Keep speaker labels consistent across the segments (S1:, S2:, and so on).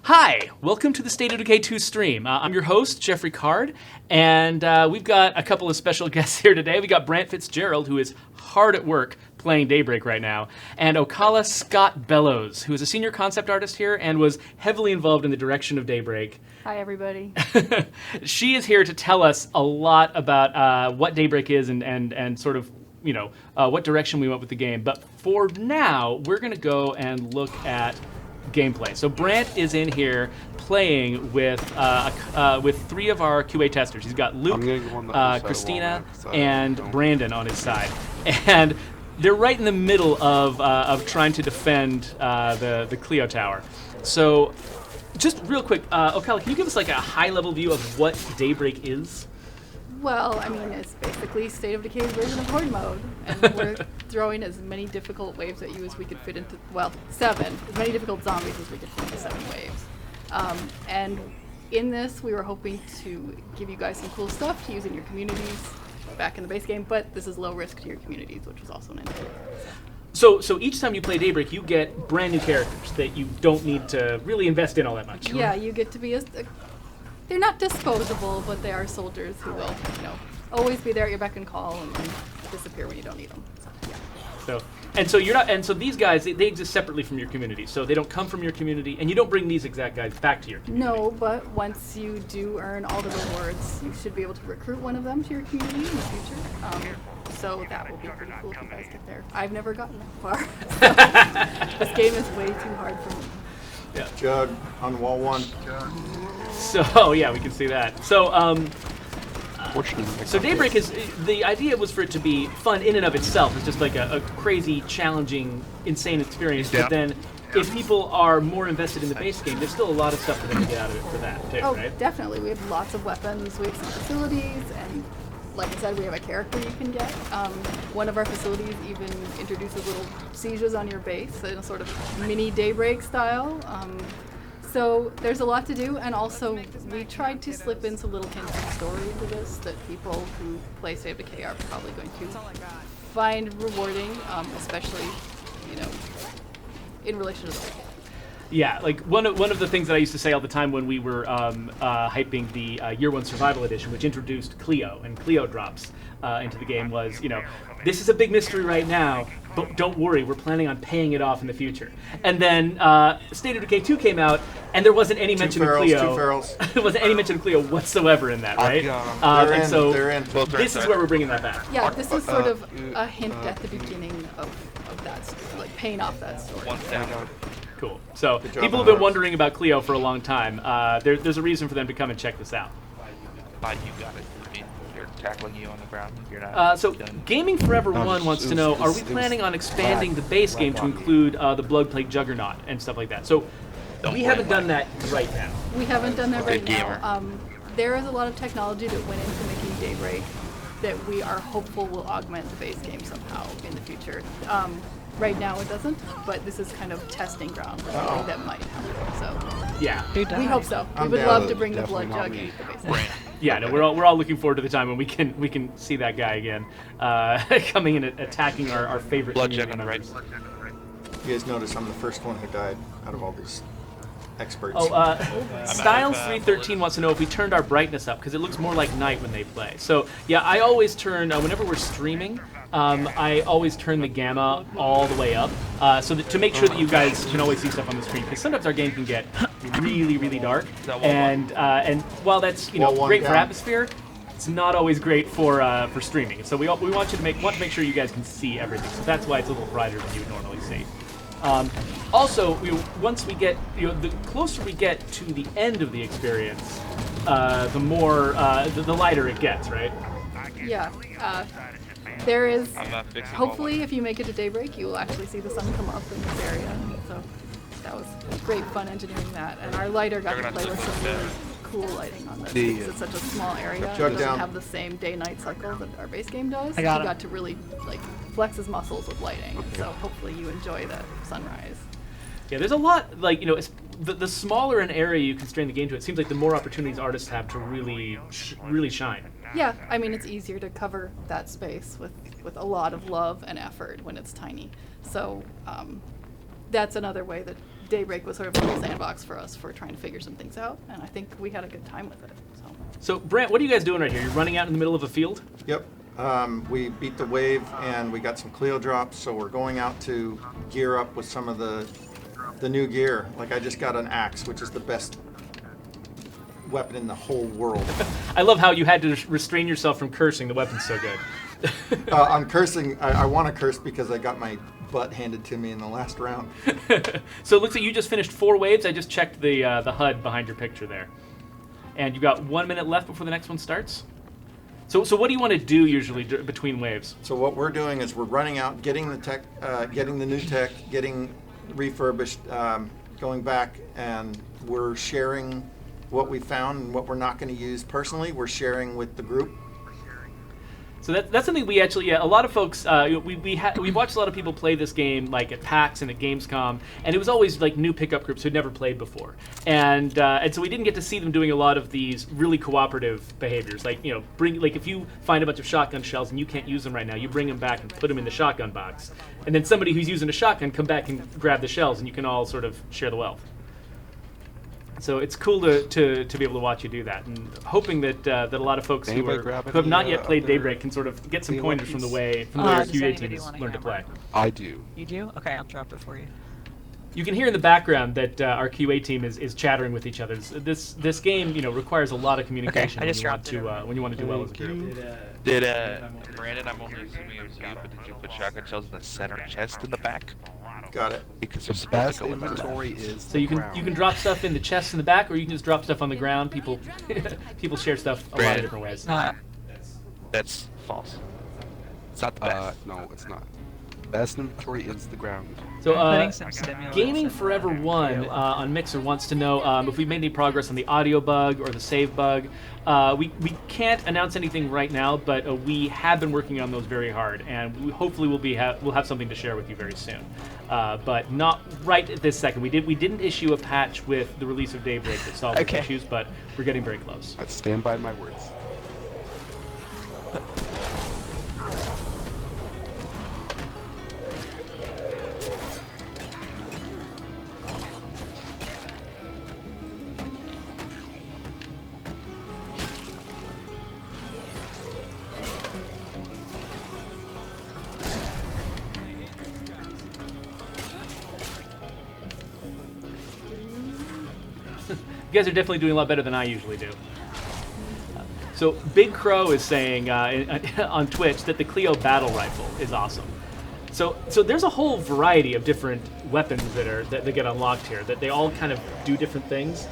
S1: Hi, welcome to the State of Decay 2 stream. I'm your host, Geoffrey Card, and we've got a couple of special guests here today. We got Brant Fitzgerald, who is hard at work playing Daybreak right now, and Ocala Scott-Bellows, who is a senior concept artist here and was heavily involved in the direction of Daybreak.
S2: Hi, everybody.
S1: She is here to tell us a lot about what Daybreak is and sort of, you know, what direction we went with the game. But for now, we're going to go and look at gameplay. So Brant is in here playing with three of our QA testers. He's got Luke, Christina, and Brandon on his side, and they're right in the middle of trying to defend the Clio Tower. So, just real quick, Ocala, can you give us like a high-level view of what Daybreak is?
S2: Well, I mean, it's basically State of Decay's version of horde mode, and we're throwing as many difficult waves at you as we could fit into, well, 7, as many difficult zombies as we could fit into 7 waves. And in this, we were hoping to give you guys some cool stuff to use in your communities back in the base game, but this is low risk to your communities, which was also an intent.
S1: So each time you play Daybreak, you get brand new characters that you don't need to really invest in all that much.
S2: Yeah, you get to be they're not disposable, but they are soldiers who will, you know, always be there at your beck and call and disappear when you don't need them. So, yeah.
S1: So these guys, they exist separately from your community. So they don't come from your community, and you don't bring these exact guys back to your community.
S2: No, but once you do earn all the rewards, you should be able to recruit one of them to your community in the future. So that will be pretty cool if you guys get there. I've never gotten that far. This game is way too hard for me.
S3: Yeah. Jug on wall 1.
S1: So yeah, we can see that. So so Daybreak is, the idea was for it to be fun in and of itself. It's just like a crazy, challenging, insane experience. But then, if people are more invested in the base game, there's still a lot of stuff for them to get out of it for that too, right?
S2: Oh, definitely. We have lots of weapons. We have some facilities, and like I said, we have a character you can get. One of our facilities even introduces little sieges on your base in a sort of mini Daybreak style. So there's a lot to do, and also we tried to slip in some little hints of story into this that people who play State of Decay are probably going to find rewarding, especially, you know, in relation to the whole game.
S1: Yeah, like one of the things that I used to say all the time when we were hyping the Year 1 Survival Edition, which introduced Clio and Clio drops into the game, was, you know, this is a big mystery right now, but don't worry, we're planning on paying it off in the future. And then State of Decay 2 came out, and there wasn't any mention of Clio. There wasn't any mention of Clio whatsoever in that, right?
S3: They're in.
S1: This is where we're bringing that back.
S2: Yeah, this is sort of a hint at the beginning of that, like paying off that story.
S1: Cool. So people have been wondering about Clio for a long time. There's a reason for them to come and check this out.
S4: You got it. They're tackling you on the ground. You're not.
S1: So Gaming Forever 1 wants to know, are we planning on expanding the base game to include the Blood Plague Juggernaut and stuff like that? So we haven't done that right now.
S2: We haven't done that right now. There is a lot of technology that went into making Daybreak that we are hopeful will augment the base game somehow in the future. Right now it doesn't, but this is kind of testing ground for something that might happen. So
S1: yeah,
S2: we hope so. We would love to bring the blood jug into the base game.
S1: Yeah, no, we're all looking forward to the time when we can see that guy again, coming in and attacking our favorite
S4: blood jug on the right.
S3: You guys notice I'm the first one who died out of all these experts.
S1: Styles313 wants to know if we turned our brightness up, because it looks more like night when they play. So yeah, I always turn, whenever we're streaming, I always turn the gamma all the way up, so that, to make sure that you guys can always see stuff on the screen, because sometimes our game can get really, really dark, and while that's, you know, great for atmosphere, it's not always great for streaming. So we want to make sure you guys can see everything. So that's why it's a little brighter than you would normally see. Also, once we get, the closer we get to the end of the experience, the more, the lighter it gets, right?
S2: Yeah. There is, hopefully if you make it to Daybreak, you will actually see the sun come up in this area. So that was great fun engineering that. And our lighter got to play with some really cool lighting on this, because it's such a small area. It doesn't have the same day-night cycle that our base game does. He got to really flex his muscles with lighting. So hopefully you enjoy that sunrise.
S1: Yeah, there's a lot, like, the smaller an area you constrain the game to, it seems like the more opportunities artists have to really shine.
S2: Yeah, I mean, it's easier to cover that space with a lot of love and effort when it's tiny. So that's another way that Daybreak was sort of a little sandbox for us for trying to figure some things out, and I think we had a good time with it.
S1: So Brant, what are you guys doing right here? You're running out in the middle of a field?
S3: Yep. We beat the wave and we got some Clio drops, so we're going out to gear up with some of the new gear. Like I just got an axe, which is the best weapon in the whole world.
S1: I love how you had to restrain yourself from cursing. The weapon's so good.
S3: I'm cursing. I want to curse because I got my butt handed to me in the last round.
S1: So it looks like you just finished 4 waves. I just checked the HUD behind your picture there. And you've got 1 minute left before the next one starts? So what do you want to do usually between waves?
S3: So what we're doing is we're running out, getting the tech, getting the new tech, getting refurbished, going back, and we're sharing what we found and what we're not going to use personally. We're sharing with the group.
S1: So that's something we actually, a lot of folks, we watched a lot of people play this game like at PAX and at Gamescom, and it was always like new pickup groups who'd never played before, and so we didn't get to see them doing a lot of these really cooperative behaviors, like if you find a bunch of shotgun shells and you can't use them right now, you bring them back and put them in the shotgun box, and then somebody who's using a shotgun come back and grab the shells, and you can all sort of share the wealth. So it's cool to be able to watch you do that, and hoping that that a lot of folks who have not yet played Daybreak can sort of get some pointers from the way our QA team has learned to play.
S5: I do.
S6: You do? Okay, I'll drop it for you.
S1: You can hear in the background that our QA team is chattering with each other. This game requires a lot of communication when you want to do well as a group.
S4: Brandon, I'm only assuming it was you, but did you put shotgun shells in the center chest in the back?
S3: Got it.
S4: Because
S5: The best inventory is
S1: So you can drop stuff in the chest in the back, or you can just drop stuff on the ground. People share stuff a lot of different ways.
S4: That's false. It's not the best.
S5: No, it's not. Best inventory is the ground.
S1: So
S6: Putting some stimulants
S1: Gaming
S6: in
S1: Forever
S6: there.
S1: 1 on Mixer wants to know if we've made any progress on the audio bug or the save bug. We can't announce anything right now, but we have been working on those very hard, and hopefully we'll have something to share with you very soon. But not right at this second. We didn't issue a patch with the release of Daybreak that solved those issues, but we're getting very close.
S5: I stand by my words.
S1: You guys are definitely doing a lot better than I usually do. So Big Crow is saying on Twitch that the Clio battle rifle is awesome. So there's a whole variety of different weapons that get unlocked here, that they all kind of do different things.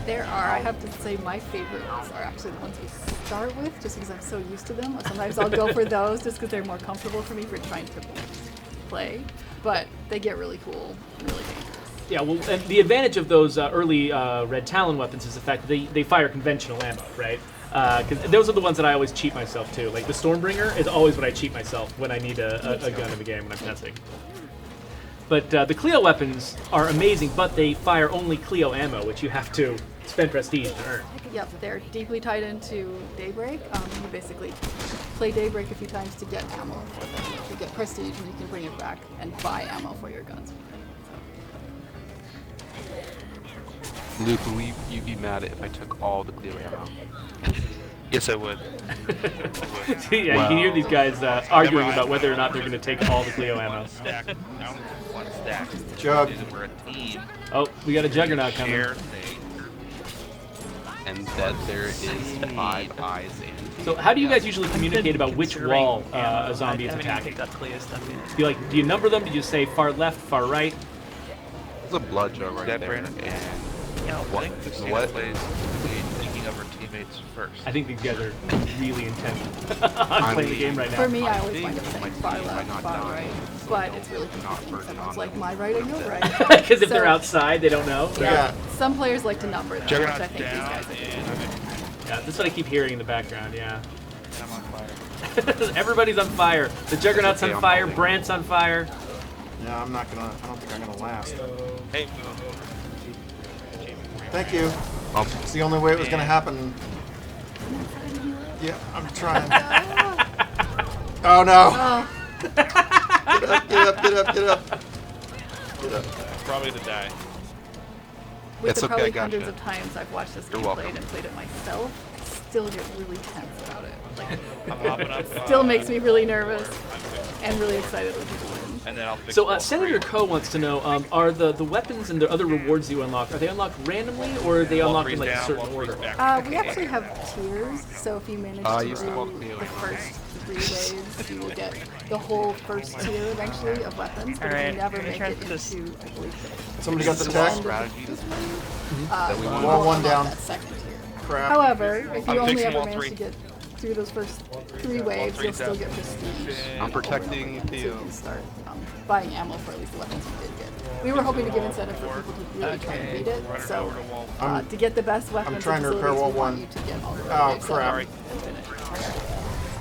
S2: There are, I have to say, my favorites are actually the ones we start with, just because I'm so used to them. Sometimes I'll go for those just because they're more comfortable for me for trying to play. But they get really cool and really dangerous.
S1: Yeah, well, and the advantage of those early Red Talon weapons is the fact that they fire conventional ammo, right? Because those are the ones that I always cheat myself to. Like the Stormbringer is always what I cheat myself when I need a gun in the game when I'm testing. But the Clio weapons are amazing, but they fire only Clio ammo, which you have to spend prestige to earn.
S2: Yep, they're deeply tied into Daybreak. You basically play Daybreak a few times to get ammo for them. You get prestige, and you can bring it back and buy ammo for your guns.
S5: Luke, will you be mad if I took all the Clio ammo?
S4: Yes, I would.
S1: Yeah,
S5: Wow.
S1: you can hear these guys arguing about whether or not they're going to take all the Clio ammo.
S4: Stack. I only took one stack.
S3: Jug.
S4: We're a team.
S1: Oh, we got a Juggernaut coming.
S4: Share things.
S5: And that there is 5 eyes in.
S1: So how do you guys usually communicate about which wall a zombie is attacking? Do you number them? Do you say far left, far right?
S5: There's a blood jar right
S4: That
S5: there.
S4: Brandon?
S5: And
S4: I think the State of Decay is thinking of our teammates first.
S1: I think these guys are really intent on playing the game right now.
S2: For me, I always wind up
S5: my
S2: saying far
S5: team might
S2: left,
S5: not
S2: far
S5: die,
S2: right,
S5: so
S2: but
S5: they'll
S2: it's really
S5: not
S2: confusing.
S5: burn
S2: Someone's
S5: on
S2: like,
S5: them.
S2: my right or your right?
S1: Because if they're
S2: So-
S1: outside, they don't know.
S3: Yeah.
S2: Some players like to number them, which I
S4: Juggernaut's
S2: think these
S4: down,
S2: guys are
S4: and
S2: doing.
S1: Yeah, that's what I keep hearing in the background, yeah.
S4: I'm on fire.
S1: Everybody's on fire. The Juggernaut's
S5: Okay,
S1: on
S5: I'm
S1: fire,
S5: holding.
S1: Brant's on fire.
S3: No, I don't think I'm gonna last.
S4: Hey,
S3: Thank you. It's the only way it was gonna happen. Yeah, I'm trying. Oh no!
S2: Oh,
S3: Get up, get up, get up, get up. Get up.
S4: probably to die.
S2: With
S5: It's
S2: the
S5: okay,
S2: probably
S5: I gotcha.
S2: hundreds of times I've watched this
S5: You're
S2: game
S5: welcome.
S2: played and played it myself, I still get really tense about it. Like,
S4: I'm hopping up.
S2: still makes me really nervous and really excited when people win.
S4: And then I'll fix
S1: So
S4: all
S1: Senator
S4: three.
S1: Coe wants to know, are the weapons and the other rewards you unlock, are they unlocked randomly or are they
S4: Wall
S1: unlocked in
S4: three's
S1: like a
S4: down,
S1: certain
S4: wall
S1: order?
S4: three's back.
S2: We actually have tiers, so if you manage
S5: I
S2: to
S5: used
S2: do
S5: to walk Cleo.
S2: the first 3 waves, you will get the whole first tier eventually of weapons, but if
S6: Alright,
S2: you never
S6: I'm gonna
S2: make
S6: try
S2: it
S6: this.
S2: into, I believe,
S3: Somebody got the
S5: This is
S3: tech?
S5: a strategy
S2: this
S5: that we
S2: you
S5: want.
S3: Wall
S2: will
S3: one
S2: unlock
S3: down.
S2: that second tier.
S3: Crap.
S2: However, if
S4: I'm
S2: you only
S4: fixing
S2: ever
S4: wall
S2: manage
S4: three.
S2: to get through those first 3 waves, you'll
S4: three's
S2: still
S4: down.
S2: get prestige.
S5: I'm protecting
S2: So you
S5: Theo.
S2: can start buying ammo for at least the weapons you did get. We were hoping to give incentive for people to really try and beat it, so
S4: Over to wall.
S2: to get the best weapons
S3: trying to
S2: and
S3: repair
S2: facilities,
S3: wall
S2: we want
S3: one.
S2: you to get all the
S3: Oh,
S2: waves
S3: crap.
S2: up and finish.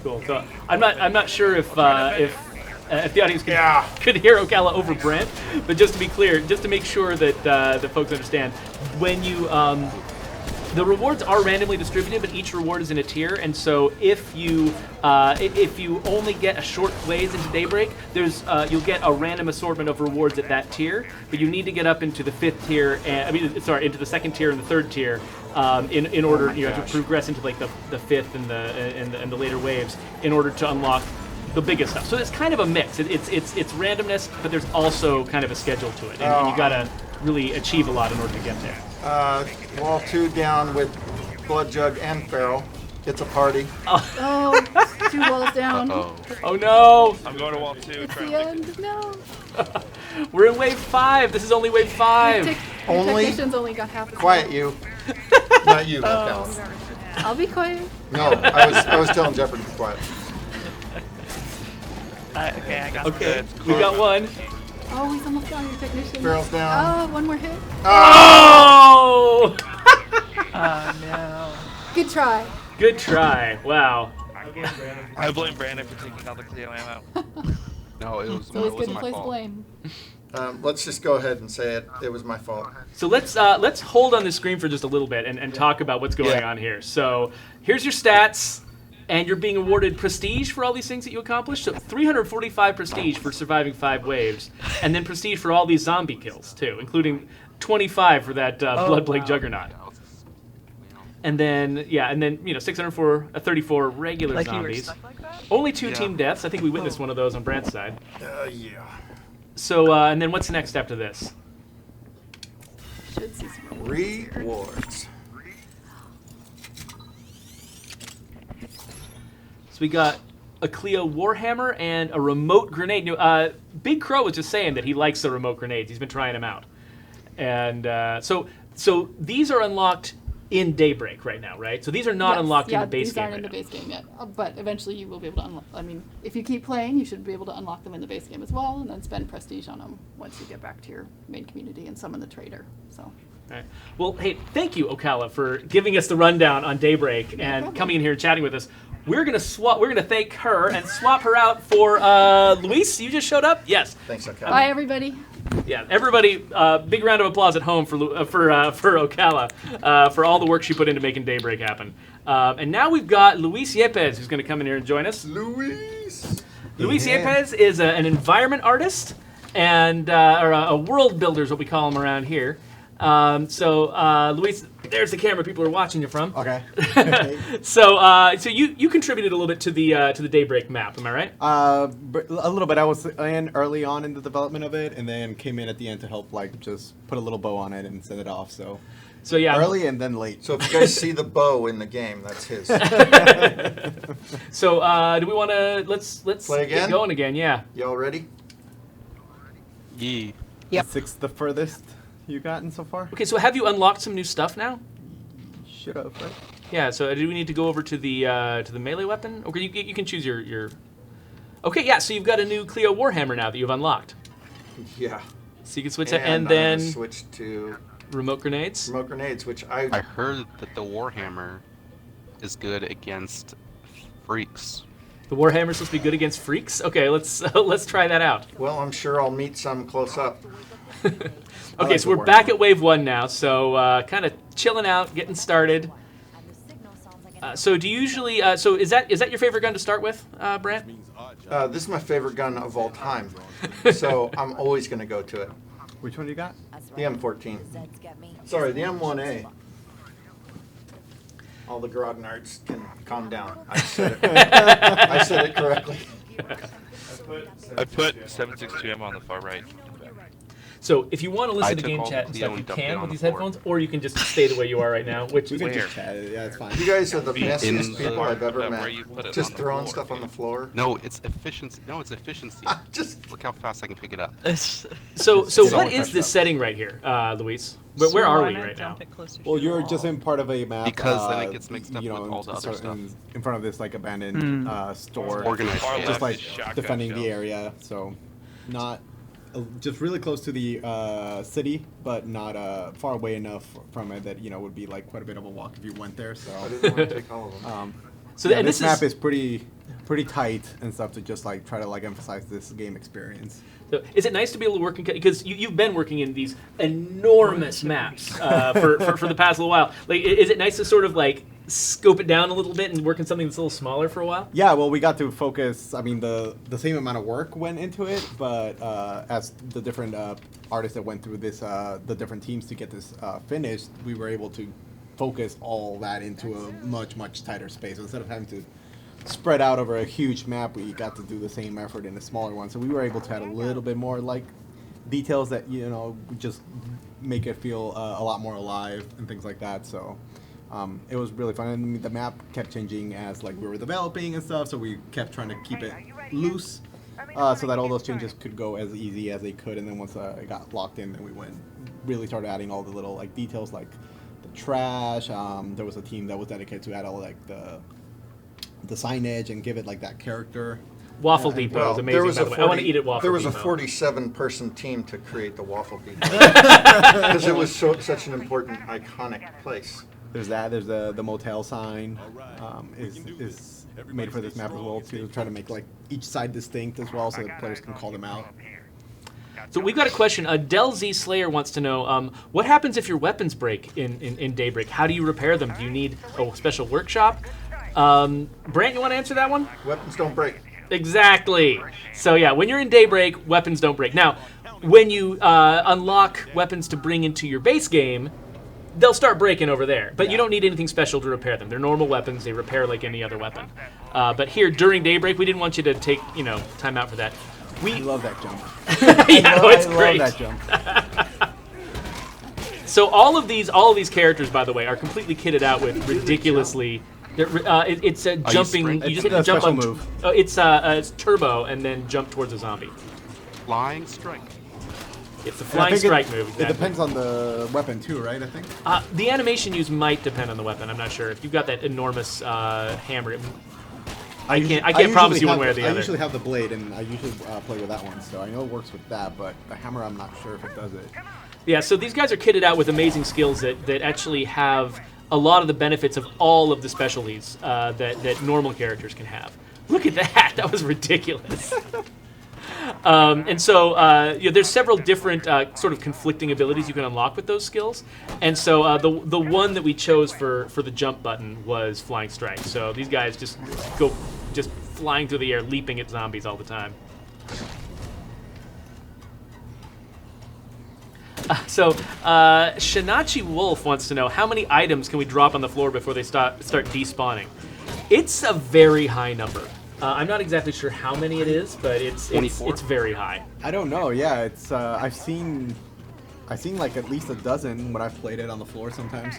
S1: Cool. So I'm not sure if the audience could hear Ocala over Brant, but just to be clear, just to make sure that the folks understand, when you the rewards are randomly distributed, but each reward is in a tier, and so if you only get a short blaze into Daybreak, there's you'll get a random assortment of rewards at that tier, but you need to get up into the 5th tier, and into the 2nd tier and the 3rd tier in order to progress into like the 5th and the later waves in order to unlock the biggest stuff. So it's kind of a mix. It's randomness, but there's also kind of a schedule to it, and you gotta really achieve a lot in order to get there.
S3: Wall 2 down with Blood Jug and Feral. It's a party.
S2: Oh, 2 walls down.
S5: Oh,
S1: Oh no!
S4: I'm going to wall 2.
S2: It's
S4: trying
S2: the
S4: to fix
S2: end. No.
S1: We're in wave 5. This is only wave 5.
S2: Your
S3: Only-
S2: technicians only got half.
S3: Quiet you. Not you, Cal.
S2: I'll be quiet.
S3: No, I was telling Jeopardy to be quiet.
S6: Okay, I got
S1: Okay,
S4: That's
S1: we got
S4: karma.
S1: one.
S2: Oh, he's almost down, your technician.
S3: Feral's down.
S2: Oh, one more hit.
S1: Oh!
S6: Oh no.
S2: Good try.
S1: Good try. Wow.
S4: I blame Brandon for taking all the Cleo ammo.
S5: no, it
S2: It's always good
S5: wasn't
S2: to
S5: my
S2: place
S5: fault.
S2: blame.
S3: Let's just go ahead and say it. It was my fault.
S1: So let's hold on the screen for just a little bit and talk about what's going on here. So here's your stats, and you're being awarded prestige for all these things that you accomplished. So 345 prestige for surviving 5 waves, and then prestige for all these zombie kills too, including 25 for that Blood Plague Juggernaut. And then 34 regular
S6: Like you were
S1: zombies.
S6: stuck like that?
S1: Only 2
S5: Yeah.
S1: team deaths. I think we witnessed one of those on Brant's side.
S3: Yeah.
S1: So and then what's next after this?
S2: Should see some
S3: Rewards.
S1: So we got a Cleo Warhammer and a remote grenade. Now, Big Crow was just saying that he likes the remote grenades. He's been trying them out. And so these are unlocked in Daybreak right now, right? So these are not
S2: Yes,
S1: unlocked
S2: yeah,
S1: in the base
S2: these
S1: game
S2: aren't
S1: right
S2: in the
S1: now.
S2: base game yet, but eventually you will be able to unlock. I mean, if you keep playing, you should be able to unlock them in the base game as well, and then spend prestige on them once you get back to your main community and summon the trader. So,
S1: All right. Well, hey, thank you, Ocala, for giving us the rundown on Daybreak and
S2: problem.
S1: coming in here and chatting with us. We're gonna thank her and swap her out for Luis. You just showed up. Yes.
S3: Thanks, okay.
S2: bye everybody.
S1: Yeah, everybody, big round of applause at home for Ocala for all the work she put into making Daybreak happen. And now we've got Luis Yépez, who's going to come in here and join us.
S3: Luis.
S1: Luis Yépez is an environment artist and or a world builder is what we call him around here. Luis, there's the camera people are watching you from.
S7: Okay.
S1: So you contributed a little bit to the Daybreak map, am I right?
S7: A little bit. I was in early on in the development of it, and then came in at the end to help, like, just put a little bow on it and send it off. So
S1: Yeah.
S7: early and then late.
S3: So if you guys see the bow in the game, that's his.
S1: So do we want to let's
S3: Play again?
S1: get going again? Yeah.
S3: Y'all ready?
S5: Yee.
S6: Yep.
S7: 6 the furthest you gotten so far?
S1: Okay. So have you unlocked some new stuff now?
S7: Should have, right?
S1: Yeah, so do we need to go over to the melee weapon? Okay, you can choose your... Okay, yeah, so you've got a new Cleo Warhammer now that you've unlocked.
S3: Yeah.
S1: So you can switch that,
S3: And
S1: and
S3: I'm gonna
S1: then
S3: switch to
S1: remote grenades.
S3: remote grenades, which
S5: I heard that the Warhammer is good against freaks.
S1: The Warhammer's supposed to be good against freaks? Okay, let's try that out.
S3: well, I'm sure I'll meet some close up.
S1: Okay,
S3: like
S1: so
S3: the
S1: we're back
S3: Warhammer.
S1: at wave 1 now, so kind of chilling out, getting started. So do you usually... so is that your favorite gun to start with, Brant?
S3: This is my favorite gun of all time, so I'm always going to go to it.
S7: Which one do you got?
S3: The M14. Sorry, the M1A. All the grognards can calm down. I said it. I said it correctly.
S4: I put 762M on the far right.
S1: So if you want to listen to
S5: took
S1: game
S5: all
S1: chat and
S5: the
S1: stuff,
S5: only
S1: you
S5: dumped it
S1: can
S5: on
S1: with
S5: the
S1: these
S5: floor.
S1: headphones, or you can just stay the way you are right now, which
S7: We can
S4: Where?
S7: just chat it. Yeah, it's fine.
S3: You guys are the
S4: In
S3: messiest
S4: the
S3: people
S4: part
S3: I've ever
S4: where
S3: met.
S4: you put it
S3: Just
S4: on the
S3: throwing
S4: floor,
S3: stuff on the floor.
S5: No, it's efficiency. No, it's efficiency.
S3: Just
S5: Look how fast I can pick it up.
S1: So
S7: Get
S1: what
S7: all
S1: is
S7: touched
S1: this
S7: up.
S1: setting right here, Luis? Where are we right now?
S7: Well, you're just in part of a map.
S5: Because then it gets mixed up
S7: you know,
S5: with all the other stuff.
S7: in front of this like abandoned store,
S5: Organized
S4: Far
S5: chaos.
S7: just
S4: left
S7: like
S4: is shotgun
S7: defending the
S4: shells.
S7: area. So, not just really close to the city, but not far away enough from it that would be like quite a bit of a walk if you went there. So,
S3: I didn't want to take all of them.
S1: So
S7: yeah,
S1: and
S7: this
S1: this
S7: map is pretty tight and stuff to just like try to like emphasize this game experience.
S1: So is it nice to be able to work in, because you've been working in these enormous maps for the past little while. Like, is it nice to sort of like scope it down a little bit and work in something that's a little smaller for a while?
S7: Yeah, well, we got to focus. I mean, the same amount of work went into it, but as the different artists that went through this, the different teams to get this finished, we were able to focus all that into a much tighter space. So instead of having to spread out over a huge map, we got to do the same effort in a smaller one. So we were able to add a little bit more like details that just make it feel a lot more alive and things like that. So it was really fun. And the map kept changing as like we were developing and stuff. So we kept trying to keep it loose so that all those changes could go as easy as they could. And then once it got locked in, then we really started adding all the little like details like the trash. There was a team that was dedicated to add all like the signage and give it like that character.
S1: Waffle Depot is amazing, by the way. I want to eat at Waffle
S3: There was
S1: Depot.
S3: a 47-person team to create the Waffle Depot because it was such an important, iconic place.
S7: There's that. There's the motel sign is made for this map as well to try to make like each side distinct as well, so that players can call them out.
S1: So we've got a question. Del Z Slayer wants to know, what happens if your weapons break in Daybreak? How do you repair them? Do you need a special workshop? Brant, you want to answer that one?
S3: Weapons don't break.
S1: Exactly. So yeah, when you're in Daybreak, weapons don't break. Now, when you unlock weapons to bring into your base game, they'll start breaking over there. But you don't need anything special to repair them. They're normal weapons. They repair like any other weapon. But here, during Daybreak, we didn't want you to take time out for that.
S7: I love that jump.
S1: It's
S7: I
S1: great.
S7: love that jump.
S1: So all of these characters, by the way, are completely kitted out with ridiculously. It's a jumping.
S5: sprint?
S1: You just
S7: It's
S1: have to
S7: a
S1: jump
S7: special
S1: on.
S7: move.
S1: It's turbo and then jump towards a zombie.
S5: Flying strike.
S1: It's the
S7: I
S1: flying
S7: think
S1: strike move.
S7: It
S1: Exactly.
S7: depends on the weapon too, right? I think.
S1: The animation used might depend on the weapon. I'm not sure. If you've got that enormous hammer, I can't promise you one way or the
S7: I
S1: other.
S7: usually have the blade, and I usually play with that one, so I know it works with that. But the hammer, I'm not sure if it does it.
S1: Yeah, so these guys are kitted out with amazing skills that actually have a lot of the benefits of all of the specialties that normal characters can have. Look at that. That was ridiculous. And so there's several different sort of conflicting abilities you can unlock with those skills. And so the one that we chose for the jump button was Flying Strike. So these guys just go flying through the air, leaping at zombies all the time. Shinachi Wolf wants to know, how many items can we drop on the floor before they start despawning? It's a very high number. I'm not exactly sure how many it is, but it's
S5: 24?
S1: it's very high.
S7: I don't know. Yeah, it's I've seen like at least a dozen when I've played it on the floor. Sometimes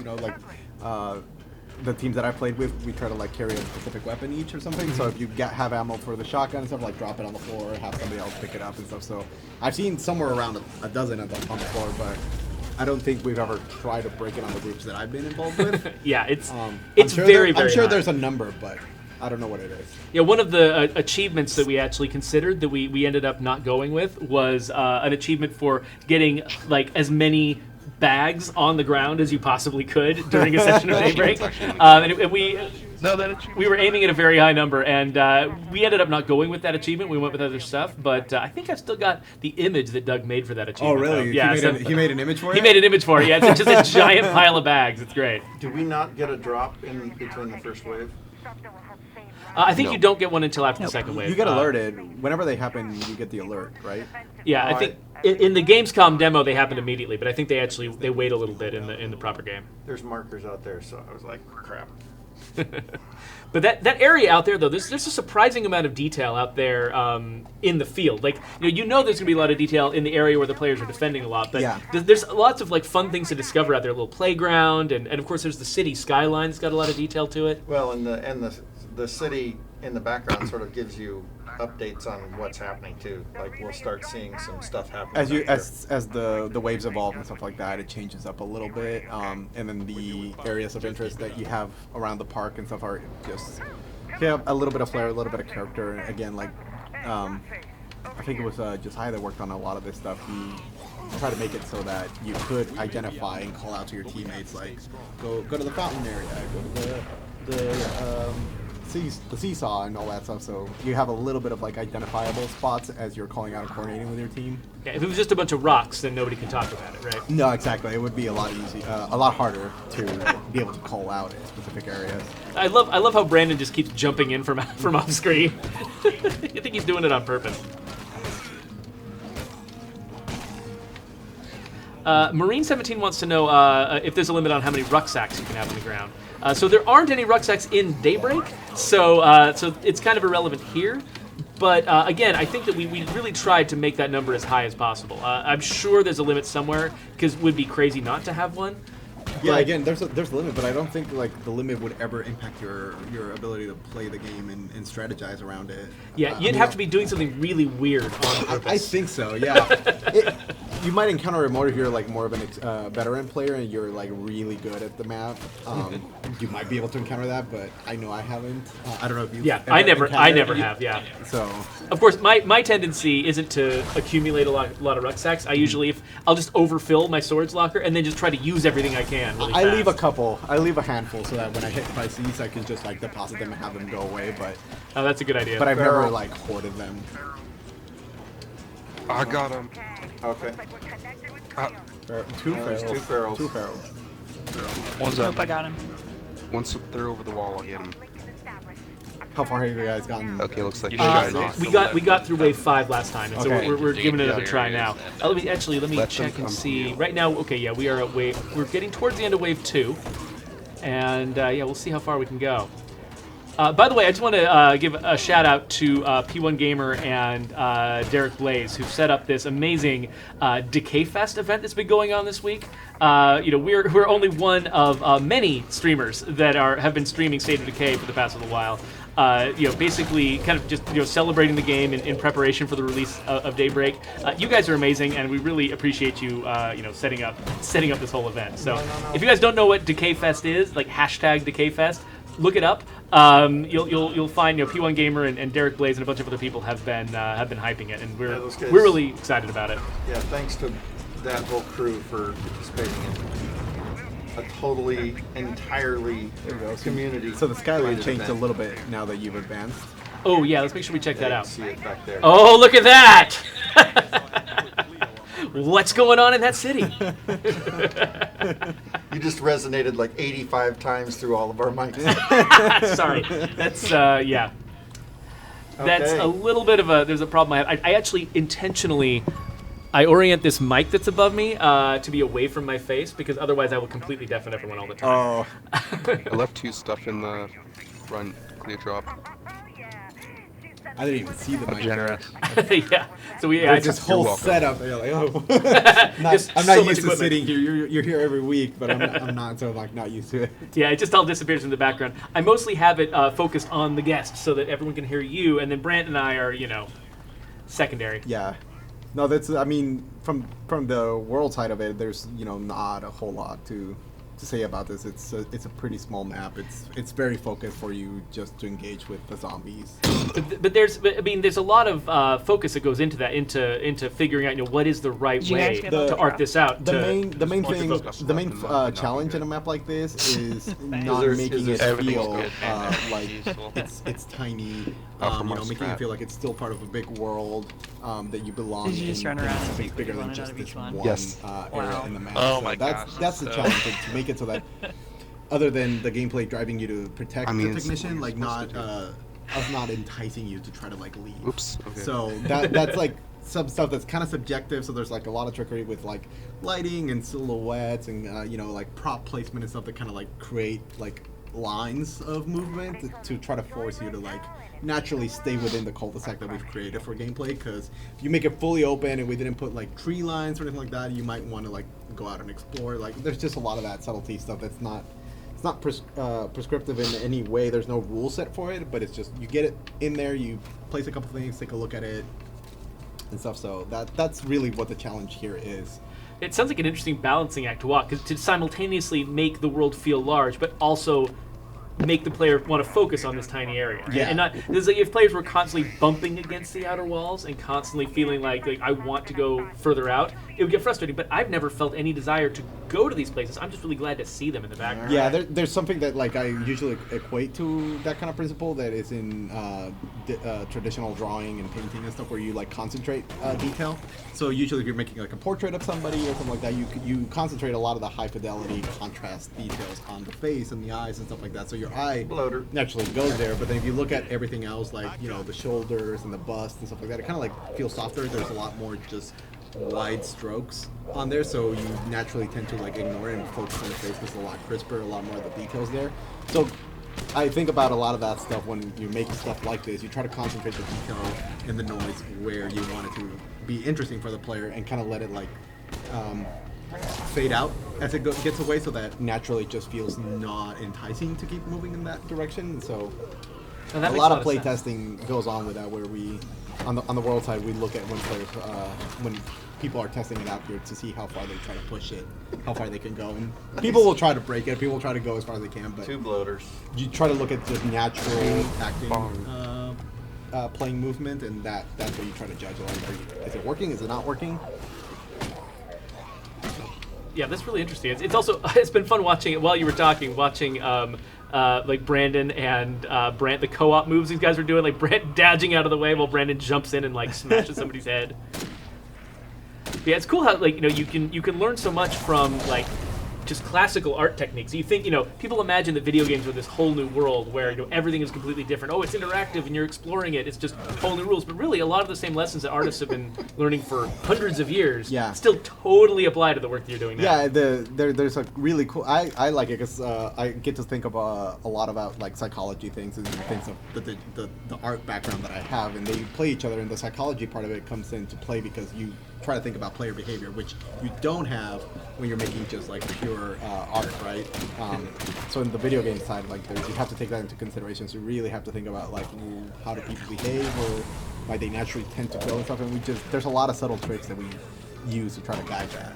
S7: the teams that I played with, we try to like carry a specific weapon each or something. So if you have ammo for the shotgun and stuff, like drop it on the floor, have somebody else pick it up and stuff. So I've seen somewhere around a dozen on the floor, but I don't think we've ever tried to break it on the groups that I've been involved with.
S1: Yeah, it's
S7: I'm
S1: very, very
S7: I'm sure
S1: high.
S7: there's a number, but I don't know what it is.
S1: Yeah, one of the achievements that we actually considered that we ended up not going with was an achievement for getting like as many bags on the ground as you possibly could during a session of Daybreak. We were aiming at a very high number, and we ended up not going with that achievement. We went with other stuff, but I think I've still got the image that Doug made for that
S7: Oh,
S1: achievement.
S7: really?
S1: though. Yeah,
S7: He made an image for it?
S1: he made an image for it. Yeah, it's just a giant pile of bags. It's great.
S3: Did we not get a drop in between the first wave?
S1: I think
S5: No.
S1: you don't get one until after the second wave.
S7: You get alerted whenever they happen. You get the alert, right?
S1: Yeah, I think in the Gamescom demo they happened immediately, but I think they wait a little bit in the proper game.
S3: There's markers out there, so I was like, crap.
S1: But that area out there, though, there's a surprising amount of detail out there in the field. Like, you know there's going to be a lot of detail in the area where the players are defending a lot, but
S7: Yeah.
S1: there's lots of like fun things to discover out there. A little playground, and of course there's the city skyline that's got a lot of detail to it.
S3: Well, and the city in the background sort of gives you updates on what's happening too. Like we'll start seeing some stuff happening.
S7: As the waves evolve and stuff like that, it changes up a little bit. And then the areas of interest that you have around the park and stuff are just a little bit of flair, a little bit of character. And again, like I think it was Josiah that worked on a lot of this stuff. He tried to make it so that you could identify and call out to your teammates, like go to the fountain area, go to the seesaw and all that stuff. So you have a little bit of like identifiable spots as you're calling out and coordinating with your team.
S1: Yeah, if it was just a bunch of rocks, then nobody can talk about it, right?
S7: No, exactly. It would be a lot harder to be able to call out in specific areas.
S1: I love how Brandon just keeps jumping in from off screen. I think he's doing it on purpose. Marine 17 wants to know if there's a limit on how many rucksacks you can have on the ground. So there aren't any rucksacks in Daybreak, so it's kind of irrelevant here. But again, I think that we really tried to make that number as high as possible. I'm sure there's a limit somewhere, because it would be crazy not to have one.
S7: Yeah,
S1: But-
S7: again, there's a limit, but I don't think like the limit would ever impact your ability to play the game and strategize around it.
S1: Yeah, you'd have to be doing something really weird on purpose.
S7: I think so. Yeah, you might encounter it more if you're like more of an veteran player and you're like really good at the map. You might be able to encounter that, but I know I haven't. I don't know if you.
S1: Yeah, I never have. Yeah.
S7: So.
S1: Of course, my tendency isn't to accumulate a lot of rucksacks. I usually, I'll just overfill my swords locker and then just try to use everything I can. Really
S7: I
S1: fast.
S7: leave a couple. I leave a handful so that when I hit crises, I can just like deposit them and have them go away. But
S1: Oh, that's a good idea.
S7: I've never like hoarded them.
S5: I got him.
S3: Okay.
S7: Two
S3: there's
S7: ferals.
S3: two ferals.
S7: Two ferals.
S5: One's
S6: Nope,
S5: up.
S6: I got him.
S5: Once they're over the wall, I'll get him.
S7: How far have you guys gotten?
S5: Okay, looks like
S4: You
S5: you
S4: should
S5: guys.
S4: try
S1: we got through wave 5 last time, and so
S7: Okay.
S1: we're giving it another try now. Let me
S5: Let them
S1: check and
S5: come
S1: see.
S5: here.
S1: Right now, okay, yeah, we are at we're getting towards the end of wave 2, and yeah, we'll see how far we can go. By the way, I just want to give a shout out to P1 Gamer and Derreck Blaise, who set up this amazing Decay Fest event that's been going on this week. We're only one of many streamers that have been streaming State of Decay for the past little while. Basically kind of just celebrating the game in preparation for the release of Daybreak. You guys are amazing, and we really appreciate you setting up this whole event. So if you guys don't know what Decay Fest is, like hashtag Decay Fest, look it up. You'll find P1 Gamer and Derreck Blaise and a bunch of other people have been hyping it, and we're
S3: those guys-
S1: really excited about it.
S3: Yeah, thanks to that whole crew for participating in a totally, entirely community.
S7: So the skyline
S3: created
S7: changed a
S3: event.
S7: little bit now that you've advanced.
S1: Oh yeah, let's make sure we check
S3: Yeah,
S1: that
S3: you can
S1: out.
S3: see it back there.
S1: Oh, look at that! What's going on in that city?
S3: You just resonated like 85 times through all of our mics.
S1: Sorry, that's yeah. That's
S3: Okay.
S1: a little bit of there's a problem I have. I actually intentionally orient this mic that's above me to be away from my face, because otherwise I will completely deafen everyone all the time.
S7: Oh,
S5: I left 2 stuff in the front clear drop.
S7: I didn't even see the mic.
S4: Generous.
S1: Yeah. So we
S7: There's this whole
S5: welcome.
S7: setup. You're like, oh.
S1: Just
S7: I'm
S1: so
S7: not
S1: much
S7: used to
S1: equipment.
S7: sitting here. You're here every week, but I'm not, so I'm like not used to it.
S1: Yeah, it just all disappears in the background. I mostly have it focused on the guests so that everyone can hear you, and then Brant and I are secondary.
S7: Yeah. No, that's. I mean, from the world side of it, there's not a whole lot to say about this. It's a pretty small map. It's very focused for you just to engage with the zombies.
S1: But there's a lot of focus that goes into that, into figuring out what is the right
S6: Did you guys
S1: way
S6: get
S1: to art this out.
S7: The main thing,
S1: focus.
S7: the main challenge in a map like this is not
S3: there-
S7: making
S3: is
S7: it
S3: there-
S4: everything's
S7: feel
S4: good.
S7: like
S4: Useful.
S7: it's tiny.
S5: from our
S7: Making
S5: scrap.
S7: it feel like it's still part of a big world that you belong
S6: Did you
S7: in.
S6: just run around and
S7: Something
S6: take
S7: bigger
S6: what
S7: than
S6: you
S7: just
S6: wanted out of
S7: this
S6: each one?
S7: one
S5: Yes.
S7: area
S6: Wow.
S7: in the map.
S4: Oh
S7: So
S4: my
S7: that's
S4: gosh,
S7: the
S4: so-
S7: challenge to make it so that other than the gameplay driving you to protect
S5: I mean,
S7: the
S5: it's
S7: technician, like
S5: supposed
S7: not
S5: to
S7: us not enticing you to try to like leave.
S5: Oops. Okay.
S7: So that's like some stuff that's kind of subjective. So there's like a lot of trickery with like lighting and silhouettes and like prop placement and stuff that kind of like create like lines of movement to try to force you to like naturally stay within the cul-de-sac that we've created for gameplay. Because if you make it fully open and we didn't put like tree lines or anything like that, you might want to like go out and explore. Like there's just a lot of that subtlety stuff that's not. It's not prescriptive in any way. There's no rule set for it, but it's just you get it in there, you place a couple things, take a look at it, and stuff. So that's really what the challenge here is.
S1: It sounds like an interesting balancing act to walk, because to simultaneously make the world feel large, but also make the player want to focus on this tiny area. Right?
S7: Yeah.
S1: And not this is like if players were constantly bumping against the outer walls and constantly feeling like I want to go further out, it would get frustrating. But I've never felt any desire to go to these places. I'm just really glad to see them in the background.
S7: Yeah, there's something that like I usually equate to that kind of principle that is in traditional drawing and painting and stuff, where you like concentrate detail. So usually if you're making like a portrait of somebody or something like that, you concentrate a lot of the high fidelity contrast details on the face and the eyes and stuff like that. So your eye
S3: Bloater.
S7: naturally goes there. But then if you look at everything else, like the shoulders and the bust and stuff like that, it kind of like feels softer. There's a lot more just wide strokes on there, so you naturally tend to like ignore it and focus on the face because it's a lot crisper, a lot more of the details there. So I think about a lot of that stuff when you make stuff like this. You try to concentrate the detail and the noise where you want it to be interesting for the player and kind of let it like fade out as it gets away, so that naturally it just feels not enticing to keep moving in that direction. So
S1: And that
S7: a
S1: makes
S7: lot of play
S1: sense.
S7: testing goes on with that, where we on the world side we look at when players when people are testing it out here to see how far they try to push it, how far they can go, and people will try to break it, people will try to go as far as they can, but
S3: 2 bloaters.
S7: you try to look at just natural acting playing movement, and that's what you try to judge. Like, is it working, is it not working?
S1: Yeah, that's really interesting. It's also it's been fun watching it while you were talking, watching like Brandon and Brant, the co-op moves these guys were doing, like Brant dodging out of the way while Brandon jumps in and like smashes somebody's head. Yeah, it's cool how like you can learn so much from like just classical art techniques. You think people imagine that video games are this whole new world where everything is completely different. Oh, it's interactive and you're exploring it. It's just whole new rules. But really, a lot of the same lessons that artists have been learning for hundreds of years still totally apply to the work that you're doing now.
S7: Yeah, there's a really cool. I like it because I get to think of a lot about like psychology things and things of the art background that I have, and they play each other. And the psychology part of it comes into play because you try to think about player behavior, which you don't have when you're making just like pure art, right? So in the video game side, like you have to take that into consideration. So you really have to think about like how do people behave, or why they naturally tend to go and stuff. And there's a lot of subtle tricks that we use to try to guide that.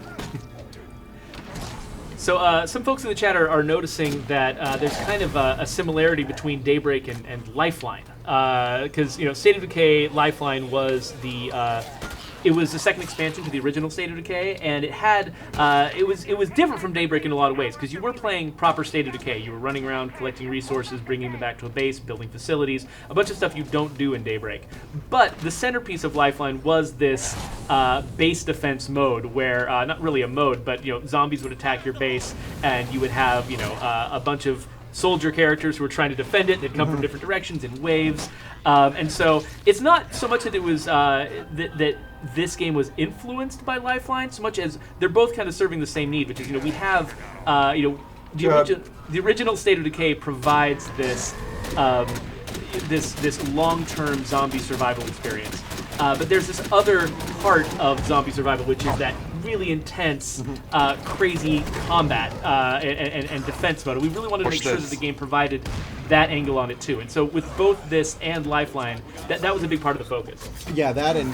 S1: So some folks in the chat are noticing that there's kind of a similarity between Daybreak and Lifeline, because State of Decay Lifeline was it was the second expansion to the original State of Decay, and it had it was different from Daybreak in a lot of ways, because you were playing proper State of Decay. You were running around collecting resources, bringing them back to a base, building facilities, a bunch of stuff you don't do in Daybreak. But the centerpiece of Lifeline was this base defense mode, where not really a mode, but zombies would attack your base, and you would have a bunch of soldier characters who were trying to defend it. They'd come from different directions in waves, and so it's not so much that it was that this game was influenced by Lifeline, so much as they're both kind of serving the same need, which is we have the original State of Decay provides this this long-term zombie survival experience, but there's this other part of zombie survival, which is that really intense, crazy combat and defense mode. We really wanted to make sure that the game provided that angle on it too. And so with both this and Lifeline, that was a big part of the focus.
S7: Yeah, that, and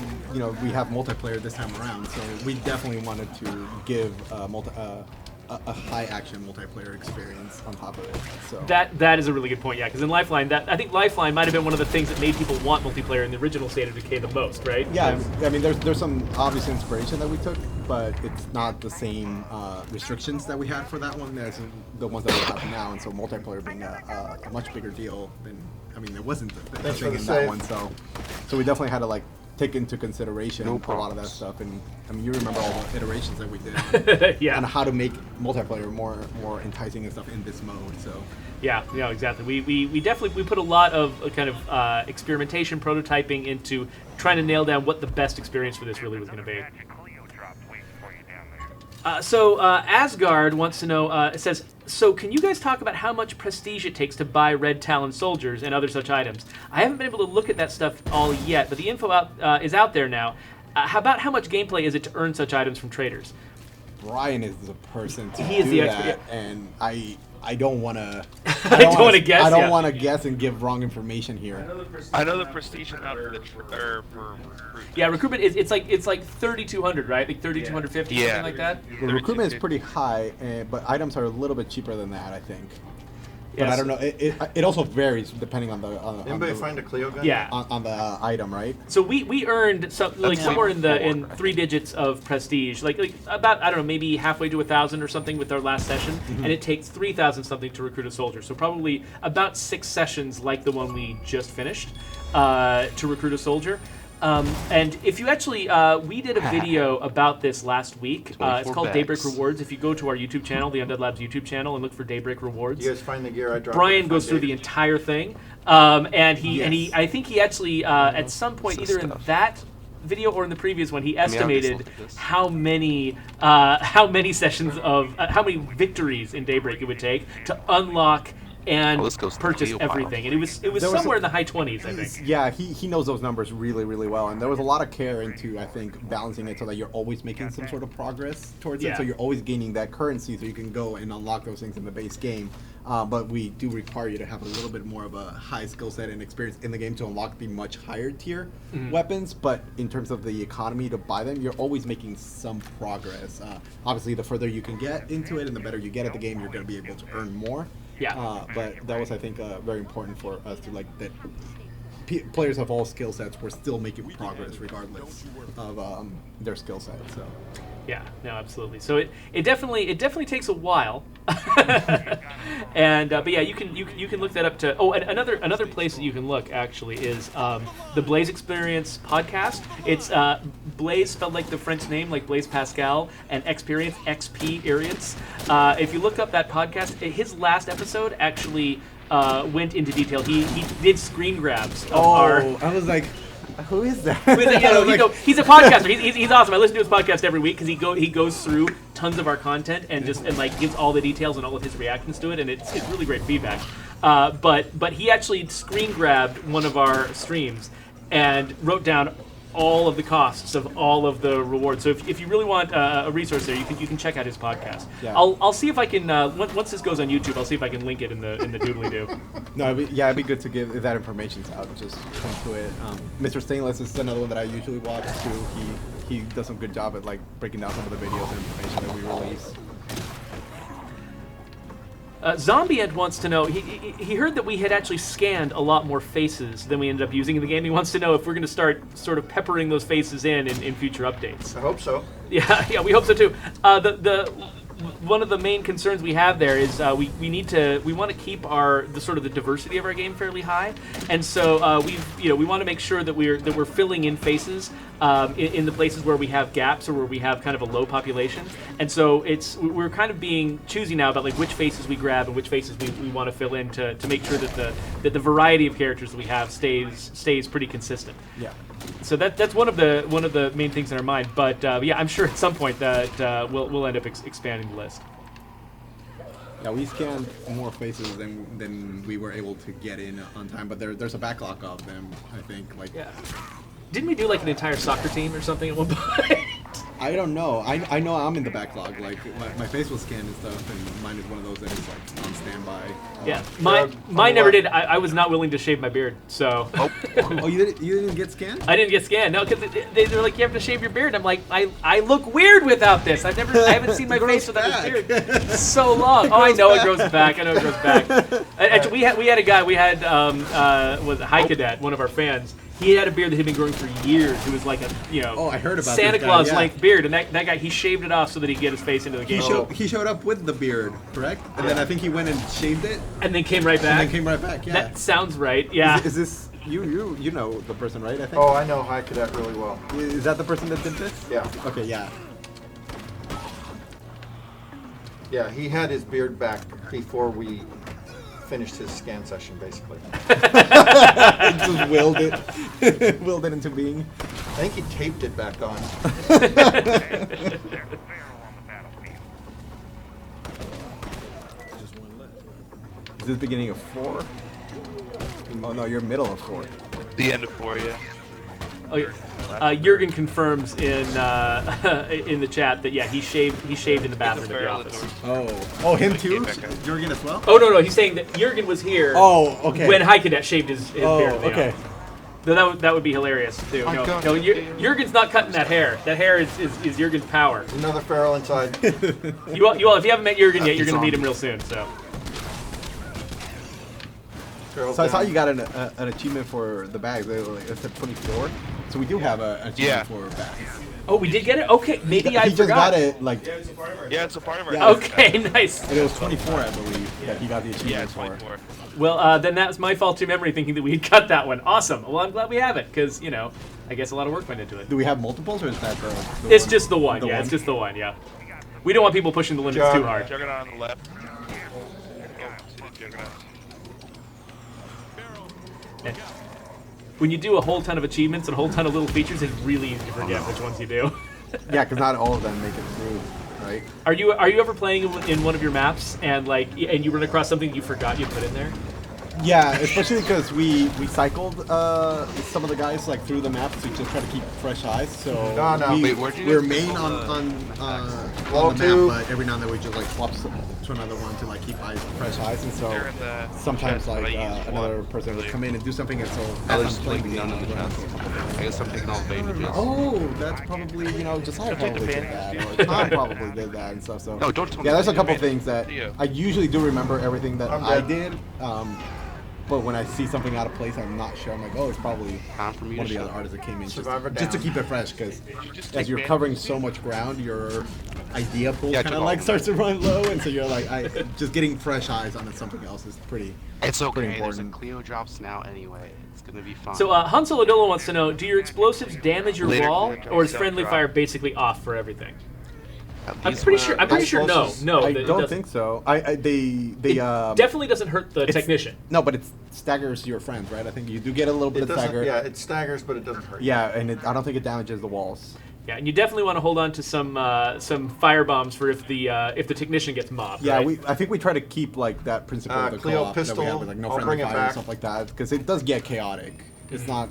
S7: we have multiplayer this time around, so we definitely wanted to give a high action multiplayer experience on top of it. So
S1: that is a really good point, yeah, because in Lifeline, I think Lifeline might have been one of the things that made people want multiplayer in the original State of Decay the most, right?
S7: Yeah, I mean, there's some obvious inspiration that we took, but it's not the same restrictions that we had for that one as the ones that we have now, and so multiplayer being a much bigger deal than, it wasn't the thing in that one, so we definitely had to like take into consideration
S5: No
S7: a lot of that
S5: problems.
S7: stuff. And I mean, you remember all the iterations that we did
S1: Yeah.
S7: on how to make multiplayer more enticing and stuff in this mode. So
S1: Yeah, exactly. We definitely put a lot of kind of experimentation, prototyping into trying to nail down what the best experience for this really was going to be. So Asgard wants to know, it says, so can you guys talk about how much prestige it takes to buy Red Talon soldiers and other such items? I haven't been able to look at that stuff all yet, but the info is out there now. How about how much gameplay is it to earn such items from traders?
S7: Brian is the person to
S1: He is
S7: do
S1: the
S7: that,
S1: expert,
S7: and I don't want to.
S1: I don't wanna guess,
S7: I don't
S1: yeah.
S7: want to guess and give wrong information here.
S4: I know the prestige amount for recruit.
S1: Yeah, recruitment is it's like 3,200, right? Like 3,250,
S4: Yeah.
S1: something like that.
S7: The recruitment is pretty high, but items are a little bit cheaper than that, I think. But
S1: Yes.
S7: I don't know. It also varies depending on the
S3: Anybody find a Clio gun?
S1: Yeah.
S7: on the item, right?
S1: So we earned somewhere in 3 digits of prestige, like about, I don't know, maybe halfway to 1,000 or something with our last session, and it takes 3,000 something to recruit a soldier. So probably about 6 sessions like the one we just finished to recruit a soldier. And if you actually, we did a video about this last week. It's
S5: 24
S1: called
S5: bags.
S1: Daybreak Rewards. If you go to our YouTube channel, the Undead Labs YouTube channel, and look for Daybreak Rewards,
S3: You guys find the gear I dropped?
S1: Brian
S3: at
S1: goes through the
S3: Foundation?
S1: entire thing, and he
S7: Yes.
S1: I think he actually at some point
S5: Some
S1: either in
S5: stuff.
S1: that video or in the previous one he
S5: I'll just
S1: estimated
S5: look at this.
S1: how many sessions of how many victories in Daybreak it would take to unlock and
S5: Oh, this goes to the
S1: purchase
S5: Cleo pile.
S1: everything, and it was
S7: There was
S1: somewhere
S7: a-
S1: in the high 20s, I think.
S7: Yeah, he knows those numbers really, really well, and there was a lot of care into, I think, balancing it so that you're always making some sort of progress towards
S1: Yeah.
S7: it, so you're always gaining that currency so you can go and unlock those things in the base game. But we do require you to have a little bit more of a high skill set and experience in the game to unlock the much higher tier weapons, but in terms of the economy to buy them, you're always making some progress. Obviously, the further you can get into it and the better you get at the game, you're going to be able to earn more.
S1: Yeah.
S7: But that was, I think, very important for us to, like, that players of all skill sets were still making progress regardless of their skill set. So
S1: Yeah, no, absolutely. So it definitely takes a while, and but yeah, you can look that up to. Oh, and another place that you can look actually is the Blaise Experience podcast. It's Blaise spelled like the French name, like Blaise Pascal, and Experience XP-erience. If you look up that podcast, his last episode actually went into detail. He did screen grabs of our.
S7: I was like, who is that?
S1: He's a podcaster. He's awesome. I listen to his podcast every week because he goes through tons of our content and gives all the details and all of his reactions to it, and it's really great feedback. But he actually screen grabbed one of our streams and wrote down all of the costs of all of the rewards. So if you really want a resource there, you can check out his podcast.
S7: Yeah.
S1: I'll see if I can once this goes on YouTube, I'll see if I can link it in the doobly doo.
S7: No, it'd be good to give that information out. Just come to it. Mr. Stainless is another one that I usually watch too. He does some good job at like breaking down some of the videos and information that we release.
S1: Zombie Ed wants to know, he heard that we had actually scanned a lot more faces than we ended up using in the game. He wants to know if we're going to start sort of peppering those faces in future updates.
S3: I hope so.
S1: Yeah, we hope so too. One of the main concerns we have there is we want to keep the diversity of our game fairly high, and so we want to make sure that we're filling in faces in the places where we have gaps or where we have kind of a low population, and so we're kind of being choosy now about like which faces we grab and which faces we want to fill in to make sure that the variety of characters that we have stays pretty consistent.
S7: Yeah.
S1: So that's one of the main things in our mind, but yeah, I'm sure at some point that we'll end up expanding the list.
S7: Yeah, we scanned more faces than we were able to get in on time, but there's a backlog of them. I think
S1: Yeah. Didn't we do like an entire soccer team or something at one point?
S7: I don't know. I know I'm in the backlog. Like my face was scanned and stuff, and mine is one of those that is like on standby.
S1: Yeah, mine never did. I was not willing to shave my beard, so.
S7: Oh, you didn't get scanned?
S1: I didn't get scanned. No, because they're like, you have to shave your beard. I'm like, I look weird without this. I haven't seen my face without this beard so long. Oh, I know it grows back. Actually, we had a guy. We had was High Cadet, one of our fans. He had a beard that had been growing for years. It was like a
S7: I heard about
S1: Santa
S7: this guy,
S1: Claus
S7: yeah.
S1: length beard, and that guy, he shaved it off so that he could get his face into the game.
S7: He showed up with the beard, correct? And then I think he went and shaved it,
S1: And then came right back.
S7: and then came right back. Yeah.
S1: That sounds right. Yeah.
S7: Is this You know the person, right? I think.
S3: Oh, I know High Cadet really well.
S7: Is that the person that did this?
S3: Yeah.
S7: Okay, yeah.
S3: Yeah, he had his beard back before we finished his scan session, basically.
S7: Just willed it, willed it into being.
S3: I think he taped it back on.
S7: Is this beginning of 4? Oh no, you're middle of 4.
S4: The end of 4, yeah.
S1: Oh, yeah. Jørgen confirms in in the chat that yeah, he shaved in the bathroom at the office.
S7: Oh, him too?
S4: Came back out.
S7: Jørgen as well?
S1: Oh no, he's saying that Jørgen was here.
S7: Oh, okay.
S1: When High Cadet shaved his beard. at the
S7: okay.
S1: office. So that would be hilarious too.
S3: I
S1: No,
S3: got
S1: no,
S3: it.
S1: Jørgen's not cutting that hair. That hair is Jørgen's power.
S3: Another feral inside.
S1: You all, if you haven't met Jørgen yet, you're
S7: He's
S1: gonna meet
S7: on.
S1: him real soon. So.
S3: Feral's
S7: So I saw
S3: down.
S7: you got an achievement for the bags. It's at 24. So we do have an achievement for bags.
S1: Oh, we did get it. Okay, maybe I
S7: He just
S1: forgot.
S7: got it like,
S4: Yeah, it's a part of our.
S7: Yeah.
S1: Okay, nice.
S7: and it was 24, I believe, that he got the
S4: Yeah,
S7: achievement
S4: it's
S7: for.
S4: 24.
S1: Well, then that's my fault to memory, thinking that we had cut that one. Awesome. Well, I'm glad we have it because I guess a lot of work went into it.
S7: Do we have multiples, or is that the
S1: It's
S7: one?
S1: just the one.
S7: The
S1: Yeah,
S7: one?
S1: it's just the one. Yeah. We don't want people pushing the limits
S3: Jørgen.
S1: too hard.
S4: Juggernaut on the left. Juggernaut.
S1: And when you do a whole ton of achievements and a whole ton of little features, it's really easy to forget which ones you do.
S7: Yeah, because not all of them make it through, right?
S1: Are you ever playing in one of your maps and you run across something you forgot you put in there?
S7: Yeah, especially because we cycled some of the guys like through the map to just try to keep fresh eyes. So
S3: No.
S7: we,
S5: Wait, where'd you
S7: we're
S5: guys
S7: main
S5: cycle
S7: on the
S3: two.
S7: map, but every now and then we just like swap to another one to like keep fresh eyes, and so
S4: They're in the
S7: sometimes
S4: chest, but
S7: like
S4: I use
S7: another
S4: one,
S7: person would
S4: really.
S7: come in and do something, and so
S5: I
S7: as
S5: was
S7: I'm playing the
S5: none
S7: game,
S5: in the
S7: I'll
S5: chest.
S7: run into a couple
S5: I guess I'm taking all the bandages.
S7: Oh, that's probably Josiah
S4: Don't take the
S7: probably did that,
S4: bandages.
S7: or Tom probably did that and stuff. So
S5: No, don't tell me
S7: yeah, there's a
S5: to
S7: couple
S5: do
S7: things that
S4: Yeah.
S7: I usually do remember everything that
S3: I'm
S7: I
S3: dead.
S7: did. But when I see something out of place, I'm not sure. I'm like, oh, it's probably
S5: Time for me
S7: one of
S5: to
S7: the
S5: shut
S7: other artists that came in
S3: Survivor
S7: just to
S3: down.
S7: keep it fresh, because
S4: just
S7: as
S4: take
S7: you're
S4: bandages?
S7: covering so much ground, your idea pool
S5: Yeah, I
S7: kind
S5: took
S7: of
S5: all
S7: like
S5: of them.
S7: starts to run low, and so you're like, just getting fresh eyes on something else is pretty.
S5: It's
S7: Pretty
S5: okay. There's a
S7: important.
S5: Cleo drops now anyway. It's gonna be fine.
S1: So Han Solo wants to know: do your explosives damage your
S4: Later,
S1: wall,
S4: later,
S1: or is
S4: don't
S1: friendly
S4: drop.
S1: fire basically off for everything? I'm
S5: These
S1: pretty
S5: were-
S1: sure. I'm pretty sure no.
S3: explosives-
S1: No,
S7: I
S1: it
S7: don't
S1: doesn't.
S7: think so. They
S1: It definitely doesn't hurt the
S7: it's-
S1: technician.
S7: No, but it staggers your friends, right? I think you do get a little bit
S3: It
S7: of
S3: doesn't.
S7: stagger.
S3: Yeah, it staggers, but it doesn't hurt.
S7: Yeah, and I don't think it damages the walls.
S1: Yeah, and you definitely want to hold on to some fire bombs for if the technician gets mobbed.
S7: Yeah,
S1: right?
S7: I think we try to keep like that principle of the
S3: Cleo
S7: co-op that we
S3: pistol,
S7: have with like no
S3: I'll
S7: friendly
S3: bring it
S7: fire and
S3: back.
S7: stuff like that, because it does get chaotic. It's not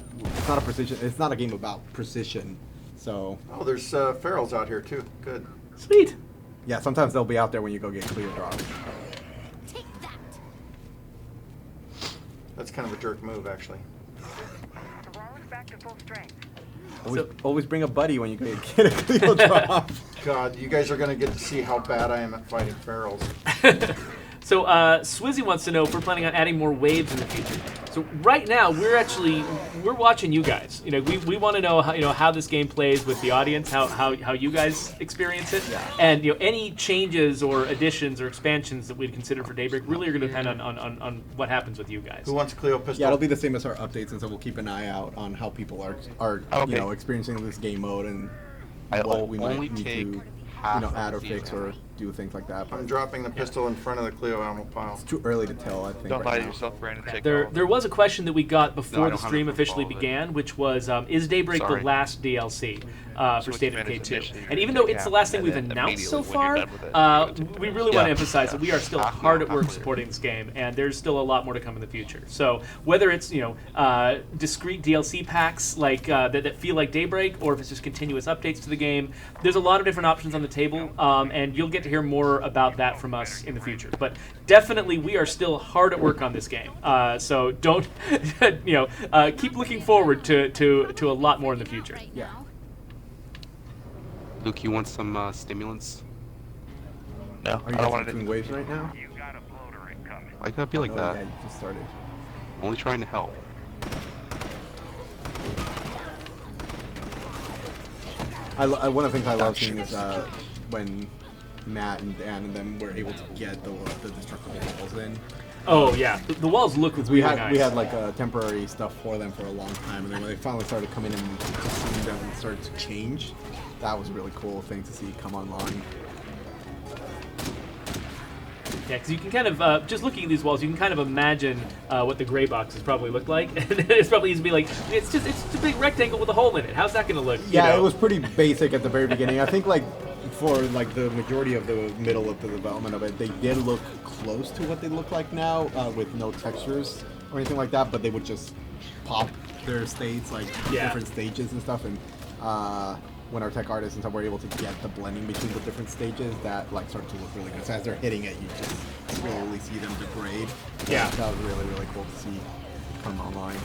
S7: a precision. It's not a game about precision. So
S3: Oh, there's ferals out here too. Good.
S1: Sweet.
S7: yeah, sometimes they'll be out there when you go get clear drops.
S3: That's kind of a jerk move, actually.
S7: Always bring a buddy when you go get a clear drop.
S3: God, you guys are gonna get to see how bad I am at fighting ferals.
S1: So Swizzy wants to know if we're planning on adding more waves in the future. So right now we're watching you guys. We want to know how this game plays with the audience, how you guys experience it, and any changes or additions or expansions that we'd consider for Daybreak really are going to depend on what happens with you guys.
S3: Who wants a Cleo pistol?
S7: Yeah, it'll be the same as our updates, and so we'll keep an eye out on how people are
S5: Okay.
S7: experiencing this game mode and
S5: I
S7: what we might
S5: only
S7: need
S5: take
S7: to
S5: half of
S7: add or
S5: these
S7: fix or
S5: ammo.
S7: do things like that. But
S3: I'm dropping the pistol in front of the Cleo ammo pile.
S7: it's too early to tell. I think
S4: Don't
S7: right
S4: lie to
S7: now.
S4: yourself, Brandon. Take all
S1: There
S4: of
S1: there
S4: them.
S1: was a question that we got
S5: No,
S1: before
S5: I
S1: the
S5: don't have
S1: stream
S5: it
S1: officially
S5: from all of it.
S1: began, which was, is Daybreak
S5: Sorry.
S1: the last DLC for State of Decay 2?
S4: initially,
S1: And even
S4: you
S1: though
S4: take
S1: it's the
S4: half,
S1: last thing
S4: and
S1: we've
S4: then
S1: announced so
S4: immediately when you're
S1: far,
S4: done with it, you go to
S1: we really want to
S5: Yeah.
S1: emphasize that we are still
S5: Half
S1: hard
S5: now,
S1: at work
S5: half later.
S1: supporting this game, and there's still a lot more to come in the future. So whether it's discrete DLC packs like that feel like Daybreak, or if it's just continuous updates to the game, there's a lot of different options on the table, and you'll get to hear more about that from us in the future. But definitely, we are still hard at work on this game. So don't keep looking forward to a lot more in the future.
S7: Yeah.
S5: Luke, you want some stimulants?
S4: No,
S7: Are
S4: I
S7: you
S4: don't
S7: guys
S4: want
S7: doing
S4: to.
S7: waves right now?
S5: Why gotta be like
S7: Oh,
S5: that?
S7: yeah, you just started.
S5: Only trying to help.
S7: One of the things I love seeing is when Matt and Dan, and then we're able to get the destructible walls in.
S1: Oh yeah, the walls look really nice.
S7: We had like temporary stuff for them for a long time, and then when they finally started coming in and seeing them and started to change, that was a really cool thing to see come online.
S1: Yeah, because you can kind of, just looking at these walls, you can kind of imagine what the gray boxes probably look like. And it's probably easy to be like, it's just a big rectangle with a hole in it. How's that going to look?
S7: Yeah, it was pretty basic at the very beginning. I think like for like the majority of the middle of the development of it, they did look close to what they look like now, with no textures or anything like that. But they would just pop their states, like different stages and stuff. And when our tech artists and stuff were able to get the blending between the different stages, that like started to look really good. So as they're hitting it, you just slowly see them degrade.
S1: Yeah,
S7: that was really, really cool to see come online.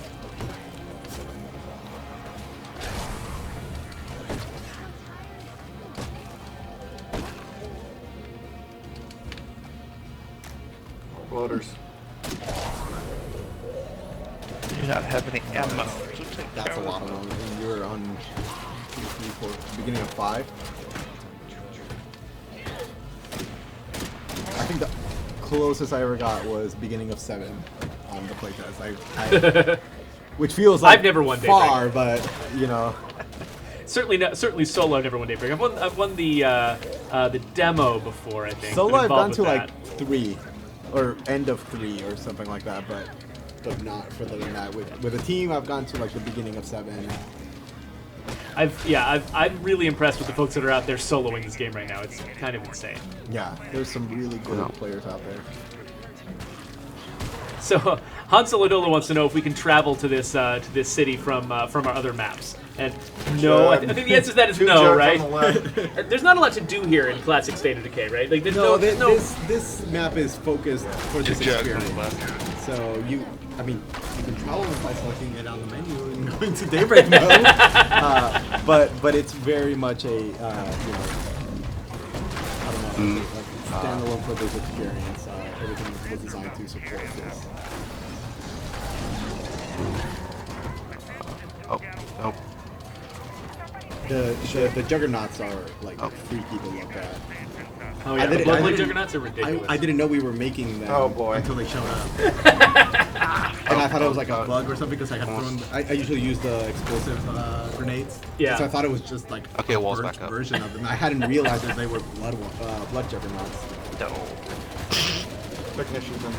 S3: Loaders.
S4: Do not have any ammo.
S7: That's a lot of them. And you're on 2, 3, 4, beginning of 5. I think the closest I ever got was beginning of 7 on the playtest. Which feels like
S1: I've never won
S7: far, but you know.
S1: Certainly solo. I've never won Daybreak. I've won the demo before. I think
S7: Solo I've gone to
S1: that.
S7: like 3, or end of 3 or something like that, but not further than that. With a team, I've gone to like the beginning of 7.
S1: I'm really impressed with the folks that are out there soloing this game right now. It's kind of insane.
S7: Yeah, there's some really good players out there.
S1: So Han Solodola wants to know if we can travel to this city from our other maps. And no, I think the answer to that is no, right? There's not a lot to do here in classic State of Decay, right? Like
S7: this map is focused for this experience. So you can travel by selecting it on the menu and going to Daybreak mode. But it's very much a standalone for this experience. Everything was designed to support this.
S5: Oh.
S7: The juggernauts are like freaky to look at.
S1: Oh yeah, the Bloodblade juggernauts are ridiculous.
S7: I didn't know we were making them.
S3: Oh boy!
S7: Until they showed up. And I thought it was like a bug or something because I had thrown. I usually use the explosive grenades.
S1: Yeah.
S7: So I thought it was just like a purged version of them. I hadn't realized that they were blood juggernauts.
S4: No.
S3: Technicians and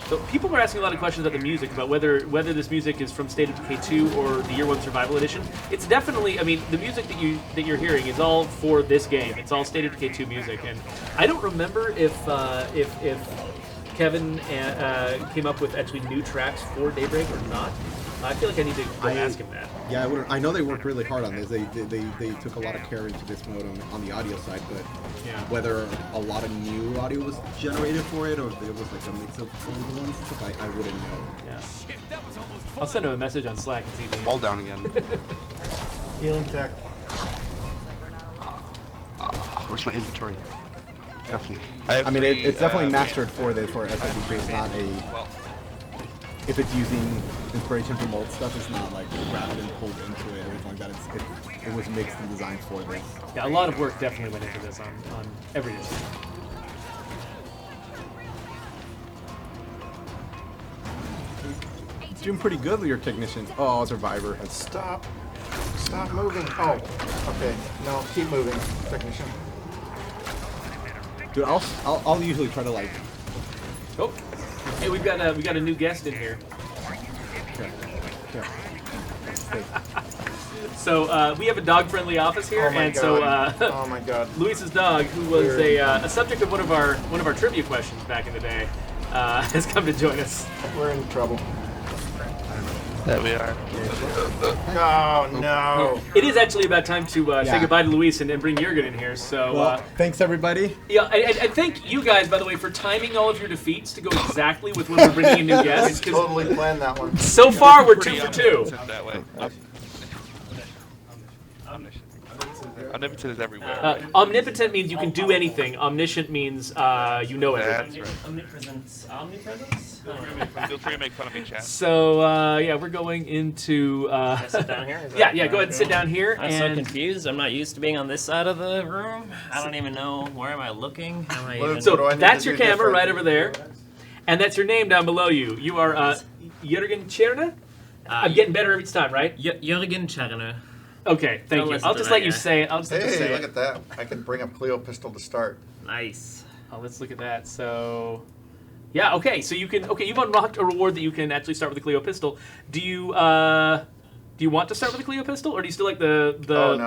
S1: So people were asking a lot of questions about the music, about whether this music is from State of Decay 2 or the Year 1 Survival Edition. It's definitely, I mean, the music that you're hearing is all for this game. It's all State of Decay 2 music, and I don't remember if Kevin came up with actually new tracks for Daybreak or not. I feel like I need to go ask him that.
S7: Yeah, I know they worked really hard on this. They took a lot of care into this mode on the audio side, but whether a lot of new audio was generated for it or if it was like a mix of old ones, I wouldn't know.
S1: Yeah. I'll send him a message on Slack and see if he...
S5: Fall down again.
S3: healing tech.
S5: Where's my inventory? Definitely.
S7: I mean, it's definitely mastered for this, for SFDK. It's not a... If it's using inspiration from old stuff, it's not like grabbed and pulled into it, everything like that. It was mixed and designed for this.
S1: Yeah, a lot of work definitely went into this on every issue.
S7: Doing pretty good with your technicians. Oh, Survivor.
S3: Stop moving. Oh, okay. No, keep moving, technician.
S7: Dude, I'll usually try to like.
S1: Oh, hey, we got a new guest in here.
S7: Okay.
S1: So we have a dog-friendly office here,
S3: oh my god,
S1: Luis's dog, who was a subject of one of our trivia questions back in the day, has come to join us.
S3: We're in trouble.
S4: There we are.
S3: Oh no!
S1: It is actually about time to say goodbye to Luis and bring Jørgen in here. So
S7: well, thanks everybody.
S1: Yeah, and thank you guys, by the way, for timing all of your defeats to go exactly with when we're bringing in new guests.
S3: We totally planned that one.
S1: So far, we're 2 for 2.
S4: That way. Omnipotent is everywhere.
S1: Omnipotent means you can do anything. Omniscient means you know everything.
S4: That's right.
S8: Omnipresence. Omnipresence?
S4: Feel free to make fun of me, chat.
S1: So yeah, we're going into.
S8: Can I sit down here? Is
S1: Yeah,
S8: that
S1: yeah. Go ahead and sit down here.
S8: I'm so
S1: and
S8: confused. I'm not used to being on this side of the room. I don't even know where am I looking. How am I even...
S3: What do I
S1: so
S3: need
S1: that's
S3: to
S1: your
S3: do
S1: camera
S3: different?
S1: right over there, and that's your name down below you. You are Jørgen Tjernø. I'm getting better every time, right?
S8: Jørgen Tjernø.
S1: Okay, thank
S8: Don't
S1: you.
S8: listen
S1: I'll
S8: to
S1: just
S8: that
S1: let you
S8: guy.
S1: say it. I'll just let you
S3: Hey,
S1: say
S3: look
S1: it.
S3: at that. I can bring up Cleo Pistol to start.
S8: Nice.
S1: Oh, let's look at that. So, yeah, okay. So you can. Okay, you've unlocked a reward that you can actually start with the Cleo pistol. Do you want to start with the Cleo pistol, or do you still like the?
S3: Oh no,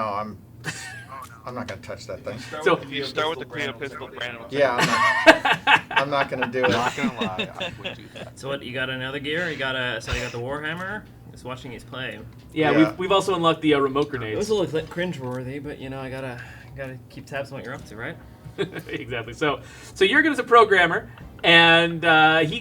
S3: I'm not gonna touch that thing.
S1: So
S4: If you start with the Cleo pistol, Brandon will
S3: Yeah, I'm not gonna do
S5: I'm
S3: it.
S5: not gonna lie, I would do that.
S8: So what? You got another gear? You got the Warhammer. Just watching these play.
S1: yeah,
S3: Yeah.
S1: we've also unlocked the remote
S8: It
S1: grenades.
S8: was a little cringe-worthy, but you know I gotta keep tabs on what you're up to, right?
S1: Exactly. So Jørgen is a programmer, and he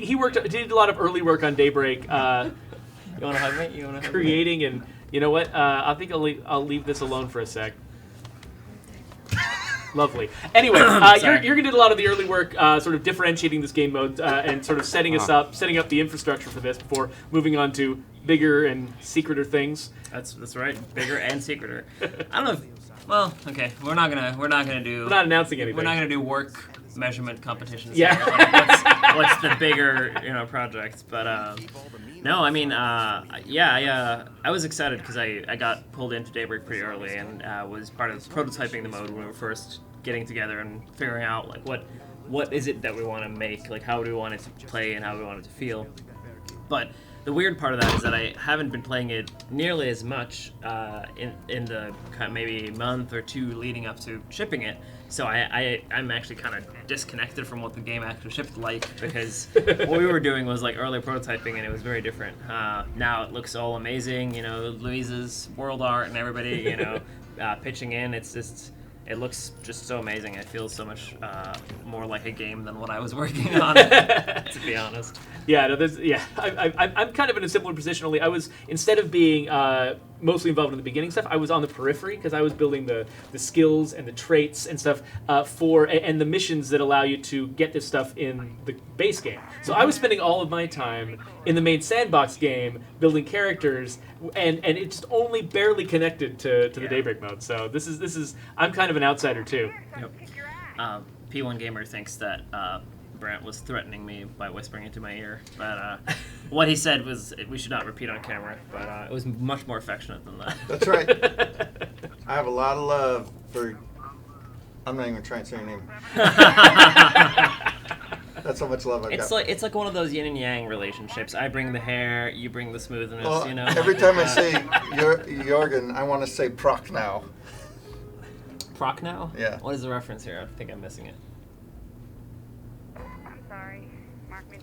S1: did a lot of early work on Daybreak,
S8: You wanna hug me? You wanna hug me?
S1: creating, and you know what? I think I'll leave this alone for a sec. Lovely. Anyway,
S8: Sorry.
S1: Jørgen did a lot of the early work, sort of differentiating this game mode and sort of setting up the infrastructure for this before moving on to bigger and secreter things.
S8: That's right. Bigger and secreter. I don't know. Well, okay. We're not gonna do.
S1: We're not announcing anything.
S8: We're not gonna do work measurement competitions.
S1: Yeah.
S8: Here. Like, what's the bigger project? But no, I mean, I was excited because I got pulled into Daybreak pretty early and was part of prototyping the mode when we were first getting together and figuring out like what is it that we want to make, like how do we want it to play and how do we want it to feel. But the weird part of that is that I haven't been playing it nearly as much in the kind of maybe month or two leading up to shipping it. So I'm actually kind of disconnected from what the game actually shipped like because what we were doing was like early prototyping and it was very different. Now it looks all amazing, Louise's world art and everybody, pitching in. It looks just so amazing. It feels so much more like a game than what I was working on, to be honest.
S1: Yeah, no, I'm kind of in a similar position. Only I was, instead of being mostly involved in the beginning stuff, I was on the periphery because I was building the skills and the traits and stuff and the missions that allow you to get this stuff in the base game. So I was spending all of my time in the main sandbox game building characters, and it's just only barely connected to the Daybreak mode. So this is I'm kind of an outsider too.
S8: Yep. P1 Gamer thinks that Brant was threatening me by whispering into my ear, but what he said was we should not repeat on camera, but it was much more affectionate than that.
S3: That's right. I have a lot of love for. I'm not even trying to say your name. That's how much love I've got.
S8: It's like one of those yin and yang relationships. I bring the hair, you bring the smoothness,
S3: Well,
S8: you know.
S3: every time I say Jørgen, I want to say Proc now.
S8: Proc now?
S3: Yeah.
S8: What is the reference here? I think I'm missing it.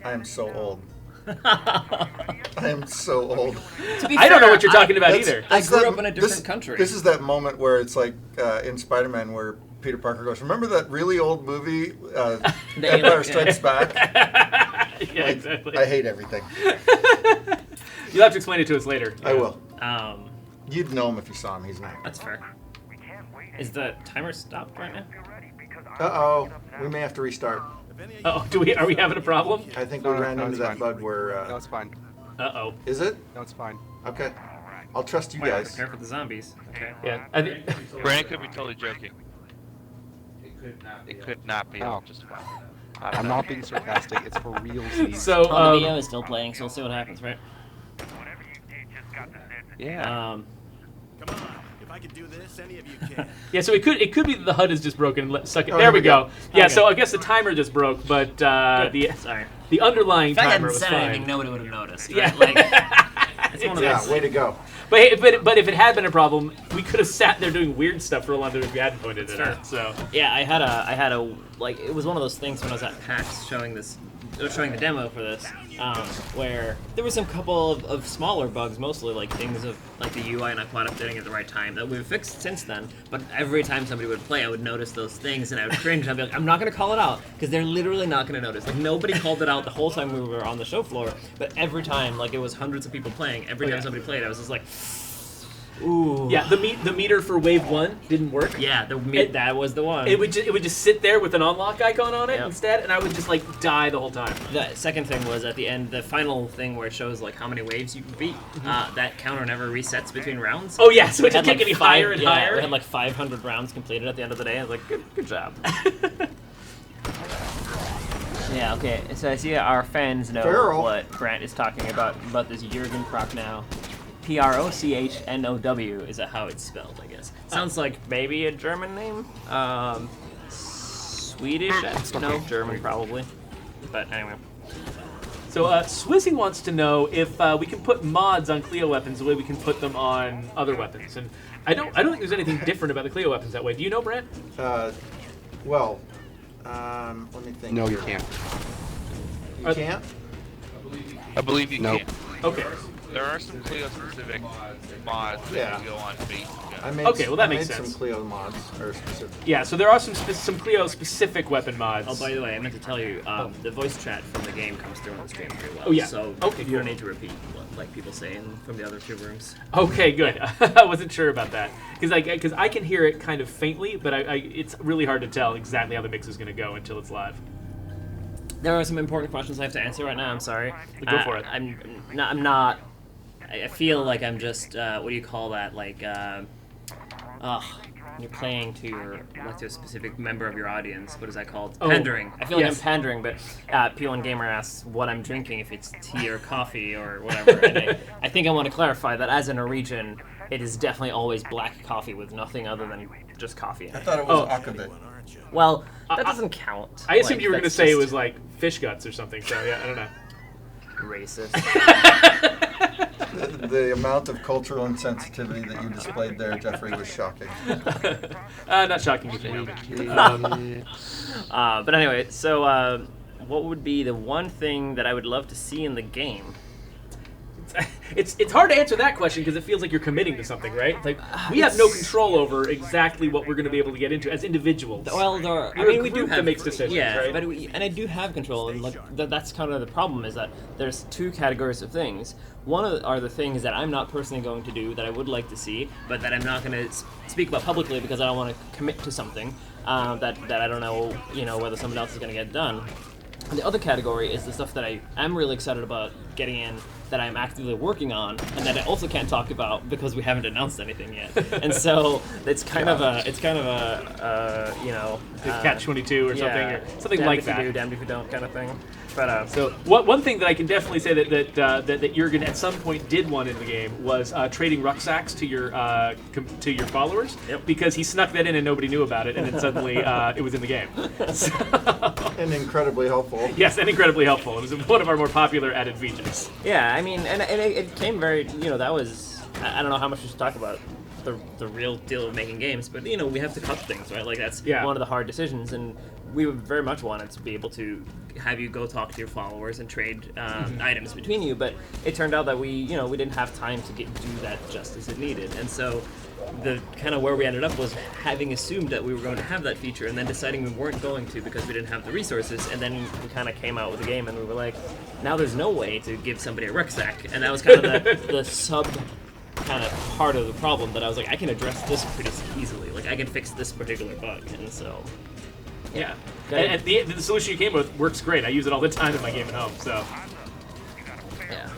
S3: I am so old. I am so old.
S8: To be
S1: I don't know
S8: fair,
S1: what you're talking about
S3: That's-
S1: either.
S8: I
S3: that's
S8: grew
S3: that-
S8: up in a different country.
S3: This is that moment where it's like in Spider-Man where Peter Parker goes, remember that really old movie, Empire Strikes Back?
S1: Yeah,
S3: Like,
S1: exactly.
S3: I hate everything.
S1: You'll have to explain it to us later.
S3: I will.
S8: Um,
S3: You'd know him if you saw him. He's not.
S8: that's fair. Is the timer stopped right now?
S3: Uh-oh. We may have to restart.
S1: Oh, are we having a problem?
S3: I think we ran into
S5: it's
S3: that
S5: fine.
S3: bug where...
S5: No, it's fine.
S1: Uh-oh.
S3: is it?
S5: No, it's fine.
S3: Okay. I'll trust you guys.
S8: Prepare for the zombies. Okay.
S1: Yeah.
S4: Brandon could be totally joking. It could not be.
S5: Oh.
S4: Just fine.
S5: I'm not being sarcastic. It's for real.
S1: So,
S8: The Neo is still playing, so we'll see what happens, right?
S5: Yeah.
S9: Come on, if I can do this, any of you can.
S1: yeah, so it could be that the HUD is just broken. Suck it.
S3: Oh,
S1: There we go. Yeah,
S8: Okay.
S1: so I guess the timer just broke, but
S8: Sorry.
S1: the underlying
S8: If I
S1: timer
S8: hadn't
S1: was
S8: said
S1: fine.
S8: anything, nobody would have noticed.
S1: Yeah.
S8: Right? Like, it's one of
S3: Yeah,
S8: those.
S3: way to go.
S1: But if it had been a problem, we could have sat there doing weird stuff for a long time if we hadn't pointed it
S8: Sure.
S1: out. So
S8: Yeah, I had a like it was one of those things when I was at PAX showing the demo for this, where there were some couple of smaller bugs, mostly like things of like the UI not quite updating at the right time that we've fixed since then. But every time somebody would play, I would notice those things and I would cringe. I'd be like, I'm not gonna call it out because they're literally not gonna notice. Like nobody called it out the whole time we were on the show floor, but every time, like it was hundreds of people playing. Every time somebody played, I was just like. Ooh.
S1: Yeah, the meter for wave 1 didn't work.
S8: Yeah, that was the one.
S1: It would just sit there with an unlock icon on it
S8: Yep.
S1: instead, and I would just like die the whole time.
S8: The second thing was at the end, the final thing where it shows like how many waves you can beat. That counter never resets between rounds.
S1: Oh yeah, so it
S8: had,
S1: just kept
S8: like,
S1: getting higher and higher.
S8: We had like 500 rounds completed at the end of the day. I was like, good job. Yeah, okay. So I see our fans know
S3: Feral.
S8: what Brant is talking about this Jørgen proc now. Prochnow is that how it's spelled, I guess. Sounds like maybe a German name. Swedish? No, German probably. But anyway.
S1: So Swissy wants to know if we can put mods on Clio weapons the way we can put them on other weapons. And I don't think there's anything different about the Clio weapons that way. Do you know, Brant?
S3: Well, let me think.
S5: No, you
S3: here.
S5: can't.
S3: You can't?
S4: I believe you
S5: Nope.
S4: can.
S1: Okay.
S4: There are some Clio-specific mods that
S3: Yeah.
S4: can go on base guns.
S3: I made
S1: Okay, well, that
S3: I
S1: makes
S3: made
S1: sense.
S3: some Clio mods or specific.
S1: Yeah, so there are some Clio specific weapon mods.
S8: Oh, by the way, I meant to tell you, the voice chat from the game comes through on the stream pretty well.
S1: Oh, yeah.
S8: So
S1: Okay,
S8: you don't
S1: cool.
S8: need to repeat what like people say from the other two rooms.
S1: Okay, good. I wasn't sure about that because I can hear it kind of faintly, but it's really hard to tell exactly how the mix is going to go until it's live.
S8: There are some important questions I have to answer right now. I'm sorry.
S1: Go for it.
S8: I'm not. I feel like I'm just. What do you call that? Like, when you're playing to to a specific member of your audience. What is that called?
S1: Oh,
S8: Pandering. I feel like
S1: yes.
S8: I'm pandering, but P1 Gamer asks what I'm drinking, if it's tea or coffee or whatever. And I think I want to clarify that as a Norwegian, it is definitely always black coffee with nothing other than just coffee in
S3: I
S8: it.
S3: thought it was
S1: Oh.
S3: akavit.
S8: Well, that doesn't count.
S1: I assumed
S8: Like,
S1: you were going to
S8: that's
S1: say it
S8: just
S1: was like fish guts or something. So yeah, I don't know.
S8: racist.
S3: The amount of cultural insensitivity that you displayed there, Geoffrey, was shocking.
S1: Not shocking to me.
S8: But anyway, so what would be the one thing that I would love to see in the game?
S1: It's hard to answer that question because it feels like you're committing to something, right? Like we have no control over exactly what we're going to be able to get into as individuals.
S8: Well,
S1: We're a
S8: we do
S1: group
S8: have
S1: that makes decisions,
S8: yeah,
S1: right?
S8: but and I do have control, and like that's kind of the problem is that there's two categories of things. One are the things that I'm not personally going to do that I would like to see, but that I'm not going to speak about publicly because I don't want to commit to something that I don't know, whether someone else is going to get done. And the other category is the stuff that I am really excited about getting in, that I'm actively working on, and that I also can't talk about because we haven't announced anything yet. And so it's kind of a
S1: Catch-22 or something
S8: damned
S1: like
S8: if you
S1: that.
S8: do, damned if you don't kind of thing. But
S1: So one thing that I can definitely say that Jørgen at some point did want in the game was trading Rucksacks to your followers.
S8: Yep.
S1: Because he snuck that in and nobody knew about it, and then suddenly it was in the game. So,
S3: And incredibly helpful.
S1: yes, and incredibly helpful. It was one of our more popular added features.
S8: yeah, I mean, and it came very, that was, I don't know how much we should talk about the real deal of making games, but we have to cut things, right? Like that's
S1: Yeah.
S8: one of the hard decisions, and we very much wanted to be able to have you go talk to your followers and trade items between you, but it turned out that we didn't have time to do that just as it needed, and so the kind of where we ended up was having assumed that we were going to have that feature and then deciding we weren't going to because we didn't have the resources, and then we kind of came out with the game and we were like, now there's no way to give somebody a rucksack, and that was kind of the sub kind of part of the problem that I was like, I can address this pretty easily, like I can fix this particular bug, and so
S1: Yeah.
S8: Got
S1: And
S8: it.
S1: the solution you came with works great. I use it all the time in my game at home. So.
S8: yeah.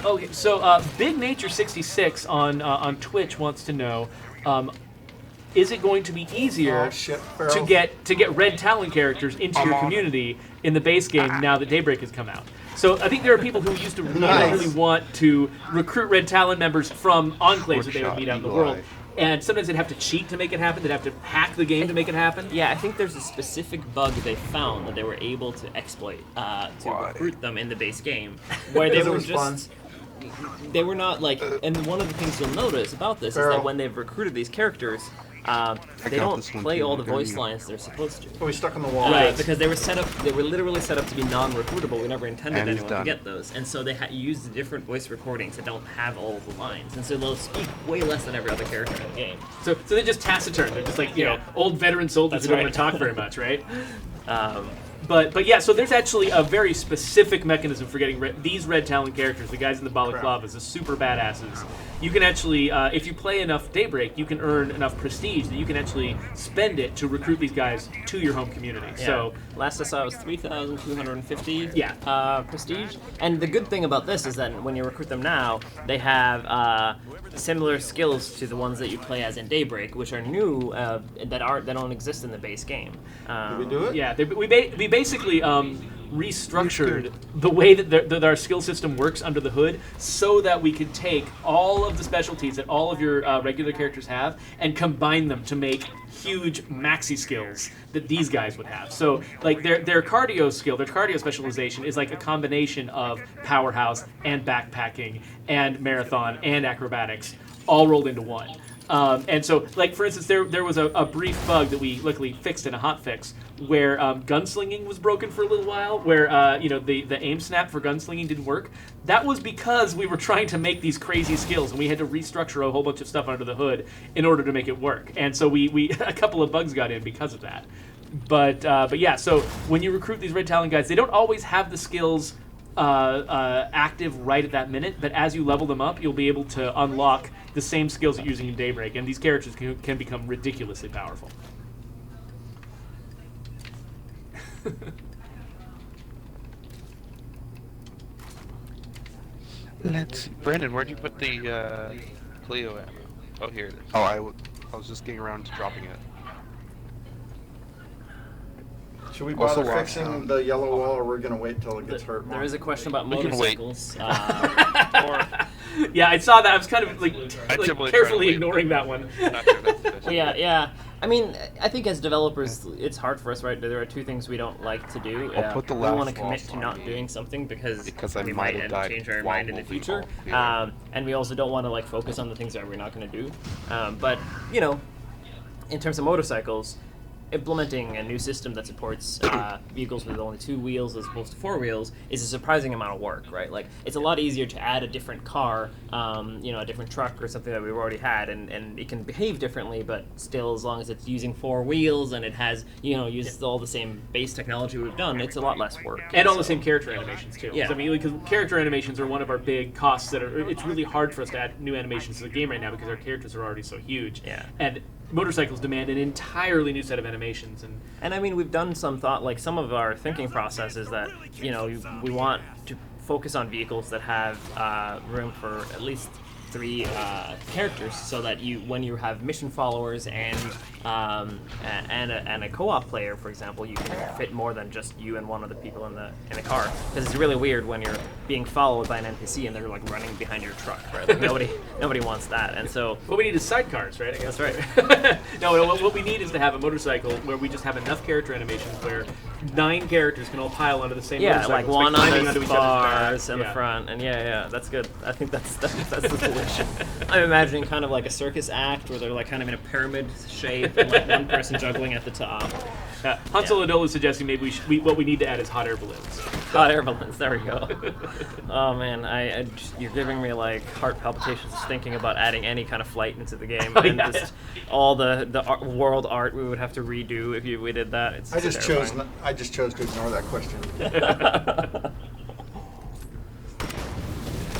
S1: Okay, so Big Nature 66 on Twitch wants to know, is it going to be easier
S3: Oh, shit, Farrell.
S1: to get red Talon characters into your community in the base game now that Daybreak has come out? So I think there are people who used to
S3: Nice.
S1: really want to recruit red Talon members from enclaves that they would
S5: Shot,
S1: meet out in the
S5: eagle
S1: world.
S5: eye.
S1: And sometimes they'd have to cheat to make it happen. They'd have to hack the game to make it happen.
S8: Yeah, I think there's a specific bug they found that they were able to exploit to recruit them in the base game, where they
S3: Because it
S8: were
S3: was fun.
S8: just. They were not like, and one of the things you'll notice about this is
S3: Farrell.
S8: that when they've recruited these characters, they
S5: got
S8: don't
S5: this one
S8: play
S5: too,
S8: all the
S5: I'm
S8: voice
S5: doing it.
S8: lines they're supposed to.
S3: Oh, he's stuck on the wall.
S1: Right.
S8: Because they were literally set up to be non-recruitable. We never intended
S5: And he's
S8: anyone to
S5: done.
S8: get those, and so they use the different voice recordings that don't have all of the lines, and so they'll speak way less than every other character in the game.
S1: So they're just taciturn. They're just like, you know, old veteran soldiers
S8: That's
S1: who don't
S8: right.
S1: want to talk very much, right? But yeah, so there's actually a very specific mechanism for getting these Red Talon characters, the guys in the balaclavas, the super badasses. You can actually, if you play enough Daybreak, you can earn enough prestige that you can actually spend it to recruit these guys to your home community.
S8: Yeah.
S1: So
S8: last I saw it was 3,250
S1: Yeah.
S8: prestige. And the good thing about this is that when you recruit them now, they have similar skills to the ones that you play as in Daybreak, which are new that don't exist in the base game.
S3: Did we do it?
S1: yeah, we basically restructured the way that our skill system works under the hood so that we could take all of the specialties that all of your regular characters have and combine them to make huge maxi skills that these guys would have. So like their cardio skill, their cardio specialization is like a combination of powerhouse and backpacking and marathon and acrobatics all rolled into one. And so, like, for instance, there was a brief bug that we luckily fixed in a hotfix where gunslinging was broken for a little while, where, the aim snap for gunslinging didn't work. That was because we were trying to make these crazy skills, and we had to restructure a whole bunch of stuff under the hood in order to make it work. And so we a couple of bugs got in because of that. But yeah, so when you recruit these Red Talon guys, they don't always have the skills active right at that minute, but as you level them up, you'll be able to unlock the same skills that you're using in Daybreak, and these characters can become ridiculously powerful.
S4: Let's see. Brandon, where'd you put the Cleo ammo? Oh, here it is.
S5: Oh, I was just getting around to dropping it.
S3: Should we
S5: Also
S3: bother
S5: lost,
S3: fixing the yellow wall, or we're gonna wait till it gets hurt more?
S8: There is a question about
S4: We can wait.
S8: motorcycles.
S1: Yeah, I saw that. I was kind of like
S4: typically try to
S1: carefully
S4: wait.
S1: ignoring that one.
S4: Not sure that's the best.
S8: Yeah. I mean, I think as developers, it's hard for us, right? There are two things we don't like to do.
S5: I'll put the
S8: we don't want
S5: last
S8: to commit
S5: loss
S8: to
S5: on
S8: not
S5: me
S8: doing something because
S5: I
S8: we
S5: might
S8: might
S5: have died
S8: change our
S5: while
S8: mind in the
S5: moving
S8: future.
S5: off, yeah.
S8: And we also don't want to like focus on the things that we're not going to do. But in terms of motorcycles, implementing a new system that supports vehicles with only 2 wheels as opposed to 4 wheels is a surprising amount of work, right? Like, it's a lot easier to add a different car, a different truck or something that we've already had, and it can behave differently, but still, as long as it's using 4 wheels and it has, uses all the same base technology we've done, it's a lot less work.
S1: And all the same character animations too.
S8: Yeah.
S1: I mean, because character animations are one of our big costs it's really hard for us to add new animations to the game right now because our characters are already so huge.
S8: Yeah.
S1: And motorcycles demand an entirely new set of animations,
S8: And I mean, we've done some thought, like some of our thinking process is that, we want to focus on vehicles that have room for at least 3 characters, so that when you have mission followers and a co-op player, for example, you can fit more than just you and one of the people in a car. Because it's really weird when you're being followed by an NPC and they're like running behind your truck, right? Like nobody wants that. And so
S1: what we need is sidecars, right? I guess.
S8: That's right.
S1: No, what we need is to have a motorcycle where we just have enough character animations where 9 characters can all pile onto the same motorcycle.
S8: like one on
S1: climbing
S8: the
S1: onto each other's
S8: bars
S1: backs.
S8: in the front, and that's good. I think that's the solution. I'm imagining kind of like a circus act where they're like kind of in a pyramid shape, and like one person juggling at the top.
S1: Hansel Adol is suggesting maybe what we need to add is hot air balloons.
S8: Hot air balloons. There we go. Oh man, you're giving me like heart palpitations just thinking about adding any kind of flight into the game, and just all the world art we would have to redo if we did that. It's
S3: I just chose to ignore that question.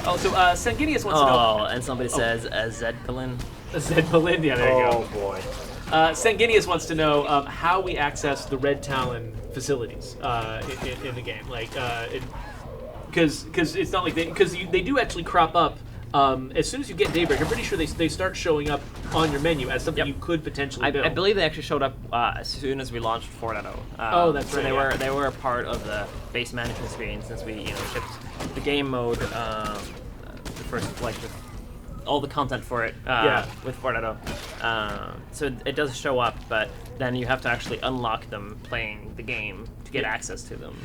S1: Oh, so Sanguinius wants to know.
S8: Oh, and somebody says a Zedpelin.
S1: Zedpelin, yeah, there you go.
S3: Oh boy.
S1: Sanguinius wants to know how we access the Red Talon facilities in the game, like because it's not like they do actually crop up as soon as you get Daybreak. I'm pretty sure they start showing up on your menu as something you could potentially build.
S8: I believe they actually showed up as soon as we launched 4.0.
S1: Oh, that's
S8: so
S1: right.
S8: They were a part of the base management screen since we shipped the game mode the first with all the content for it with 4.0. So it does show up, but then you have to actually unlock them playing the game to get access to them.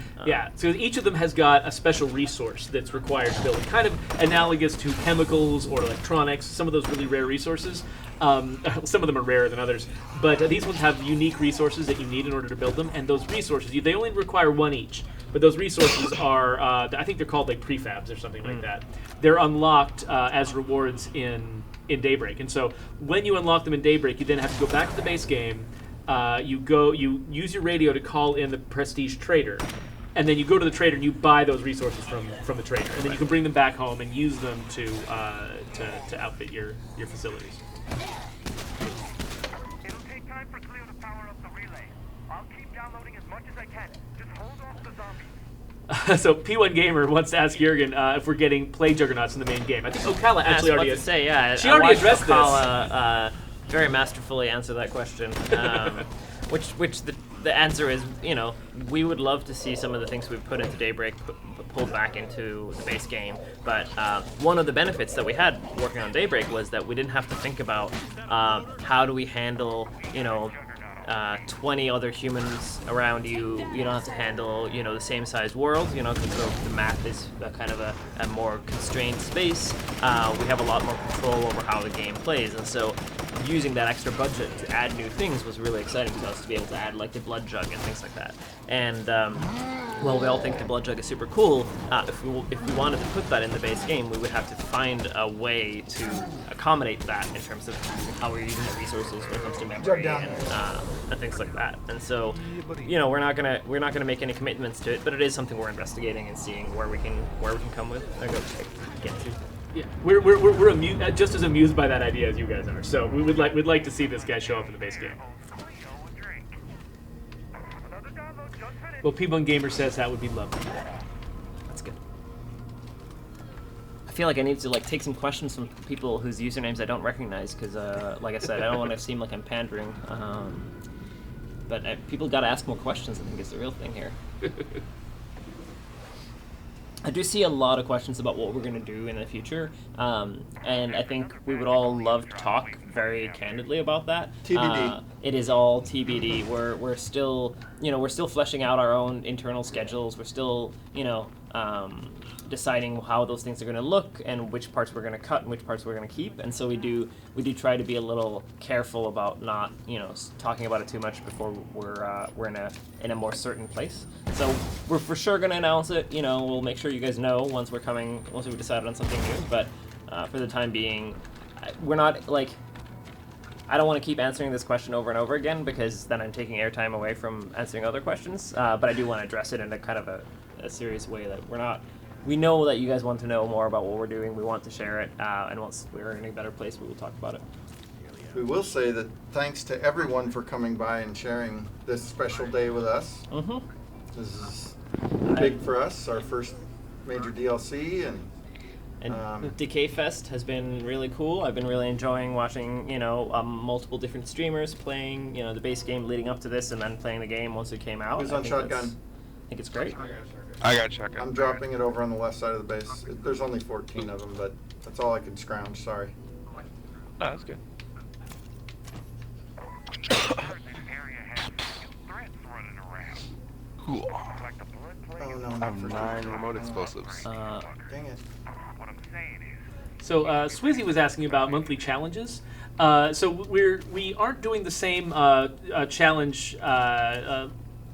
S1: So each of them has got a special resource that's required to build it, kind of analogous to chemicals or electronics, some of those really rare resources. Some of them are rarer than others, but these ones have unique resources that you need in order to build them, and those resources, they only require 1 each, but those resources are, I think they're called like prefabs or something like that. They're unlocked as rewards in Daybreak, and so when you unlock them in Daybreak, you then have to go back to the base game, you use your radio to call in the prestige trader, and then you go to the trader and you buy those resources from the trader, and then you can bring them back home and use them to outfit your facilities.
S10: It'll take time for Cleo to power up the relay. I'll keep downloading as much as I can. Just hold off the zombies.
S1: So P1 Gamer wants to ask Jørgen if we're getting play juggernauts in the main game. I think Ocala actually already.
S8: To say, yeah,
S1: she already addressed
S8: Ocala, very masterfully answer that question. Which the answer is, we would love to see some of the things we've put into Daybreak pulled back into the base game. But one of the benefits that we had working on Daybreak was that we didn't have to think about how do we handle, 20 other humans around you. You don't have to handle, the same size world, because the map is kind of a more constrained space. We have a lot more control over how the game plays, and so using that extra budget to add new things was really exciting to us to be able to add like the blood jug and things like that. And well, we all think the blood jug is super cool. If we wanted to put that in the base game, we would have to find a way to accommodate that in terms of how we're using the resources when it comes to memory and things like that. And so, we're not gonna make any commitments to it, but it is something we're investigating and seeing where we can come with. Get to.
S1: Yeah, we're just as amused by that idea as you guys are. So we'd like to see this guy show up in the base game. Well, P1 Gamer says that would be lovely.
S8: That's good. I feel like I need to take some questions from people whose usernames I don't recognize because, like I said, I don't want to seem like I'm pandering. But people got to ask more questions. I think is the real thing here. I do see a lot of questions about what we're going to do in the future, and I think we would all love to talk very candidly about that.
S3: TBD.
S8: It is all TBD. We're still fleshing out our own internal schedules. We're still deciding how those things are going to look and which parts we're going to cut and which parts we're going to keep. And so we do try to be a little careful about not talking about it too much before we're in a more certain place. So we're for sure going to announce it. We'll make sure you guys know once we've decided on something new. But for the time being, we're not I don't want to keep answering this question over and over again because then I'm taking airtime away from answering other questions. But I do want to address it in a kind of a serious way that we know that you guys want to know more about what we're doing. We want to share it, and once we're in a better place, we will talk about it.
S3: We will say that thanks to everyone for coming by and sharing this special day with us.
S8: Mm-hmm.
S3: This is big for us, our first major DLC, and
S8: Decay Fest has been really cool. I've been really enjoying watching, multiple different streamers playing, the base game leading up to this, and then playing the game once it came out.
S3: Who's on shotgun?
S8: I think it's great.
S4: I got shotgun.
S3: I'm dropping it over on the left side of the base. There's only 14 of them, but that's all I can scrounge. Sorry.
S4: Oh, that's good. Cool.
S3: Oh no,
S5: I have 9 remote explosives.
S3: Dang it.
S1: So Swizzy was asking about monthly challenges. So we aren't doing the same challenge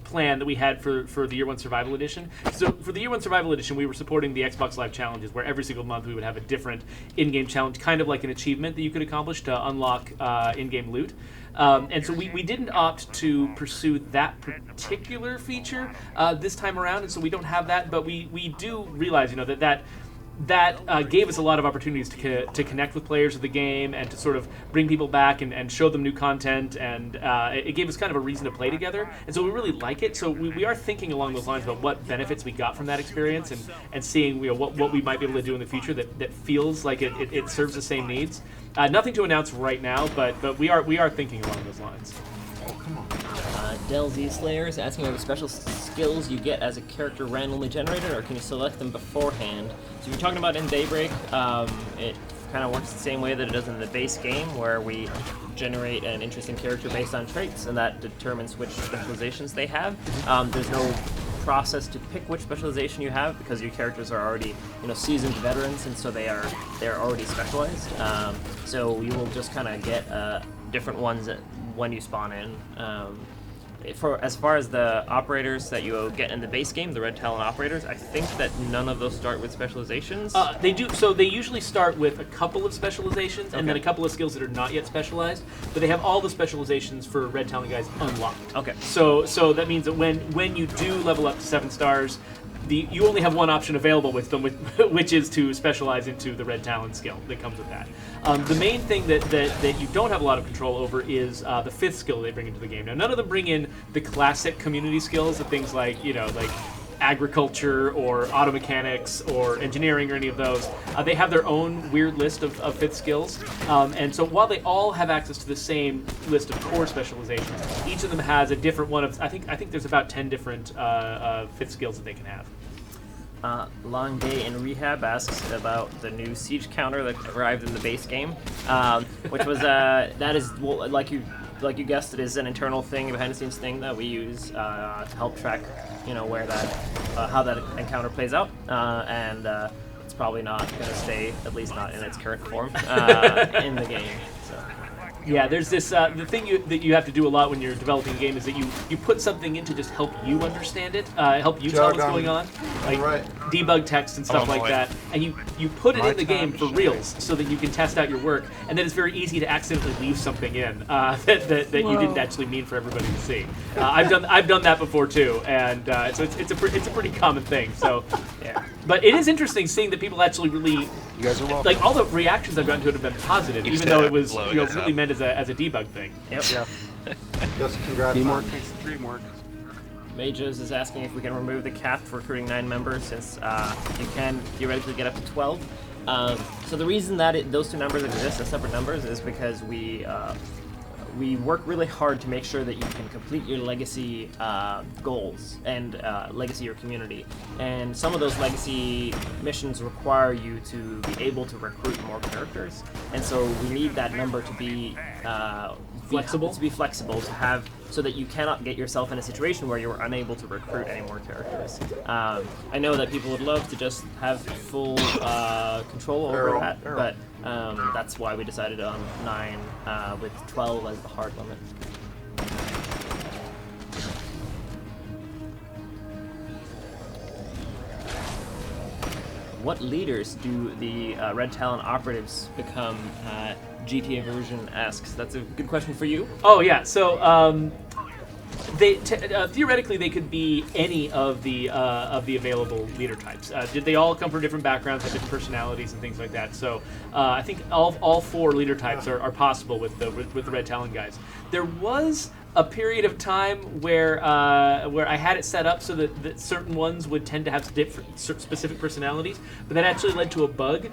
S1: plan that we had for the Year 1 Survival Edition. So for the Year 1 Survival Edition, we were supporting the Xbox Live challenges, where every single month we would have a different in-game challenge, kind of like an achievement that you could accomplish to unlock in-game loot. And so we didn't opt to pursue that particular feature this time around, and so we don't have that, but we do realize, that gave us a lot of opportunities to connect with players of the game and to sort of bring people back and show them new content, and it gave us kind of a reason to play together, and so we really like it. So we are thinking along those lines about what benefits we got from that experience and seeing what we might be able to do in the future that feels like it serves the same needs. Nothing to announce right now, but we are thinking along those lines.
S8: Del Z Slayer is asking are the special skills you get as a character randomly generated, or can you select them beforehand? So you're talking about in Daybreak, it kind of works the same way that it does in the base game, where we generate an interesting character based on traits, and that determines which specializations they have. There's no process to pick which specialization you have because your characters are already, seasoned veterans, and so they're already specialized. So you will just kind of get different ones when you spawn in. as far as the operators that you get in the base game, the Red Talon operators, I think that none of those start with specializations.
S1: They do. So they usually start with a couple of specializations and then a couple of skills that are not yet specialized, but they have all the specializations for Red Talon guys unlocked.
S8: Okay.
S1: So that means that when you do level up to 7 stars, you only have one option available with them, which is to specialize into the Red Talon skill that comes with that. The main thing that you don't have a lot of control over is the 5th skill they bring into the game. Now, none of them bring in the classic community skills of things like agriculture or auto mechanics or engineering or any of those. They have their own weird list of 5th skills. And so while they all have access to the same list of core specializations, each of them has a different one of, I think there's about 10 different 5th skills that they can have.
S8: Long Day in Rehab asks about the new siege counter that arrived in the base game, which was that is, well, like you guessed, it is an internal thing, behind the scenes thing that we use to help track, where that how that encounter plays out, and it's probably not going to stay, at least not in its current form, in the game. So.
S1: Yeah, there's this the thing that you have to do a lot when you're developing a game is that you put something in to just help you understand it, help you tell what's going on, like debug text and stuff like that, and you put it in the game for reals so that you can test out your work, and then it's very easy to accidentally leave something in that you didn't actually mean for everybody to see. I've done that before too, and so it's a pretty common thing. So yeah, but it is interesting seeing that people actually really.
S11: You guys are welcome.
S1: Like all the reactions I've gotten to it have been positive, even though it was really meant as a debug thing.
S8: Yep.
S3: Yeah. Just congrats.
S5: Teamwork takes teamwork.
S8: Mages is asking if we can remove the cap for recruiting 9 members, since you can theoretically get up to 12. So the reason that those 2 numbers exist as separate numbers is because we work really hard to make sure that you can complete your legacy goals and legacy your community. And some of those legacy missions require you to be able to recruit more characters. And so we need that number to be
S1: flexible.
S8: To be flexible, to have so that you cannot get yourself in a situation where you're unable to recruit any more characters. I know that people would love to just have full control over that, but that's why we decided on 9 with 12 as the hard limit. What leaders do the Red Talon operatives become? GTA version asks. That's a good question for you.
S1: Oh yeah, so theoretically they could be any of the available leader types. They all come from different backgrounds, have different personalities and things like that. So I think all 4 leader types are possible with the Red Talon guys. There was a period of time where I had it set up so that certain ones would tend to have specific personalities, but that actually led to a bug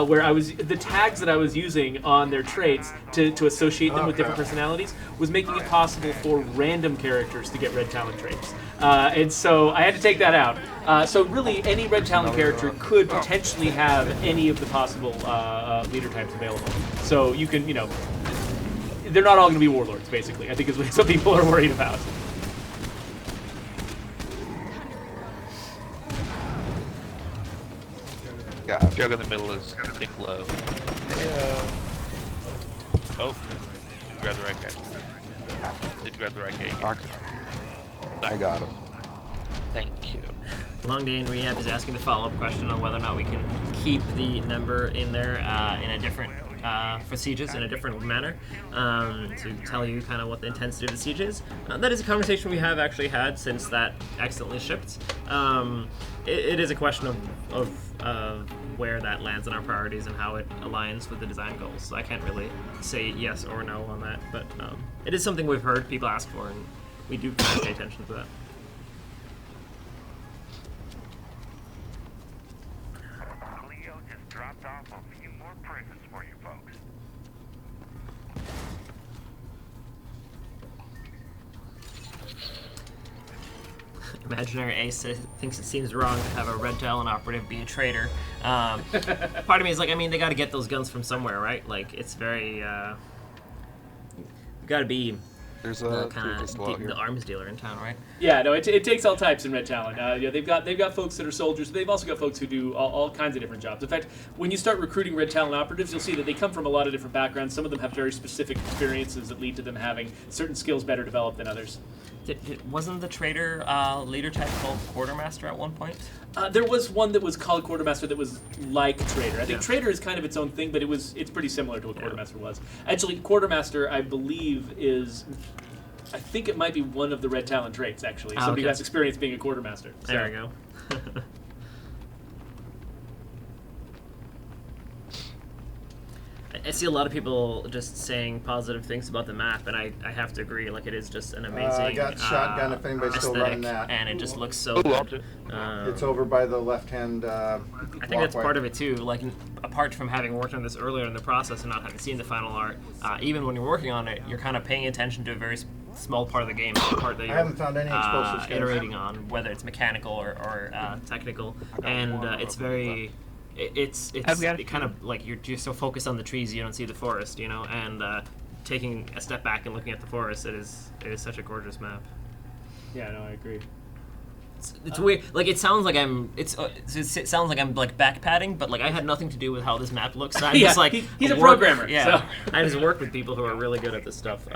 S1: where the tags that I was using on their traits to associate them with different personalities was making it possible for random characters to get Red Talon traits. And so I had to take that out. So really, any Red Talon character could potentially have any of the possible leader types available. So you can, they're not all going to be warlords, basically, I think is what some people are worried about.
S4: Yeah, Jørgen in the middle is think low. Oh, grab the right guy. Did grab the right guy.
S11: I got him.
S4: Thank you.
S8: Long Day in Rehab is asking the follow-up question on whether or not we can keep the number in there in a different for sieges in a different manner, to tell you kind of what the intensity of the siege is. That is a conversation we have actually had since that accidentally shipped. It is a question of where that lands in our priorities and how it aligns with the design goals. So I can't really say yes or no on that, but it is something we've heard people ask for, and we do pay attention to that.
S10: Leo just dropped off a few more presents for you folks.
S8: Imaginary Ace thinks it seems wrong to have a Red Talon operative be a traitor. Part of me is like, I mean, they got to get those guns from somewhere, right? Like, it's very, you got to be
S11: There's
S8: the arms dealer in town, right?
S1: Yeah, no, it takes all types in Red Talon. They've got folks that are soldiers, but they've also got folks who do all kinds of different jobs. In fact, when you start recruiting Red Talon operatives, you'll see that they come from a lot of different backgrounds. Some of them have very specific experiences that lead to them having certain skills better developed than others.
S8: Wasn't the trader leader type called quartermaster at one point?
S1: There was one that was called quartermaster that was like trader. I think trader is kind of its own thing, but it's pretty similar to what quartermaster was. Actually, quartermaster, I believe, I think it might be one of the Red Talon traits, actually. Somebody who has experience being a quartermaster. So.
S8: There we go. I see a lot of people just saying positive things about the map, and I have to agree. Like, it is just an amazing
S3: I got shotgun if anybody's still running that.
S8: And it just looks so good.
S3: It's over by the left-hand
S8: I think that's part of it, too. Like, apart from having worked on this earlier in the process and not having seen the final art, even when you're working on it, you're kind of paying attention to a very small part of the game, the part that you're
S3: I haven't found any explosives
S8: iterating on, whether it's mechanical or technical. And it's very... It's kind of like you're just so focused on the trees you don't see the forest, you know. And taking a step back and looking at the forest, it is such a gorgeous map.
S1: Yeah, no, I agree.
S8: It's weird. Like it sounds like I'm. It sounds like I'm like backpatting, but like I had nothing to do with how this map looks. So I'm just like
S1: he's a programmer.
S8: Yeah,
S1: So.
S8: I just work with people who are really good at this stuff,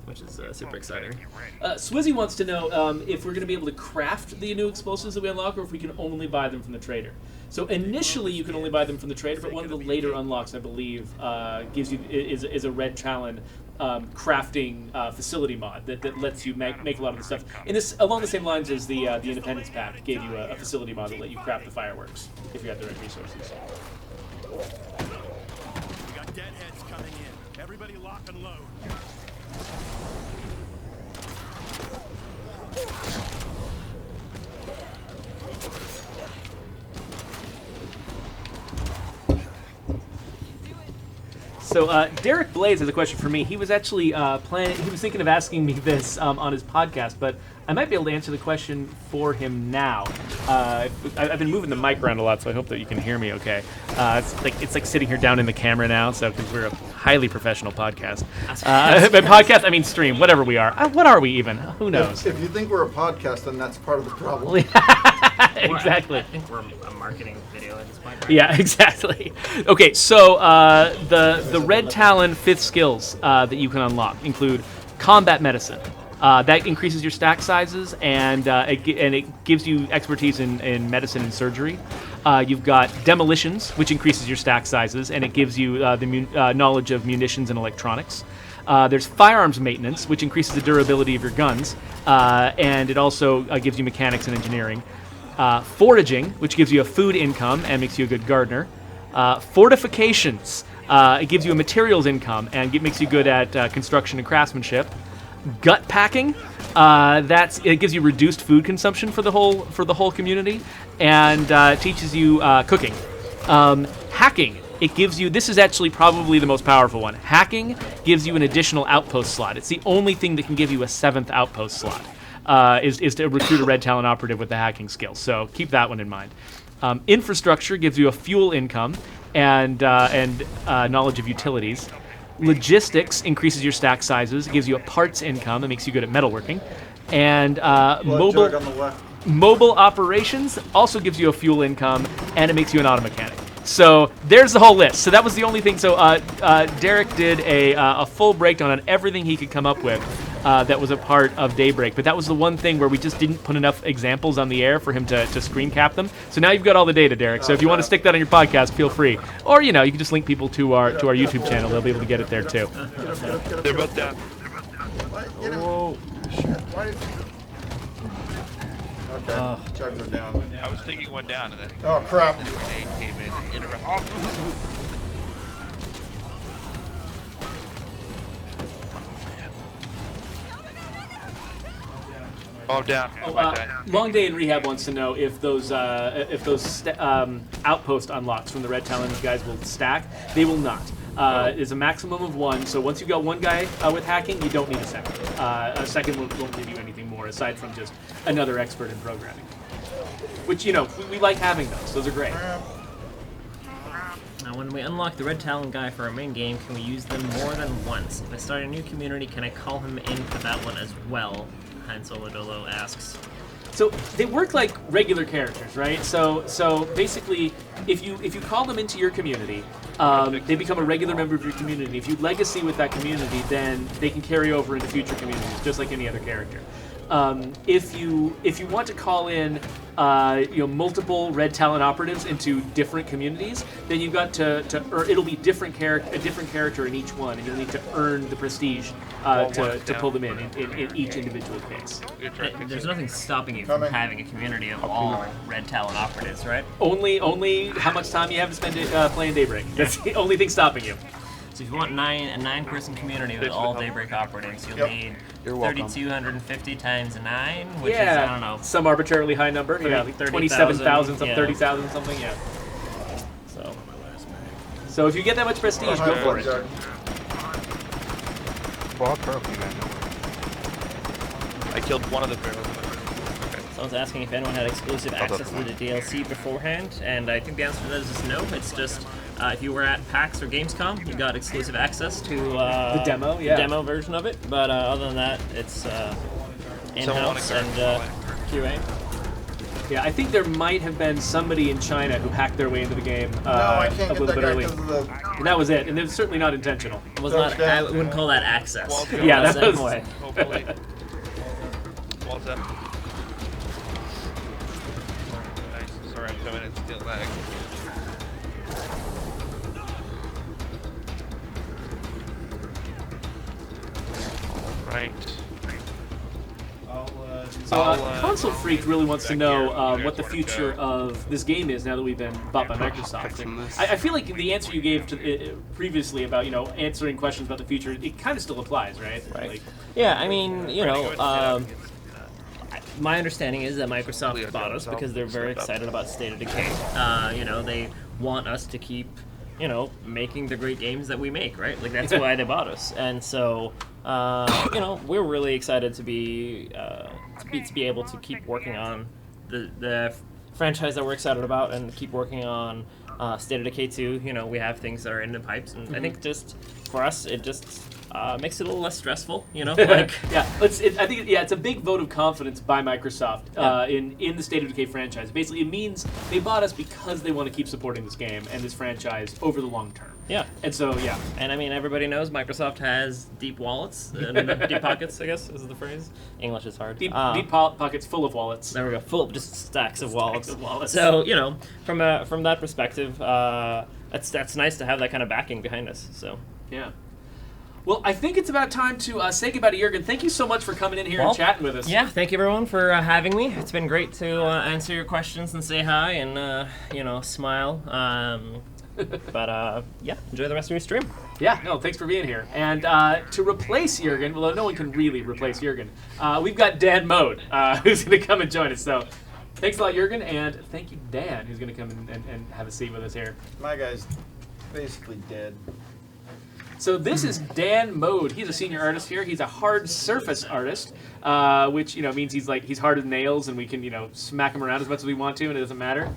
S8: which is super exciting.
S1: Swizzy wants to know if we're going to be able to craft the new explosives that we unlock, or if we can only buy them from the trader. So initially, you can only buy them from the trader, but one of the later unlocks, I believe, gives you is a Red Talon crafting facility mod that lets you make a lot of the stuff. And this along the same lines as the Independence Pack gave you a facility mod that let you craft the fireworks if you have the right resources.
S9: We got deadheads coming in. Everybody lock and load.
S1: So Derreck Blaise has a question for me. He was actually He was thinking of asking me this on his podcast, but I might be able to answer the question for him now. I've been moving the mic around a lot, so I hope that you can hear me okay. It's like sitting here down in the camera now, so because we're a highly professional podcast. By podcast, I mean stream, whatever we are. What are we even? Who knows?
S3: If you think we're a podcast, then that's part of the problem.
S1: Exactly.
S8: I think we're a marketing video at this point. Right?
S1: Yeah, exactly. Okay, so the Red Talon 5th skills that you can unlock include combat medicine. That increases your stack sizes, and it gives you expertise in medicine and surgery. You've got demolitions, which increases your stack sizes, and it gives you the knowledge of munitions and electronics. There's firearms maintenance, which increases the durability of your guns, and it also gives you mechanics and engineering. Foraging, which gives you a food income and makes you a good gardener. Fortifications, it gives you a materials income and makes you good at construction and craftsmanship. Gut packing, it gives you reduced food consumption for the whole community, and teaches you cooking. Hacking, it gives you, this is actually probably the most powerful one. Hacking gives you an additional outpost slot. It's the only thing that can give you a 7th outpost slot. Is to recruit a Red Talon operative with the hacking skill. So keep that one in mind. Infrastructure gives you a fuel income and knowledge of utilities. Logistics increases your stack sizes, gives you a parts income and makes you good at metalworking. And mobile operations also gives you a fuel income and it makes you an auto mechanic. So there's the whole list. So that was the only thing. So Derreck did a full breakdown on everything he could come up with that was a part of Daybreak. But that was the one thing where we just didn't put enough examples on the air for him to screen cap them. So now you've got all the data, Derreck. So if you want to stick that on your podcast, feel free. Or, you can just link people to our YouTube channel. They'll be able to get it there, too.
S4: They're both down.
S3: Whoa. Shit. Why did... Okay, chugs are down.
S4: I was taking one down and then
S3: Oh, crap.
S4: this grenade came in. Oh, I'm down.
S1: Long Day in Rehab wants to know if those outpost unlocks from the Red Talon guys will stack. They will not. There's a maximum of 1, so once you've got one guy with hacking, you don't need a second. A second won't give you anything more aside from just another expert in programming. Which, we like having those. Those are great.
S8: Now, when we unlock the Red Talon guy for our main game, can we use them more than once? If I start a new community, can I call him in for that one as well? Han Solodolo asks.
S1: So they work like regular characters, right? So basically, if you call them into your community, they become a regular member of your community. If you legacy with that community, then they can carry over into future communities, just like any other character. if you want to call in multiple Red Talon operatives into different communities, then you've got to or it'll be a different character in each one, and you'll need to earn the prestige to pull them in each individual case.
S8: There's nothing stopping you from having a community of all Red Talon operatives, right?
S1: Only how much time you have to spend playing Daybreak. That's the only thing stopping you.
S8: So if you want a 9-person community with all Daybreak operatives, you'll need 3,250 times 9, which is, I don't know,
S1: some arbitrarily high number. 27,000, 30,000, something. Yeah. So if you get that much prestige, go for it.
S4: I killed one of the barrels.
S8: Someone's asking if anyone had exclusive access to the DLC beforehand, and I think the answer to that is just no. It's just if you were at PAX or Gamescom, you got exclusive access to
S1: the demo,
S8: the demo version of it. But other than that, it's in-house and QA.
S1: Yeah, I think there might have been somebody in China who hacked their way into the game
S3: I can't
S1: a
S3: get
S1: little
S3: that
S1: bit
S3: guy
S1: early.
S3: because
S1: And that was it, and it was certainly not intentional.
S8: It was not. I wouldn't call that access.
S1: Yeah, that was.
S8: Way.
S4: Hopefully. Walls up. Nice. Sorry, I'm coming in still lag. Right.
S1: So Console Freak really wants to know what the future of this game is now that we've been bought by Microsoft. And I feel like the answer you gave to previously about answering questions about the future, it kind of still applies, right?
S8: Right. Yeah, I mean, my understanding is that Microsoft bought us because they're very excited about State of Decay. They want us to keep, making the great games that we make, right? Like that's why they bought us, and so we're really excited to be able to keep working on the franchise that we're excited about and keep working on State of Decay 2. We have things that are in the pipes, and I think just for us, it just makes it a little less stressful, Like
S1: it's a big vote of confidence by Microsoft in the State of Decay franchise. Basically, it means they bought us because they want to keep supporting this game and this franchise over the long term.
S8: Yeah.
S1: And so, yeah.
S8: And I mean, everybody knows Microsoft has deep wallets, deep pockets, I guess is the phrase. English is hard.
S1: Deep pockets full of wallets.
S8: There we go, full of just stacks of wallets.
S1: Wallets.
S8: So, from that perspective, that's nice to have that kind of backing behind us. So.
S1: Yeah. Well, I think it's about time to say goodbye to Jørgen. Thank you so much for coming in here and chatting with us.
S8: Yeah, thank you everyone for having me. It's been great to answer your questions and say hi and smile. But enjoy the rest of your stream.
S1: Yeah, no, thanks for being here. And to replace Jørgen, although no one can really replace Jørgen, we've got Dan Mode, who's going to come and join us. So thanks a lot, Jørgen, and thank you, Dan, who's going to come and have a seat with us here.
S3: My guy's basically dead.
S1: So this is Dan Mode. He's a senior artist here. He's a hard surface artist, which means he's hard as nails, and we can smack him around as much as we want to, and it doesn't matter.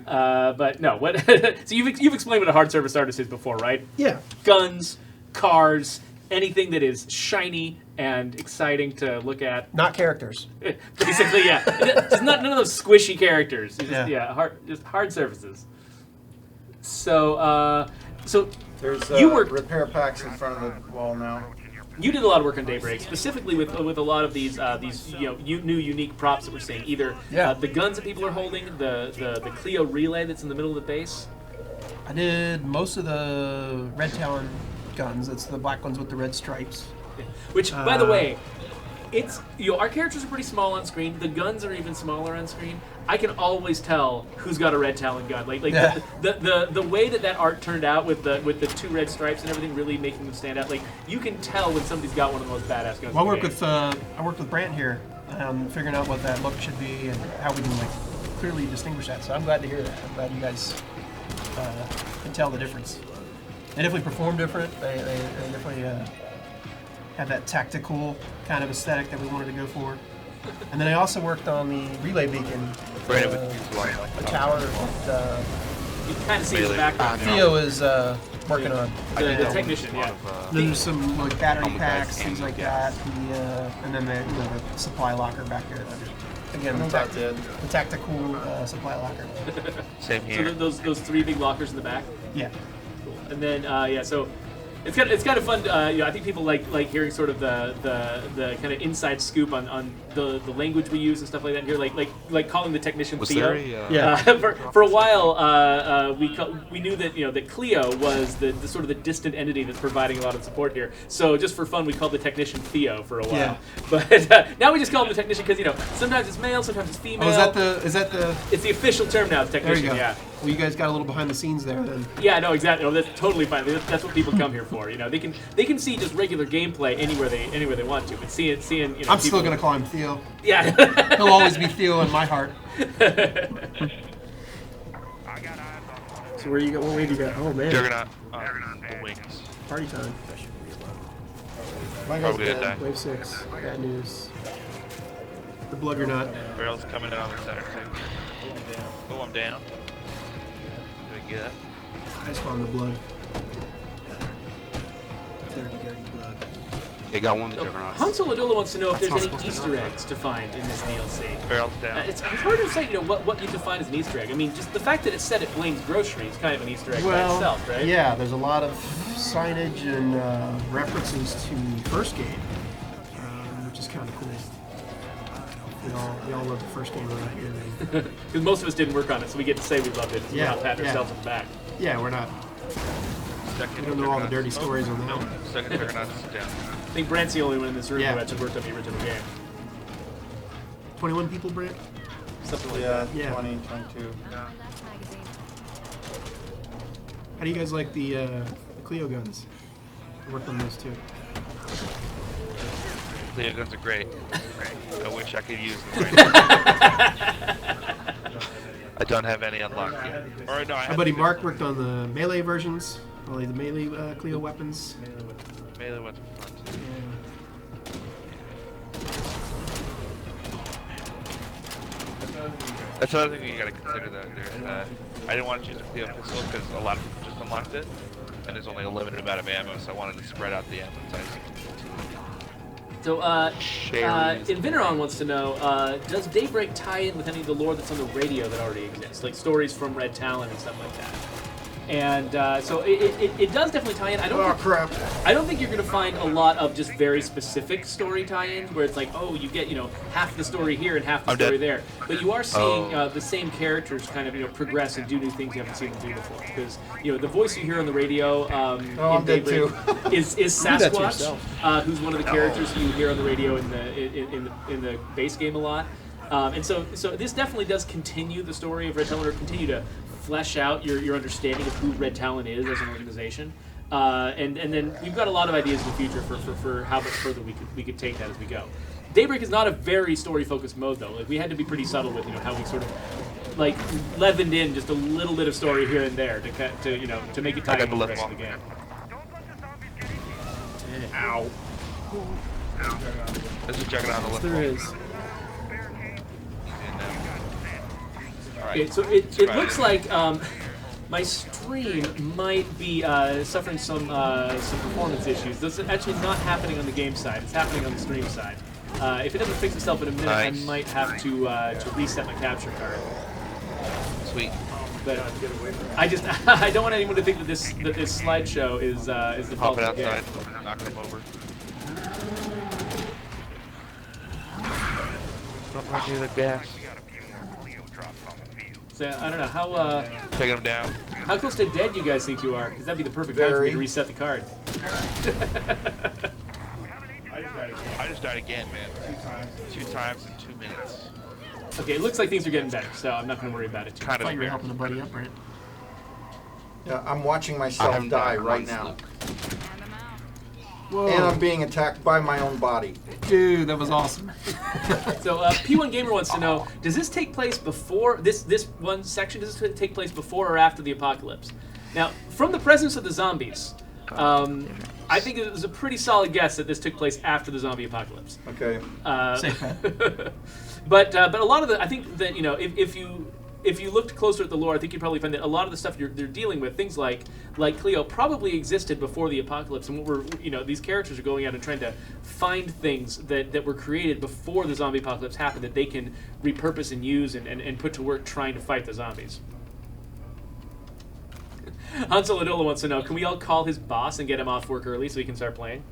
S1: But no, what? So you've explained what a hard surface artist is before, right?
S12: Yeah.
S1: Guns, cars, anything that is shiny and exciting to look at.
S12: Not characters.
S1: Basically, yeah. Just none of those squishy characters. Just hard surfaces. So
S3: There's
S1: you worked
S3: repair packs in front of the wall now.
S1: You did a lot of work on Daybreak, specifically with a lot of these new unique props that we're seeing. Either the guns that people are holding, the Clio relay that's in the middle of the base.
S12: I did most of the Red Talon guns. That's the black ones with the red stripes.
S1: Which, by the way, it's our characters are pretty small on screen. The guns are even smaller on screen. I can always tell who's got a Red Talon gun. The way that art turned out with the two red stripes and everything really making them stand out. Like you can tell when somebody's got one of the most badass guns.
S12: Well, I worked with Brant here, figuring out what that look should be and how we can clearly distinguish that. So I'm glad to hear that. I'm glad you guys can tell the difference. They definitely perform different. They definitely have that tactical kind of aesthetic that we wanted to go for. And then I also worked on the relay beacon, the tower that
S1: you can kind of see in the background.
S12: Theo is working on.
S1: The technician, yeah.
S12: There's some battery packs, things like that, and then the supply locker back there. Again, the tactical supply locker.
S4: Same here.
S1: So those three big lockers in the back.
S12: Yeah.
S1: Cool. And then so It's kind of fun. I think people like hearing sort of the kind of inside scoop on the language we use and stuff like that. And here, like calling the technician
S5: Was
S1: Theo.
S5: there
S1: For a while, we knew that that Cleo was the sort of the distant entity that's providing a lot of support here. So just for fun, we called the technician Theo for a while.
S12: Yeah.
S1: But now we just call him the technician because sometimes it's male, sometimes it's female.
S12: Oh, is that the?
S1: It's the official term now. It's technician.
S12: There you go.
S1: Yeah.
S12: Well, you guys got a little behind the scenes there then.
S1: Yeah, no, exactly. No, that's totally fine. That's what people come here for. They can see just regular gameplay anywhere they want to, but seeing
S12: I'm still gonna call him Theo.
S1: Yeah.
S12: He'll always be Theo in my heart. So where you go? What way do you go? Oh man.
S4: Juggernaut. The wings.
S12: Party time.
S3: My guy's
S4: Probably gonna
S3: dead.
S4: die.
S12: Wave 6. Bad news. The Bluggernaut.
S4: Barrel's coming down the center too. Oh, I'm down. Did I get it?
S12: I spawned the blood. Dirty blood.
S5: They got one of the Juggernauts.
S1: Hansel Ladula wants to know if there's
S5: That's
S1: any
S5: not
S1: Easter
S5: supposed to
S1: eggs to find in this DLC.
S4: Barrel's down.
S1: It's hard to say, what you define as an Easter egg. I mean, just the fact that it's set at Blaine's Grocery is kind of an Easter egg by itself, right?
S12: Yeah, there's a lot of signage and references to the first game, which is kind of cool. We all love the first game around here.
S1: Because most of us didn't work on it, so we get to say we loved it. So we're not patting ourselves on the back.
S12: Yeah, we're not. We don't know all the dirty stories on that one.
S4: Second Juggernaut's down.
S1: I think Brant's the only one in this room who actually worked on the original game.
S12: 21 people, Brant?
S1: Something like
S3: Yeah,
S1: that.
S3: 20, 22.
S12: How do you guys like the Cleo guns? I worked on those too.
S4: Cleo guns are great. I wish I could use them right now. I don't have any unlocked yet. Or no, I
S12: My buddy Mark worked on the melee versions, all the melee Cleo weapons.
S4: Melee ones are fun too. That's another thing you gotta consider though. I didn't want to choose a Cleo pistol because a lot of people just unlocked it, and there's only a limited amount of ammo, so I wanted to spread out the ammo size.
S1: So, Inveneron wants to know, does Daybreak tie in with any of the lore that's on the radio that already exists? Like stories from Red Talon and stuff like that? And so it does definitely tie in. I don't think you're going to find a lot of just very specific story tie-ins where it's like, oh, you get half the story here and half the story there. But you are seeing the same characters kind of progress and do new things you haven't seen them do before. Because the voice you hear on the radio in Daybreak is Sasquatch, who's one of the characters you hear on the radio in the base game a lot. And so this definitely does continue the story of Red Talon, or continue to flesh out your understanding of who Red Talon is as an organization. And then we've got a lot of ideas in the future for how much further we could take that as we go. Daybreak is not a very story-focused mode, though. Like, we had to be pretty subtle with how we sort of leavened in just a little bit of story here and there to make it tie into the rest of the game.
S12: Ow.
S4: There's a Juggernaut on the left.
S12: There is.
S1: Okay, so it looks like my stream might be suffering some performance issues. This is actually not happening on the game side. It's happening on the stream side. If it doesn't fix itself in a minute, I might have to reset my capture card.
S4: Sweet.
S1: But I don't want anyone to think that this slideshow is the
S4: Pop
S1: fault
S4: it
S1: of the game.
S4: outside. Knock them over. Don't run near the gas.
S1: So I don't know how
S4: Taking them down.
S1: how close to dead you guys think you are, because that'd be the perfect time for me to reset the card.
S4: I just died again, man. Two times in 2 minutes.
S1: Okay, it looks like things are getting better, so I'm not going to worry about it too much.
S12: I thought you were helping a buddy up, right?
S3: Yeah, I'm watching myself die right now.
S12: Whoa.
S3: And I'm being attacked by my own body.
S12: Dude, that was awesome.
S1: So P1 Gamer wants to know, does this take place before, this one section, does this take place before or after the apocalypse? Now, from the presence of the zombies, I think it was a pretty solid guess that this took place after the zombie apocalypse.
S3: Okay.
S1: Safe bet. But a lot of the, I think that, if you looked closer at the lore, I think you'd probably find that a lot of the stuff they're dealing with, things like Cleo, probably existed before the apocalypse, and what we're, these characters are going out and trying to find things that were created before the zombie apocalypse happened that they can repurpose and use and put to work trying to fight the zombies. Hansel Adola wants to know, can we all call his boss and get him off work early so he can start playing?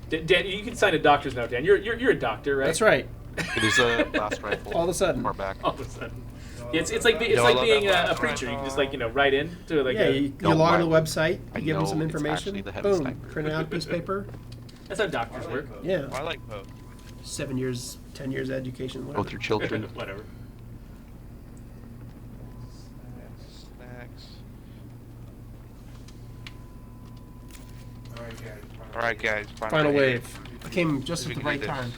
S1: Dan, you can sign a doctor's note, Dan. You're a doctor, right?
S12: That's right.
S5: It is a blast rifle.
S12: All of a sudden.
S5: Far back.
S1: All of a sudden. It's like being a preacher. You can just write in to like.
S12: Yeah, you log on to the website. You give them some
S5: it's
S12: information.
S5: actually the heavy
S12: Boom.
S5: sniper.
S12: Print it out, piece of paper.
S1: That's how doctors work.
S12: Yeah.
S4: I like Poe.
S12: 7 years, 10 years education. Whatever.
S5: Both your children.
S1: Whatever.
S4: Snacks. All right, guys.
S12: Final wave. I came just at the right time.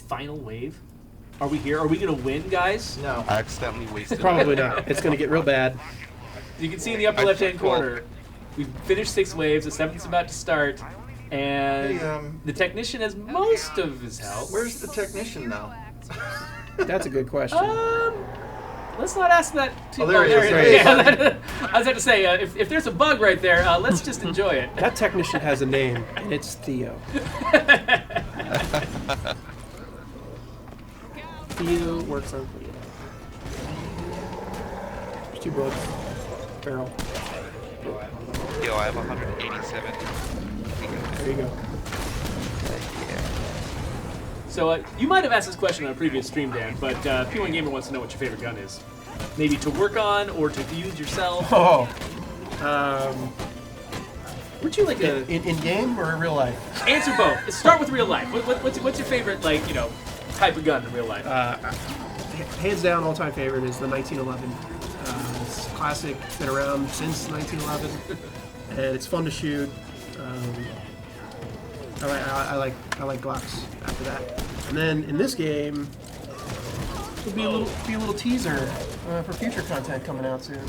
S1: Final wave. Are we here? Are we gonna win, guys?
S3: No.
S5: I accidentally wasted.
S12: Probably not. It's gonna get real bad.
S1: You can see in the upper left-hand corner, we've finished 6 waves. The 7th's about to start, and
S3: Hey,
S1: the technician has most of his health.
S3: Where's the technician now?
S12: That's a good question.
S1: Let's not ask that too.
S3: Oh, there he is.
S1: it
S3: There he is.
S1: Yeah, I was about to say, if there's a bug right there, let's just enjoy it.
S12: That technician has a name, and it's Theo. Theo works on Theo. There's 2 bullets. Barrel.
S4: Yo, I have 187.
S12: There you go.
S1: So you might have asked this question on a previous stream, Dan, but P1 Gamer wants to know what your favorite gun is. Maybe to work on or to use yourself.
S12: Oh.
S1: Would you like a
S12: In game or in real life?
S1: answer both? Let's start with real life. What's your favorite type of gun in real life?
S12: Hands down, all-time favorite is the 1911. It's classic. It's been around since 1911, and it's fun to shoot. I like Glocks after that. And then in this game, will be a little teaser for future content coming out soon.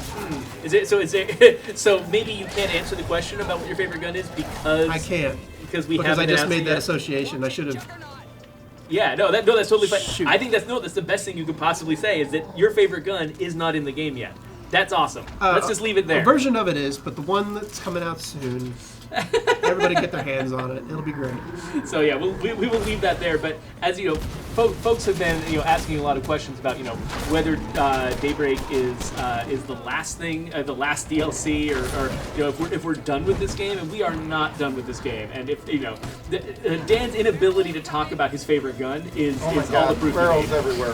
S1: So maybe you can't answer the question about what your favorite gun is because
S12: I can't
S1: because
S12: I just made that association. I should have.
S1: Yeah, that's totally fine.
S12: Shoot.
S1: I think that's the best thing you could possibly say is that your favorite gun is not in the game yet. That's awesome. Let's just leave it there.
S12: A version of it is, but the one that's coming out soon. Everybody get their hands on it. It'll be great.
S1: So yeah, we will leave that there. But as you know, folks have been asking a lot of questions about whether Daybreak is the last thing, the last DLC, or if we're done with this game, and we are not done with this game. And if Dan's inability to talk about his favorite gun is
S3: Oh my
S1: all
S3: God,
S1: the proof.
S3: barrels everywhere.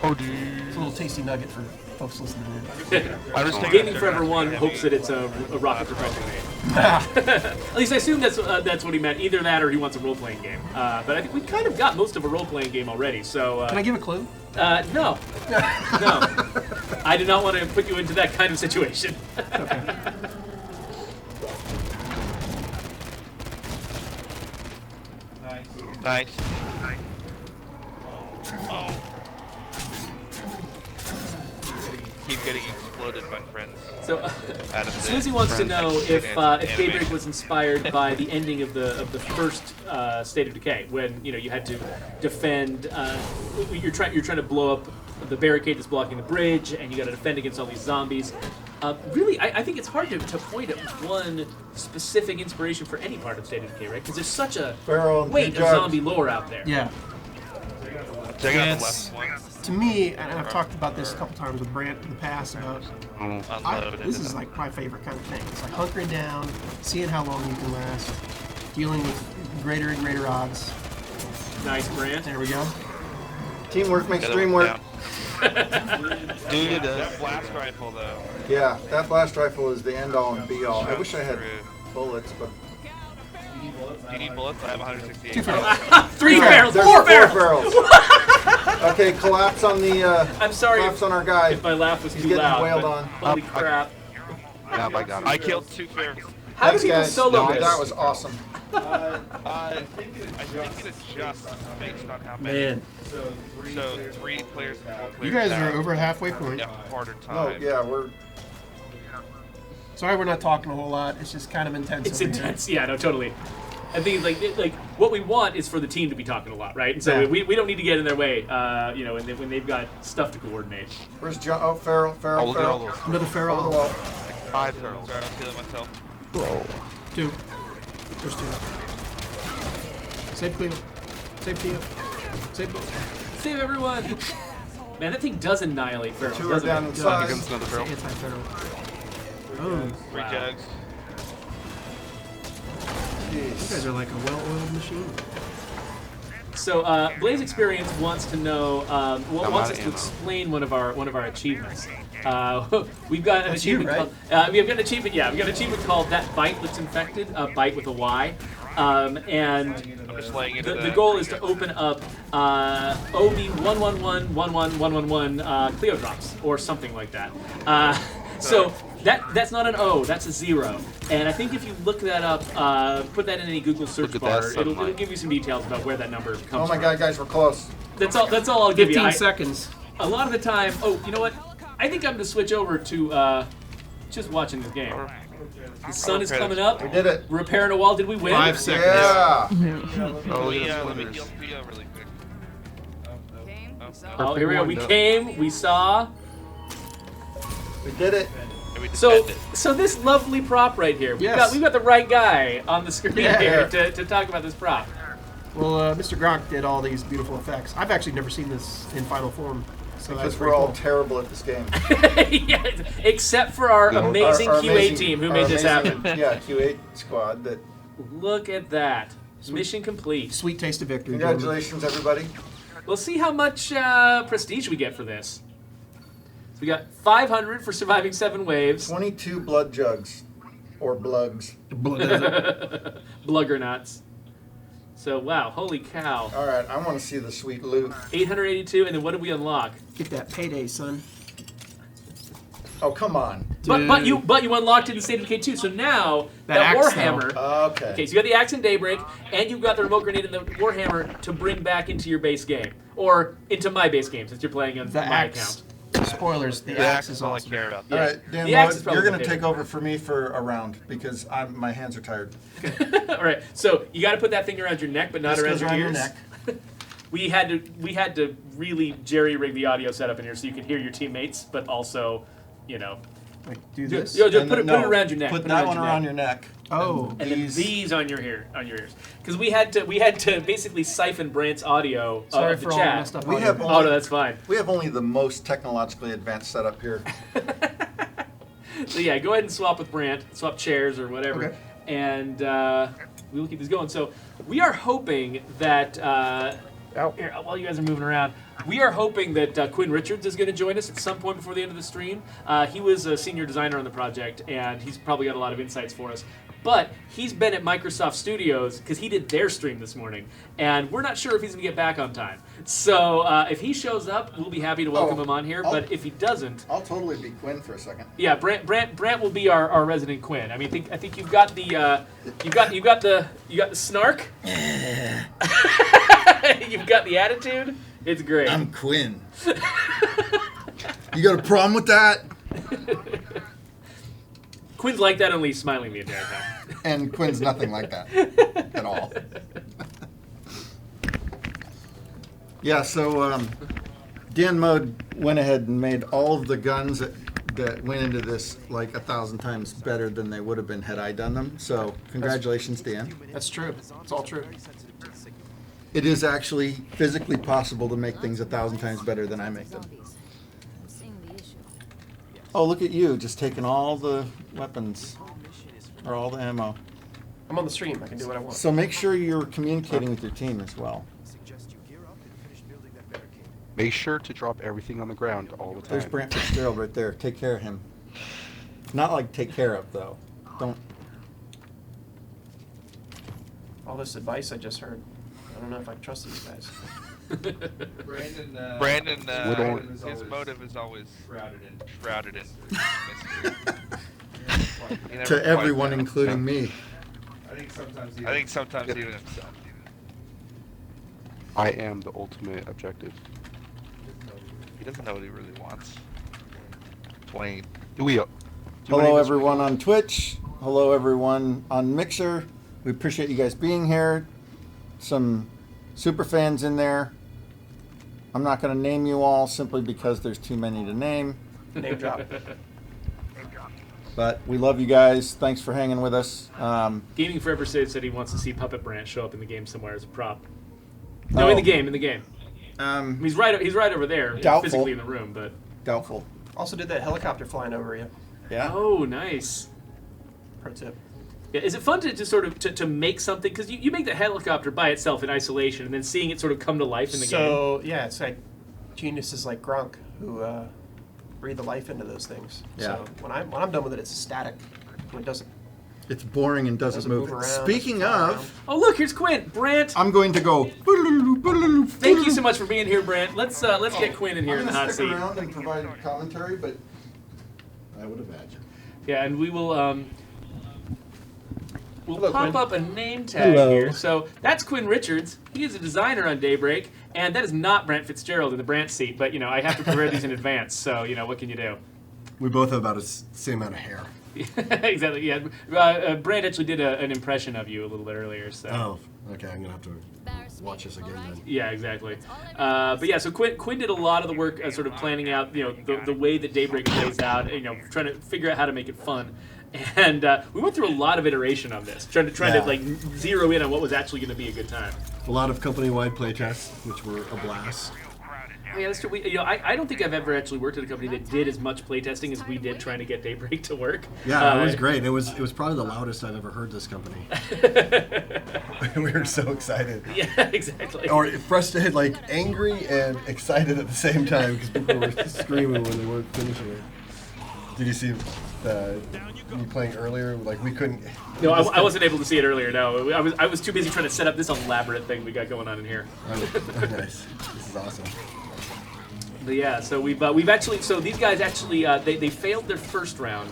S12: It's a little tasty nugget for folks listening in.
S4: I was taking
S1: Gaming Forever 1 hopes that it's a rocket propulsion game. At least I assume that's what he meant. Either that or he wants a role-playing game. But I think we kind of got most of a role-playing game already. So
S12: Can I give a clue?
S1: No. No. I did not want to put you into that kind of situation.
S4: Nice. Keep getting exploded, my friends.
S1: So, Susie wants to know if Daybreak was inspired by the ending of the first State of Decay, when you had to defend. You're trying to blow up the barricade that's blocking the bridge, and you got to defend against all these zombies. Really, I think it's hard to point at one specific inspiration for any part of State of Decay, right? Because there's such a weight of zombie lore out there.
S12: Yeah.
S4: Check out the
S12: It's,
S4: left one.
S12: to me, and I've talked about this a couple times with Brant in the past about this is like my favorite kind of thing. It's like hunkering down, seeing how long you can last, dealing with greater and greater odds.
S1: Nice, Brant.
S12: There we go.
S3: Teamwork makes dream work.
S4: That blast rifle, though.
S3: Yeah, that blast rifle is the end all and be all. I wish I had bullets, but
S4: Do you need bullets? I have 168.
S12: 2 barrels.
S1: 3 barrels,
S3: there's
S1: 4
S3: 4
S1: barrels.
S3: Okay, collapse on the.
S1: I'm sorry
S3: collapse on our guy.
S1: if my laugh was
S3: He's
S1: too
S3: getting
S1: loud.
S3: wailed
S1: but
S3: on.
S1: Holy crap!
S5: Yeah, I got it.
S4: I killed 2 ferrets.
S1: How do
S3: Thanks,
S1: people
S3: guys.
S1: solo
S3: No,
S1: this?
S3: that was awesome.
S4: I think it adjusts based on how many.
S12: Man,
S4: So 3 players and 4 players.
S12: you guys
S4: down.
S12: are over halfway point.
S4: Yeah, harder
S3: No,
S4: time.
S3: yeah, we're.
S12: Sorry we're not talking a whole lot. It's just kind of intense.
S1: It's
S12: over here.
S1: intense. Yeah, no, totally. I think like what we want is for the team to be talking a lot, right? And so
S12: Yeah.
S1: we don't need to get in their way, when they've got stuff to coordinate.
S3: Where's John? Oh, Farrell.
S5: Oh, look at all those.
S12: Another
S3: Over the
S12: feral.
S3: wall.
S5: 5 barrels.
S4: Sorry, I'm killing myself.
S12: 2. There's 2. Save Cleo. Save Theo. Save both.
S1: Save everyone! Man, that thing does annihilate Pharaoh.
S3: Two are down in size.
S5: Against another Pharaoh.
S12: Anti-Pharaoh. Oh,
S4: Three jugs.
S12: you guys are like a well-oiled machine.
S1: So Blaise Experience wants to know, wants us to
S5: ammo.
S1: explain one of our achievements. We've got an
S12: That's you,
S1: achievement
S12: right?
S1: called. We've got an achievement. Yeah, we've got an achievement called That Bite Looks Infected. Bite with a Y. And
S4: I'm just laying into
S1: the goal is to open up OB 1111111 Cleo drops or something like that. So that's not an O, that's a 0. And I think if you look that up, put that in any Google search
S5: Look at that
S1: bar, it'll
S5: sunlight.
S1: give you some details about where that number comes from.
S3: Oh my God, guys, we're close.
S1: That's all I'll give you.
S12: 15 seconds.
S1: A lot of the time, you know what? I think I'm going to switch over to just watching this game. The sun is coming up.
S3: We did it.
S1: Repairing a wall. Did we win?
S12: 5 seconds.
S3: Yeah.
S5: Oh,
S4: Let me
S5: yeah.
S4: heal Theo really quick.
S1: Oh, here we go. We came. We saw.
S3: We did it.
S4: And we
S1: So,
S4: defended.
S1: so this lovely prop right here.
S12: Yes.
S1: We've got the right guy on the screen
S12: Yeah.
S1: here to talk about this prop.
S12: Well, Mr. Gronk did all these beautiful effects. I've actually never seen this in final form, so that's
S3: Because
S12: pretty
S3: we're all
S12: cool.
S3: terrible at this game.
S1: Yeah, except for our
S5: Yeah.
S1: amazing
S3: Our
S1: QA
S3: amazing-
S1: team who
S3: our
S1: made this
S3: amazing,
S1: happen.
S3: Yeah, QA squad. That.
S1: Look at that. Mission complete.
S12: Sweet taste of victory. gentlemen.
S3: Congratulations, everybody.
S1: We'll see how much prestige we get for this. So we got 500 for surviving 7 waves.
S3: 22 blood jugs, or blugs.
S1: Bluggernauts. So wow, holy cow.
S3: All right, I want to see the sweet loot.
S1: 882, and then what did we unlock?
S12: Get that payday, son.
S3: Oh, come on.
S1: But you unlocked it in State of Decay 2, so now
S12: That
S1: that
S12: axe,
S1: Warhammer.
S3: Okay.
S1: Okay, so you got the axe in Daybreak, and you've got the remote grenade and the Warhammer to bring back into your base game, or into my base game since you're playing on
S12: The
S1: my
S12: axe.
S1: account.
S12: Spoilers. The
S4: The
S12: axe
S4: axe
S12: is
S4: is all I
S12: awesome.
S4: care about.
S3: All right, Dan,
S1: The axe is
S3: Lloyd,
S1: probably
S3: you're going
S1: my
S3: to take
S1: favorite.
S3: over for me for a round because my hands are tired.
S1: All right, so you got to put that thing around your neck, but not
S3: This
S1: around
S3: goes
S1: your
S3: around your
S1: ears.
S3: neck.
S1: We had to really jerry rig the audio setup in here so you could hear your teammates, but also, you know,
S12: Like, do this.
S1: just
S3: And
S1: put it
S3: no,
S1: around your neck.
S3: Put
S1: it
S3: that one around your neck.
S12: Oh.
S1: and then these on your ears, because we had to basically siphon Brant's audio
S12: Sorry
S1: of the
S12: for all the
S1: chat.
S12: messed up
S3: We
S12: audio.
S3: have
S1: Oh no, that's fine.
S3: We have only the most technologically advanced setup here.
S1: So yeah, go ahead and swap with Brant, swap chairs or whatever,
S12: Okay.
S1: and we will keep this going. So we are hoping that here, while you guys are moving around, we are hoping that Quinn Richards is going to join us at some point before the end of the stream. He was a senior designer on the project, and he's probably got a lot of insights for us. But he's been at Microsoft Studios because he did their stream this morning, and we're not sure if he's going to get back on time. So if he shows up, we'll be happy to welcome him on here.
S3: I'll-
S1: But if he doesn't,
S3: I'll totally be Quinn for a second.
S1: yeah, Brant will be our resident Quinn. I mean, I think you've got the you got the snark. You've got the attitude. It's great.
S3: I'm Quinn. You got a problem with that?
S1: Quinn's like that, only he's smiling the entire time.
S3: And Quinn's nothing like that at all. Yeah, so Dan Mode went ahead and made all of the guns that went into this like 1,000 times better than they would have been had I done them. So congratulations, Dan.
S12: That's true. It's all true.
S3: It is actually physically possible to make things 1,000 times better than I make them. Oh, look at you, just taking all the weapons, or all the ammo.
S12: I'm on the stream. I can do what I want.
S3: So make sure you're communicating with your team as well.
S5: Make sure to drop everything on the ground all the time.
S3: There's Brant Fitzgerald right there. Take care of him. Not like take care of, though. Don't.
S12: All this advice I just heard. I don't know if I trust these guys.
S4: Brandon,
S5: Woodhorn.
S4: his motive is always shrouded in mystery. He never
S3: To
S4: quite
S3: everyone,
S4: knows.
S3: including me.
S4: I think sometimes even himself.
S5: I am the ultimate objective.
S4: He doesn't know what he really wants. Plain.
S3: Hello, everyone on Twitch. Hello, everyone on Mixer. We appreciate you guys being here. Some super fans in there. I'm not going to name you all simply because there's too many to name.
S12: Name drop.
S3: But we love you guys. Thanks for hanging with us.
S1: Gaming Forever said he wants to see Puppet Brant show up in the game somewhere as a prop. No, in the game. He's right over there,
S3: Doubtful.
S1: physically in the room, but
S3: Doubtful.
S12: Also did that helicopter flying over you.
S3: Yeah.
S1: oh, nice.
S12: Pro tip.
S1: Yeah, is it fun to just sort of to make something? Because you make the helicopter by itself in isolation, and then seeing it sort of come to life in the game.
S12: So yeah, it's like geniuses like Gronk who breathe the life into those things.
S3: Yeah.
S12: So when I'm done with it, it's static. It doesn't.
S3: It's boring and doesn't move.
S12: move around,
S3: Speaking
S12: doesn't fly
S3: of,
S1: Oh, look, here's Quinn. Brant.
S3: I'm going to go.
S1: Thank you so much for being here, Brant. Let's get Quinn in here in the hot seat.
S3: around and provide commentary, but I would imagine.
S1: Yeah, and we will we'll
S12: Hello,
S1: pop
S12: Quinn.
S1: up a name tag
S7: Hello.
S1: here. So that's Quinn Richards. He is a designer on Daybreak, and that is not Brant Fitzgerald in the Brant seat. But I have to prepare these in advance. So what can you do?
S13: We both have about the same amount of hair.
S1: Exactly. Yeah. Brant actually did an impression of you a little bit earlier. So.
S13: Oh, okay. I'm gonna have to watch this again then.
S1: Yeah, exactly. But yeah, so Quinn did a lot of the work, sort of planning out, the way that Daybreak plays out, trying to figure out how to make it fun. And we went through a lot of iteration on this, trying to like zero in on what was actually going to be a good time.
S13: A lot of company-wide playtests, which were a blast.
S1: Oh, yeah, that's true. I don't think I've ever actually worked at a company that did as much playtesting as we did trying to get Daybreak to work.
S13: Yeah, it was great. It was probably the loudest I've ever heard this company. We were so excited.
S1: Yeah, exactly.
S13: Or frustrated, like angry and excited at the same time because people were screaming when they weren't finishing it. Did you see me playing earlier? Like we couldn't.
S1: No, I wasn't able to see it earlier. No, I was too busy trying to set up this elaborate thing we got going on in here.
S13: Oh, nice. This is awesome.
S1: But yeah, so we've actually these guys actually they failed their first round,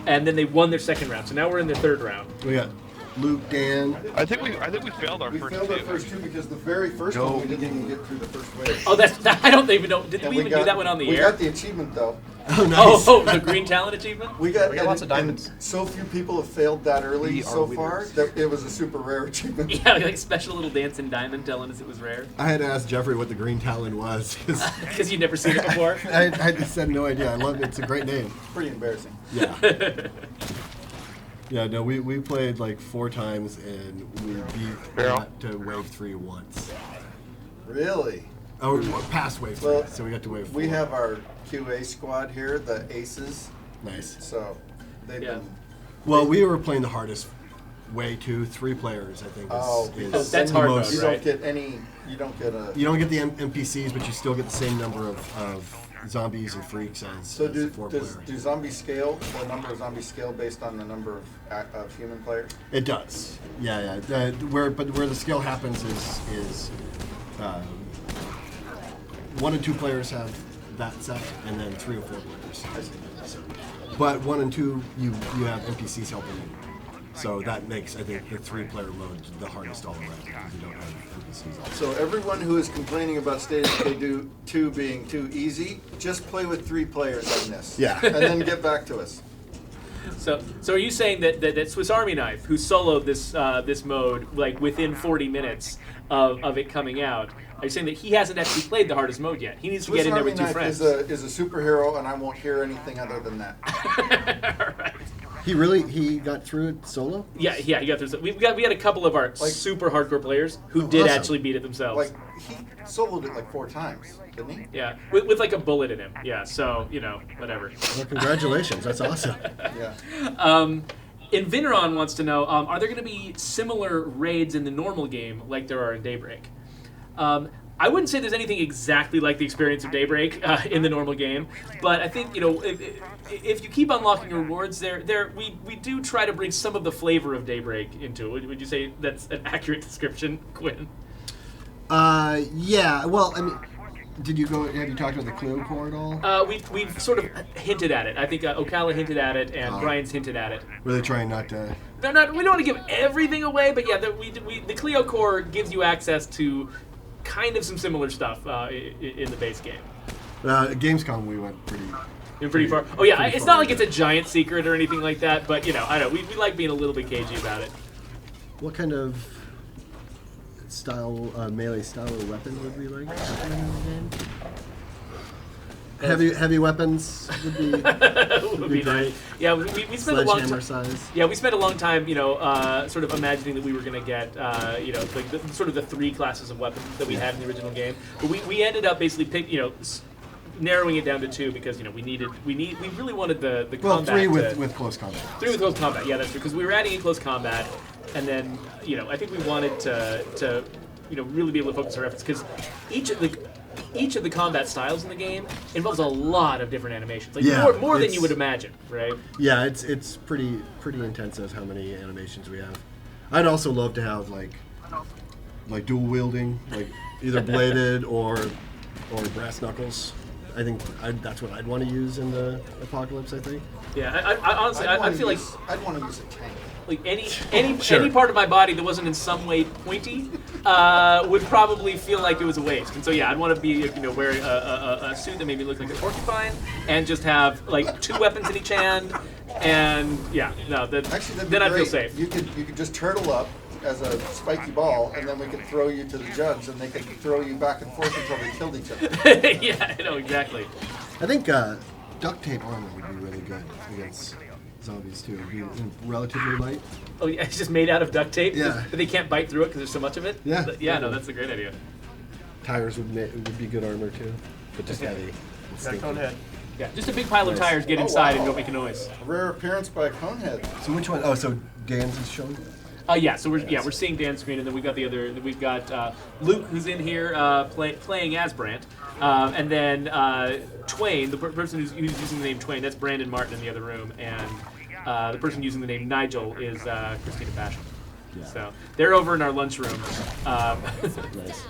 S1: and then they won their second round. So now we're in their third round.
S13: We got Luke, Dan.
S4: I think we failed our first two.
S3: Because the very first one we didn't even get through the first wave.
S1: Oh, I don't even know. Did we even do that one on the
S3: we
S1: air?
S3: We got the achievement though.
S13: Oh, nice.
S1: Oh, the green talent achievement?
S3: We got
S12: lots of diamonds.
S3: So few people have failed that early so far that it was a super rare achievement.
S1: Yeah, like special little dancing diamond telling us it was rare.
S13: I had to ask Geoffrey what the green Talon was
S1: because you'd never seen it before.
S13: I just had no idea. I love it. It's a great name.
S3: Pretty embarrassing.
S13: Yeah. Yeah, no, we played like 4 times and we beat that to wave 3 once.
S3: Really?
S13: Oh, past wave 3, so we got to wave 4.
S3: We have our QA squad here, the Aces.
S13: Nice.
S3: So they've been.
S13: Well, we were playing the hardest way 2, 3 players. I think. Is
S1: that's
S13: the
S1: hard
S13: most.
S1: mode,
S3: You
S1: right?
S3: don't get any. You don't get a.
S13: You don't get the NPCs, but you still get the same number of zombies and freaks as.
S3: So
S13: as 4 players.
S3: do zombies scale? The number of zombies scale based on the number of human players?
S13: It does. Yeah. Where the skill happens is 1 and 2 players have that set, and then 3 or 4 players. But 1 and 2, you have NPCs helping you. So that makes, I think, the 3-player mode the hardest all around because you don't have NPCs. Also.
S3: So everyone who is complaining about State of Decay 2 being too easy, just play with 3 players on this.
S13: Yeah.
S3: And then get back to us.
S1: So are you saying that Swiss Army Knife, who soloed this mode like within 40 minutes of it coming out, are you saying that he hasn't actually played the hardest mode yet? He needs to get in there with 2 friends.
S3: Swiss Army Knife is a superhero, and I won't hear anything other than that.
S1: All right.
S13: He got through it solo?
S1: Yeah, he got through. We had a couple of our super hardcore players who did actually beat it themselves.
S3: Like he soloed it like 4 times, didn't he?
S1: Yeah, with like a bullet in him. Yeah, so whatever.
S13: Well, congratulations, that's awesome.
S3: Yeah.
S1: Invineron wants to know: are there going to be similar raids in the normal game like there are in Daybreak? I wouldn't say there's anything exactly like the experience of Daybreak in the normal game, but I think if you keep unlocking rewards, we do try to bring some of the flavor of Daybreak into it. Would you say that's an accurate description, Quinn?
S13: Yeah. Well, I mean, have you talked about the Clio Core at all?
S1: We've sort of hinted at it. I think Ocala hinted at it, and Brian's hinted at it.
S13: Were they trying not to?
S1: We don't want to give everything away, but yeah, the Clio Core gives you access to kind of some similar stuff in the base game.
S13: Gamescom, we went
S1: pretty far. Oh yeah, it's not like it's a giant secret or anything like that, but I know we like being a little bit cagey about it.
S13: What kind of melee style of weapon would we like? heavy weapons would be,
S1: would be
S13: great.
S1: nice. Yeah, we spent a long
S13: Sledgehammer
S1: time.
S13: size.
S1: Yeah, we spent a long time, sort of imagining that we were going to get, like sort of the 3 classes of weapons that we had in the original game. But we ended up basically narrowing it down to 2 because we really wanted the
S13: Well,
S1: combat.
S13: 3 with close combat.
S1: 3 with close combat. Yeah, that's true. Because we were adding in close combat, and then I think we wanted to really be able to focus our efforts because each of the combat styles in the game involves a lot of different animations, like more than you would imagine, right?
S13: Yeah, it's pretty intensive how many animations we have. I'd also love to have like dual wielding, like either bladed or brass knuckles. I think that's what I'd want to use in the Apocalypse. I think.
S1: Yeah, I honestly, I feel like
S3: I'd want to use a tank.
S1: Like any part of my body that wasn't in some way pointy would probably feel like it was a waste. And so yeah, I'd want to be wearing a suit that made me look like a porcupine and just have like 2 weapons in each hand. And yeah, no, then I'd feel safe.
S3: You could just turtle up as a spiky ball, and then we could throw you to the jugs, and they could throw you back and forth until they killed each other.
S1: Yeah, I know exactly.
S13: I think duct tape armor would be really good against zombies too. It'd be relatively light.
S1: Oh yeah, it's just made out of duct tape.
S13: Yeah.
S1: But they can't bite through it because there's so much of it.
S13: Yeah.
S1: Yeah, no, that's a great idea.
S13: Tires would be good armor too, but just heavy.
S12: Conehead.
S1: Yeah, just a big pile of tires. Get inside and don't make a noise.
S3: A rare appearance by a Conehead.
S13: So which one? Oh, so Dan's is showing.
S1: Yeah, so we're seeing Dan's screen, and then we've got Luke who's in here playing as Brant, and then Twain, the person who's using the name Twain, that's Brandon Martin in the other room, and the person using the name Nigel is Christina Passion. Yeah. So they're over in our lunchroom.
S13: Nice.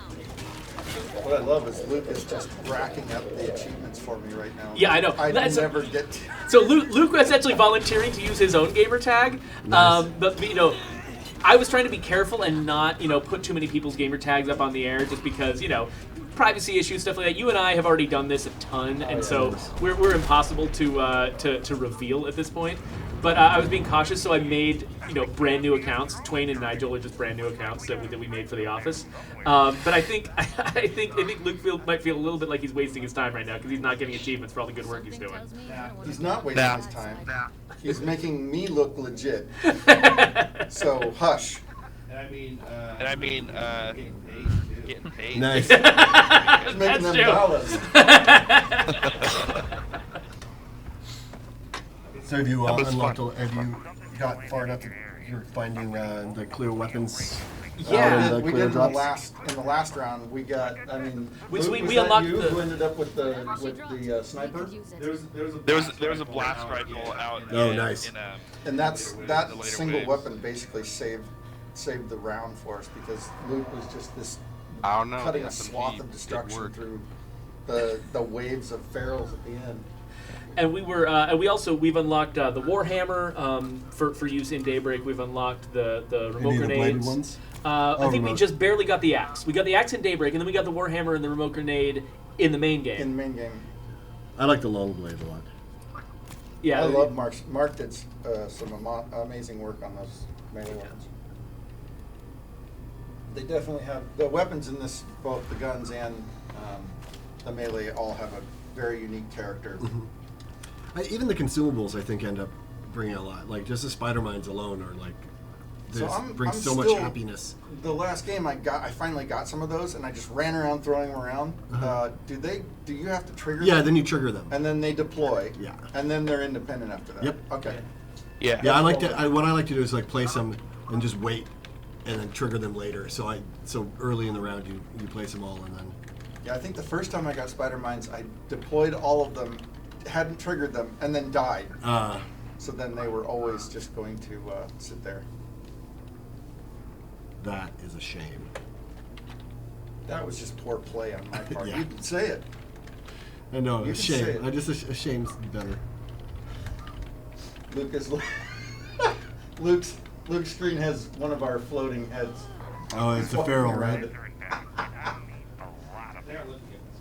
S3: What I love is Luke is just racking up the achievements for me right now.
S1: Yeah, I know.
S3: I never get to.
S1: So Luke was actually volunteering to use his own gamer tag,
S13: Nice.
S1: but I was trying to be careful and not, put too many people's gamer tags up on the air just because, privacy issues, stuff like that. You and I have already done this a ton, and so we're impossible to reveal at this point. But I was being cautious, so I made brand new accounts. Twain and Nigel are just brand new accounts that we made for the office. But I think Luke might feel a little bit like he's wasting his time right now because he's not getting achievements for all the good work he's doing.
S3: He's not wasting his time. He's making me look legit. So hush.
S4: getting paid.
S13: Nice.
S3: He's making them dollars.
S13: So have you unlocked? Have you got far enough that you're finding the clear weapons?
S1: Yeah,
S3: we did in the last round. We got.
S1: We
S3: was
S1: unlocked
S3: you
S1: the.
S3: who ended up with the sniper.
S4: There was a blast rifle out.
S13: Oh, nice.
S3: And that single weapon basically saved the round for us because Luke was just this cutting a swath of destruction through the waves of ferals at the end.
S1: And we've unlocked the Warhammer for use in Daybreak. We've unlocked the remote grenades.
S13: Ones?
S1: I think we just barely got the axe. We got the axe in Daybreak, and then we got the Warhammer and the remote grenade in the main game.
S3: In the main game.
S13: I like the long blade a lot.
S1: Yeah,
S3: I love Mark. Mark did some amazing work on those melee weapons. They definitely have the weapons in this, both the guns and the melee, all have a very unique character.
S13: Mm-hmm. Even the consumables, I think, end up bringing a lot. Like just the spider mines alone are like brings so much happiness.
S3: The last game I finally got some of those, and I just ran around throwing them around.
S13: Uh-huh.
S3: Do you have to trigger?
S13: Yeah,
S3: them?
S13: then you trigger them,
S3: and then they deploy.
S13: Yeah,
S3: and then they're independent after that.
S13: Yep.
S3: Okay.
S4: Yeah.
S13: Yeah, what I like to do is like place them and just wait, and then trigger them later. So early in the round you place them all, and then.
S3: Yeah, I think the first time I got spider mines, I deployed all of them, hadn't triggered them, and then died. So then they were always just going to sit there.
S13: That is a shame.
S3: That was just poor play on my part.
S13: Yeah.
S3: You can say it.
S13: I know,
S3: You
S13: a
S3: can say
S13: shame.
S3: it.
S13: A shame's better.
S3: Luke's screen has one of our floating heads.
S13: Oh, it's a feral, right?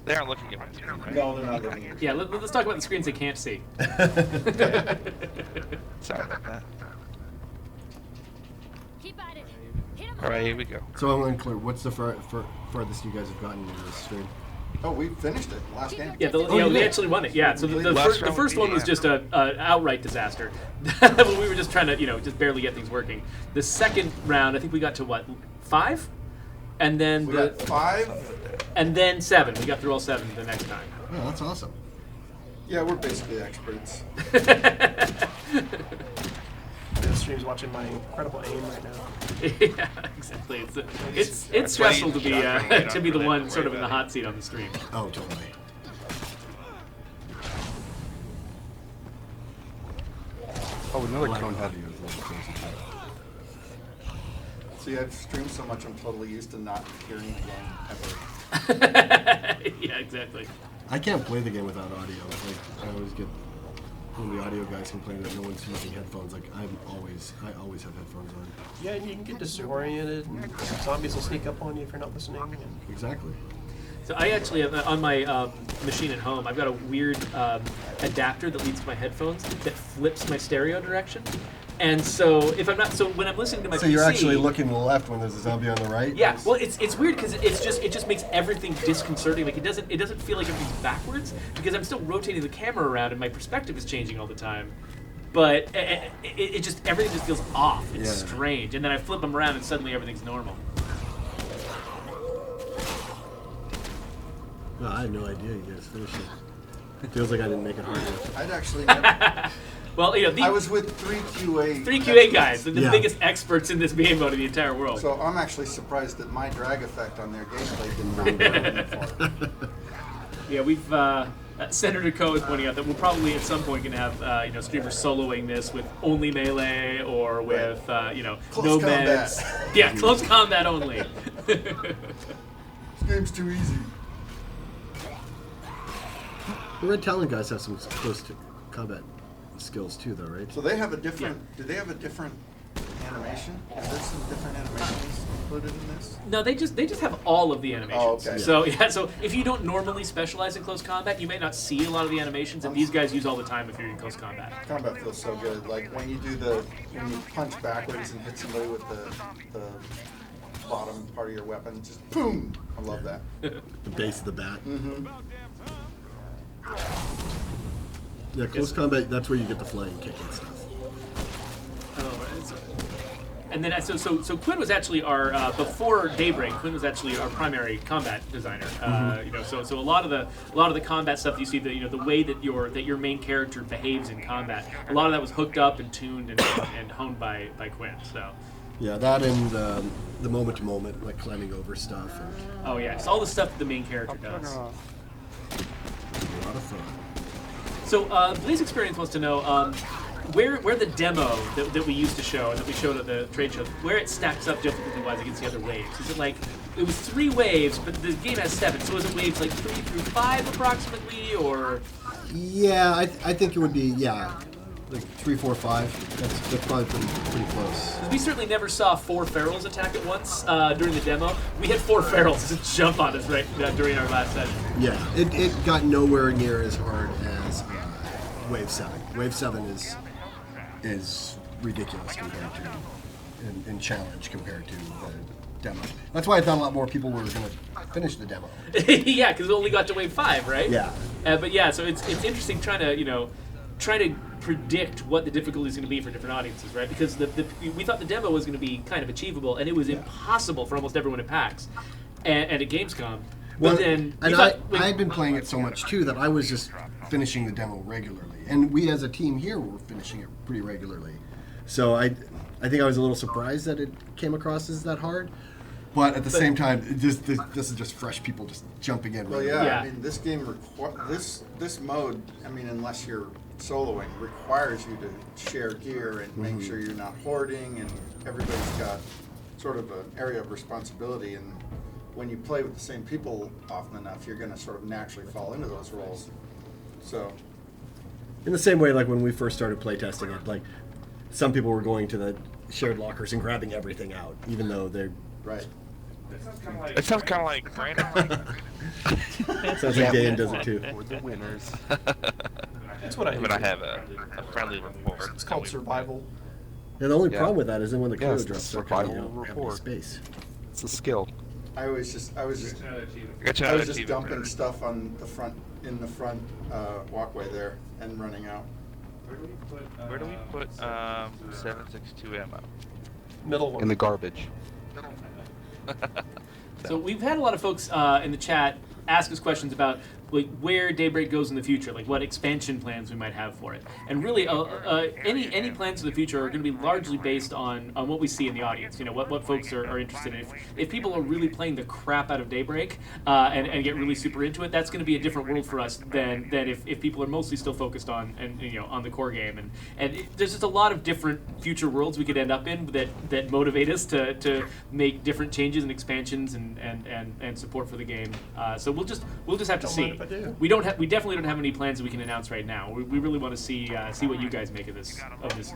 S4: They aren't looking at my screen, right?
S3: No, they're not looking at
S1: Yeah, let's talk about the screens they can't see.
S4: Sorry about that.
S14: Keep at it. Hit him.
S4: All right, here we go.
S13: So I'm unclear. What's the farthest you guys have gotten in this stream?
S3: Oh, we finished it last game.
S1: Yeah, we actually won it. Yeah, so the first one was just a outright disaster. We were just trying to, just barely get things working. The second round, I think we got to what, 5? And then
S3: We got 5.
S1: and then 7. We got through all 7 the next time.
S13: Oh, that's awesome.
S3: Yeah, we're basically experts.
S12: The stream's watching my incredible aim right now.
S1: Yeah, exactly. It's stressful to be the one sort of in the hot seat on the stream.
S13: Oh, totally.
S11: Oh, another cone head.
S3: See, I've streamed so much, I'm totally used to not hearing the game ever.
S1: Yeah, exactly.
S13: I can't play the game without audio. Like, I always get when the audio guys complain that no one's using headphones. Like, I always have headphones on.
S12: Yeah, and you can get disoriented, and zombies will sneak up on you if you're not listening. And
S13: Exactly.
S1: So I actually have on my machine at home. I've got a weird adapter that leads to my headphones that flips my stereo direction. And so if I'm not, so when I'm listening to my
S13: So
S1: PC,
S13: you're actually looking to the left when there's a zombie on the right?
S1: yeah, well, it's weird because it just makes everything disconcerting. Like it doesn't feel like everything's backwards because I'm still rotating the camera around and my perspective is changing all the time. But it just everything just feels off. It's strange. And then I flip them around and suddenly everything's normal.
S13: No, I had no idea you guys finished it. Feels like I didn't make it hard enough.
S3: I'd actually never...
S1: Well,
S3: I was with 3 QA.
S1: 3 QA guys, the biggest experts in this game mode in the entire world.
S3: So I'm actually surprised that my drag effect on their gameplay didn't round that far.
S1: Yeah, we've Senator Co is pointing out that we're probably at some point going to have streamers soloing this with only melee or with
S3: Close
S1: no
S3: combat.
S1: meds. Yeah, close combat only.
S3: This game's too easy.
S13: The Red Talon guys have some close to combat skills too, though, right?
S3: So they have a different. Do they have a different animation? Is there some different animations included in this?
S1: No, they just have all of the animations.
S3: Oh, okay.
S1: So so if you don't normally specialize in close combat, you may not see a lot of the animations, and these guys use all the time if you're in close combat.
S3: Combat feels so good. Like when you when you punch backwards and hit somebody with the bottom part of your weapon, just boom. I love that.
S13: The base of the bat.
S3: Mm-hmm.
S13: Yeah, close combat. That's where you get the flying kick and stuff.
S1: And then so Quinn was actually our before Daybreak. Quinn was actually our primary combat designer. So a lot of the combat stuff you see, the way that your main character behaves in combat, a lot of that was hooked up and tuned and honed by Quinn. So.
S13: Yeah, that and the moment to moment, like climbing over stuff. And
S1: oh yeah, it's all the stuff that the main character does.
S13: a lot of fun.
S1: So Blaise Experience wants to know where the demo that we used to show and that we showed at the trade show, where it stacks up difficulty-wise against the other waves. Is it like it was 3 waves, but the game has 7, so is it waves like 3 through 5 approximately, or?
S13: Yeah, I think it would be like 3, 4, 5. That's probably pretty close.
S1: Because we certainly never saw 4 ferals attack at once during the demo. We had 4 ferals just jump on us during our last session.
S13: Yeah, it got nowhere near as hard as Wave 7. Wave 7 is ridiculous compared to in challenge compared to the demo. That's why I thought a lot more people were going to finish the demo.
S1: Yeah, because it only got to Wave 5, right?
S13: Yeah.
S1: But yeah, so it's interesting trying to predict what the difficulty is going to be for different audiences, right? Because we thought the demo was going to be kind of achievable, and it was impossible for almost everyone at PAX and at Gamescom. But then
S13: I had been playing it so much too that I was just finishing the demo regularly, and we as a team here were finishing it pretty regularly. So I think I was a little surprised that it came across as that hard. But at the same time, this is just fresh people just jumping in.
S3: Well, yeah. I mean, this game this mode. I mean, unless you're soloing, requires you to share gear and make sure you're not hoarding, and everybody's got sort of an area of responsibility. And when you play with the same people often enough, you're going to sort of naturally fall into those roles. So,
S13: in the same way, like when we first started playtesting it, like some people were going to the shared lockers and grabbing everything out, even though they're
S3: right.
S4: It sounds kind of like Brandon.
S13: Sounds like Dan does it too.
S11: We're the winners.
S12: That's what I.
S4: But I have a friendly rapport.
S12: It's called survival.
S13: Yeah, the only problem with that is then when the
S11: Yes,
S13: code drops,
S11: survival
S13: have any
S11: rapport.
S13: space.
S11: It's a skill.
S3: I was just dumping stuff on the front walkway there and running out.
S4: Where do we put 7.62 ammo?
S12: Middle one.
S5: In the garbage.
S1: So we've had a lot of folks in the chat ask us questions about like where Daybreak goes in the future, like what expansion plans we might have for it, and really any plans for the future are going to be largely based on what we see in the audience. You know, what folks are interested in. If people are really playing the crap out of Daybreak and get really super into it, that's going to be a different world for us than if people are mostly still focused on on the core game. And there's just a lot of different future worlds we could end up in that motivate us to make different changes and expansions and support for the game. So we'll just have to see. We definitely don't have any plans that we can announce right now. We really want to see what you guys make of this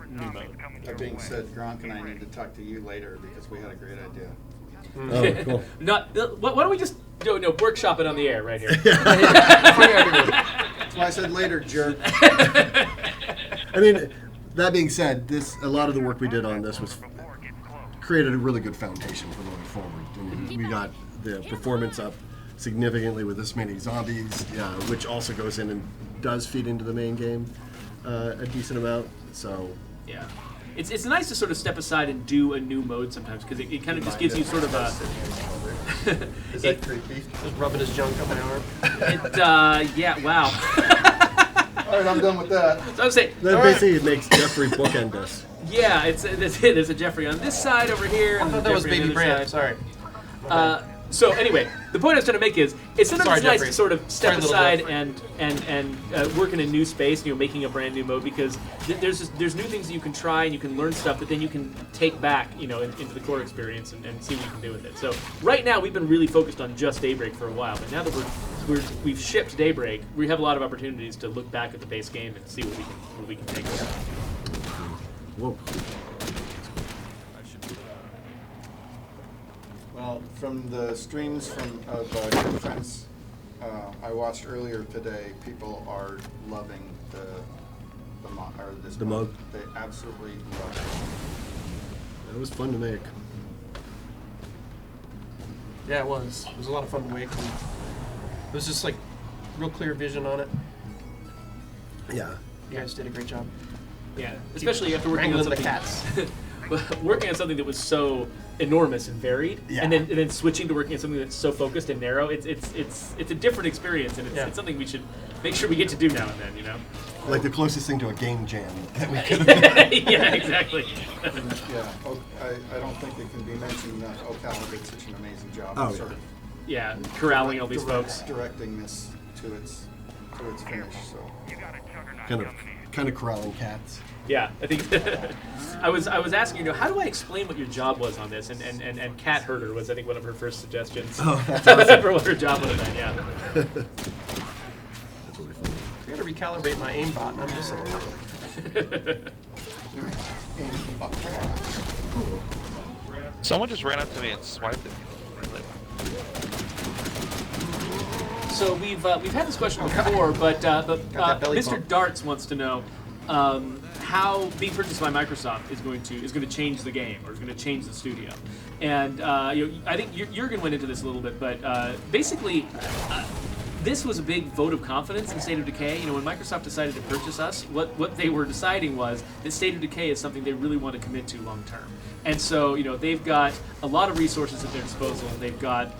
S1: new mode.
S3: That being said, Gronk and I need to talk to you later because we had a great idea.
S13: Oh, cool.
S1: Why don't we just workshop it on the air right here?
S3: That's why I said later, jerk.
S13: I mean, that being said, a lot of the work we did on this was created a really good foundation for going forward. I mean, we got the performance up significantly with this many zombies, which also goes in and does feed into the main game a decent amount. So
S1: yeah, it's nice to sort of step aside and do a new mode sometimes because it kind of just gives you sort of a.
S12: Is that creepy? Just rubbing his junk on my arm.
S1: Yeah. Wow.
S3: All right, I'm done with that.
S1: So I was saying
S13: that basically it makes Geoffrey bookend us.
S1: Yeah, there's a Geoffrey on this side over here.
S12: I thought that was Baby Brant. Sorry.
S1: So anyway, the point I was trying to make is it's sometimes nice to sort of step aside and work in a new space, making a brand new mode because there's new things that you can try and you can learn stuff that then you can take back, into the core experience and see what you can do with it. So right now we've been really focused on just Daybreak for a while, but now that we've shipped Daybreak, we have a lot of opportunities to look back at the base game and see what we can take with it.
S13: Whoa.
S3: Well, from the streams of good friends I watched earlier today, people are loving this
S13: mode.
S3: They absolutely love it.
S13: It was fun to make.
S12: Yeah, it was. It was a lot of fun to make. It was just like real clear vision on it.
S13: Yeah.
S12: You guys did a great job.
S1: Yeah, especially after working on something.
S12: The cats.
S1: Working on something that was so enormous and varied, and then switching to working on something that's so focused and narrow, it's a different experience, and it's something we should make sure we get to do now and then,
S13: Like the closest thing to a game jam that we could have done.
S1: Yeah, exactly.
S3: I don't think it can be mentioned that Ocala did such an amazing job.
S13: Oh,
S3: sort of
S1: corralling all these folks,
S3: directing this to its finish. So
S13: kind of corralling cats.
S1: Yeah, I think I was asking how do I explain what your job was on this, and cat herder was I think one of her first suggestions for what her job would have been. Yeah.
S13: That's really funny.
S12: I gotta recalibrate my aimbot. I'm just
S4: Someone just ran up to me and swiped it.
S1: So we've had this question before, but Mr. Darts wants to know how being purchased by Microsoft is going to change the game or is going to change the studio. And I think Jørgen went into this a little bit, but basically. This was a big vote of confidence in State of Decay. When Microsoft decided to purchase us, what they were deciding was that State of Decay is something they really want to commit to long term. And so, they've got a lot of resources at their disposal. They've got,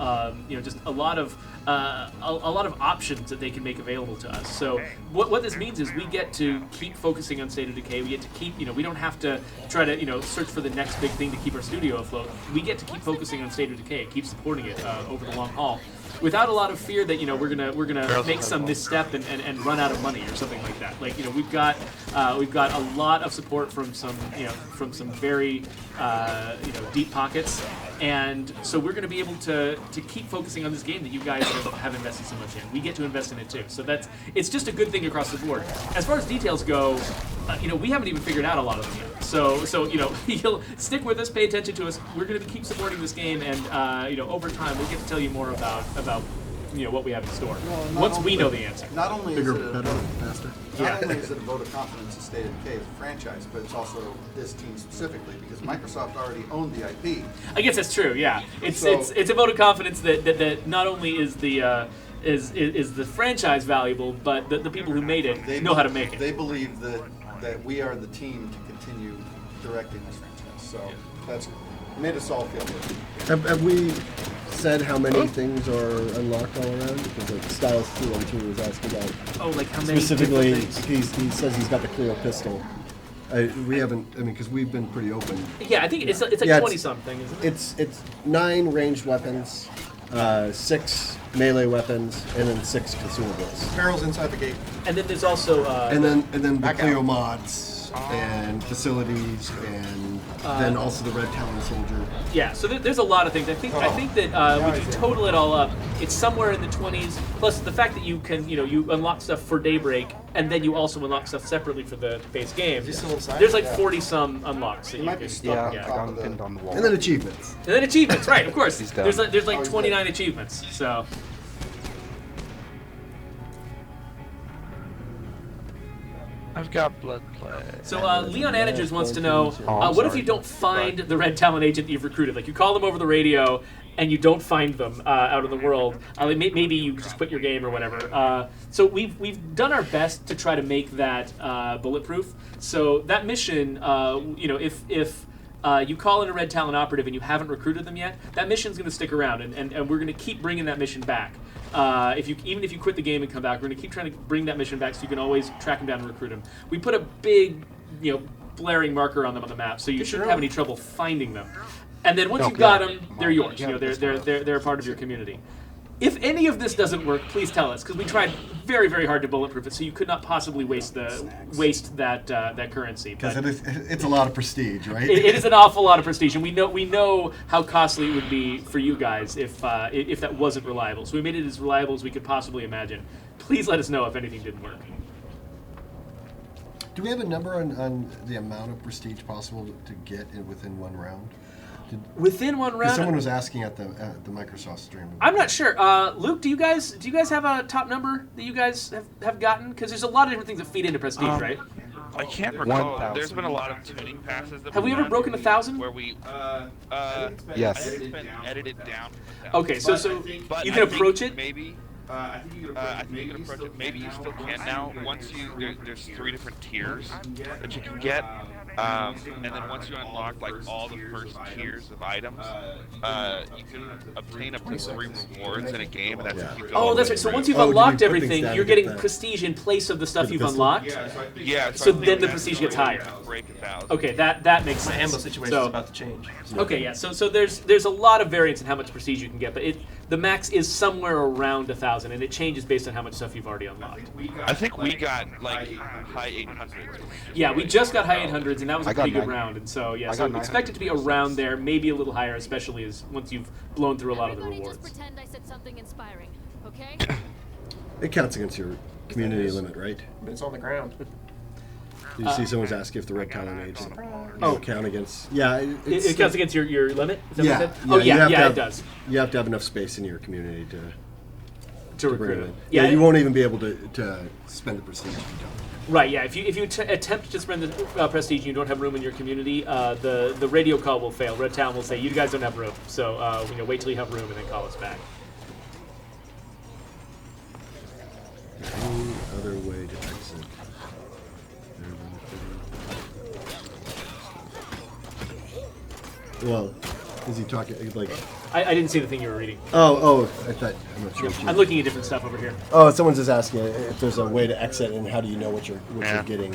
S1: just a lot of options that they can make available to us. So what this means is we get to keep focusing on State of Decay. We get to keep, we don't have to try to, search for the next big thing to keep our studio afloat. We get to keep focusing on State of Decay, keep supporting it over the long haul, without a lot of fear that we're gonna make some misstep and run out of money or something like that. Like we've got a lot of support from some very deep pockets, and so we're gonna be able to keep focusing on this game that you guys have invested so much in. We get to invest in it too, so it's just a good thing across the board. As far as details go, we haven't even figured out a lot of them yet. So you'll stick with us, pay attention to us. We're going to keep supporting this game, and over time we'll get to tell you more about what we have in store.
S3: Well,
S1: Once we know the answer.
S3: Not only
S13: Bigger,
S3: is it
S13: better, faster.
S3: Not only is it a vote of confidence in State of Decay as a franchise, but it's also this team specifically because Microsoft already owned the IP.
S1: I guess that's true. Yeah, it's
S3: So-
S1: it's a vote of confidence that not only is the is the franchise valuable, but the people who made it know how to make it.
S3: They believe that we are the team to continue directing this franchise. So that's made us all feel good.
S13: Have we said how many things are unlocked all around? Because like Styles 212 was asking about.
S1: Oh, like how many
S13: Specifically,
S1: different things?
S13: he says he's got the Cleo pistol. We haven't. I mean, because we've been pretty open.
S1: Yeah, I think it's like
S13: Yeah,
S1: 20 something, isn't it?
S13: It's 9 ranged weapons, 6 melee weapons, and then 6 consumables.
S3: Barrels inside the gate.
S1: And then there's also
S13: And then the
S3: Back
S13: Cleo
S3: out.
S13: mods and facilities, and then also the Red Talon soldier.
S1: yeah. So there's a lot of things. I think that when you total it all up, it's somewhere in the 20s. Plus the fact that you can you unlock stuff for Daybreak, and then you also unlock stuff separately for the base game.
S3: he still inside?
S1: There's like
S3: Yeah.
S1: 40 some unlocks that
S3: He
S1: you
S3: might be
S1: can
S3: stuck on
S11: Yeah, I
S3: top
S11: got
S3: of
S11: him
S3: the...
S11: pinned on the wall.
S13: And then achievements.
S1: And then achievements, right? Of course.
S11: He's done.
S1: There's like
S3: Oh, he's
S1: 29 achievements. So.
S4: I've got blood plague.
S1: So Leon Anagers wants to know,
S11: Oh, I'm
S1: what if
S11: sorry.
S1: you don't find the Red Talon agent that you've recruited? Like you call them over the radio, and you don't find them out in the world. Like, maybe you just quit your game or whatever. So we've done our best to try to make that bulletproof. So that mission, if you call in a Red Talon operative and you haven't recruited them yet, that mission's going to stick around, and we're going to keep bringing that mission back. Even if you quit the game and come back, we're going to keep trying to bring that mission back so you can always track them down and recruit them. We put a big, blaring marker on them on the map, so you shouldn't have any trouble finding them. And then once you've got them, they're yours. They're a part of your community. If any of this doesn't work, please tell us, because we tried very, very hard to bulletproof it, so you could not possibly waste that currency.
S13: Because
S1: But
S13: it's a lot of prestige, right?
S1: it is an awful lot of prestige, and we know how costly it would be for you guys if that wasn't reliable. So we made it as reliable as we could possibly imagine. Please let us know if anything didn't work.
S13: Do we have a number on the amount of prestige possible to get within one round?
S1: Within one round,
S13: Someone was asking at the Microsoft stream.
S1: I'm not sure. Luke, do you guys have a top number that you guys have gotten? Because there's a lot of different things that feed into prestige, right?
S4: I can't recall.
S11: 1,000.
S4: There's been a lot of tuning passes that
S1: Have we
S4: we've
S1: ever
S4: done
S1: broken 1,000?
S4: Where we
S11: Yes.
S4: I think it's been edited down.
S1: Okay, so
S4: But
S1: you
S4: I
S1: can
S4: think
S1: approach it.
S4: Maybe. I think you can approach it. Maybe you still can now. Once there's 3 different tiers that you can get, and then once you unlock like all the first tiers of items, you can obtain up to 3 rewards in a game, and that's if you go all
S1: Oh,
S4: the
S1: that's
S4: way
S1: right. So
S4: through.
S1: once you've
S13: Oh, do you
S1: unlocked
S13: put things
S1: everything,
S13: down
S1: you're
S13: to get
S1: getting
S13: that?
S1: prestige in place of the stuff
S13: the
S1: you've
S13: pistol?
S1: unlocked.
S4: Yeah.
S1: So
S4: I think
S1: then the
S4: that's
S1: prestige
S4: the
S1: gets
S4: way
S1: higher.
S4: to break 1,000.
S1: Okay, that makes sense.
S12: My ammo situation
S1: So-
S12: is about to change.
S1: Okay, yeah. So there's a lot of variance in how much prestige you can get, but the max is somewhere around 1,000, and it changes based on how much stuff you've already unlocked.
S4: I think we got like high 800s.
S1: Yeah, we just got high 800s, and that was a
S11: I got
S1: pretty good
S11: 900.
S1: round. And so yeah,
S11: I
S1: so
S11: got
S1: expect it to be around there, maybe a little higher, especially as once you've blown through a lot of the
S14: Everybody
S1: rewards.
S14: just pretend I said something inspiring, okay?
S13: It counts against your community limit, right?
S12: But it's on the ground.
S13: Did you see someone's asking if the Red Talon agent
S1: Oh.
S13: count against? Yeah,
S1: It counts against your limit. Is that
S13: Yeah,
S1: what you said?
S13: yeah,
S1: Oh
S13: you
S1: yeah,
S13: have to
S1: yeah,
S13: have-
S1: it does.
S13: You have to have enough space in your community to
S1: To
S13: bring
S1: recruit
S13: it
S1: it.
S13: in.
S1: Yeah,
S13: Yeah, you won't even be able to spend the prestige if you don't.
S1: Right, yeah. If you attempt to spend the prestige and you don't have room in your community, the radio call will fail. Red Town will say, you guys don't have room, so wait till you have room and then call us back.
S13: Any other way to exit? Well, is he talking like?
S1: I didn't see the thing you were reading.
S13: Oh, I thought. I'm not sure. what you-
S1: I'm looking at different stuff over here.
S13: Oh, someone's just asking if there's a way to exit and how do you know what you're getting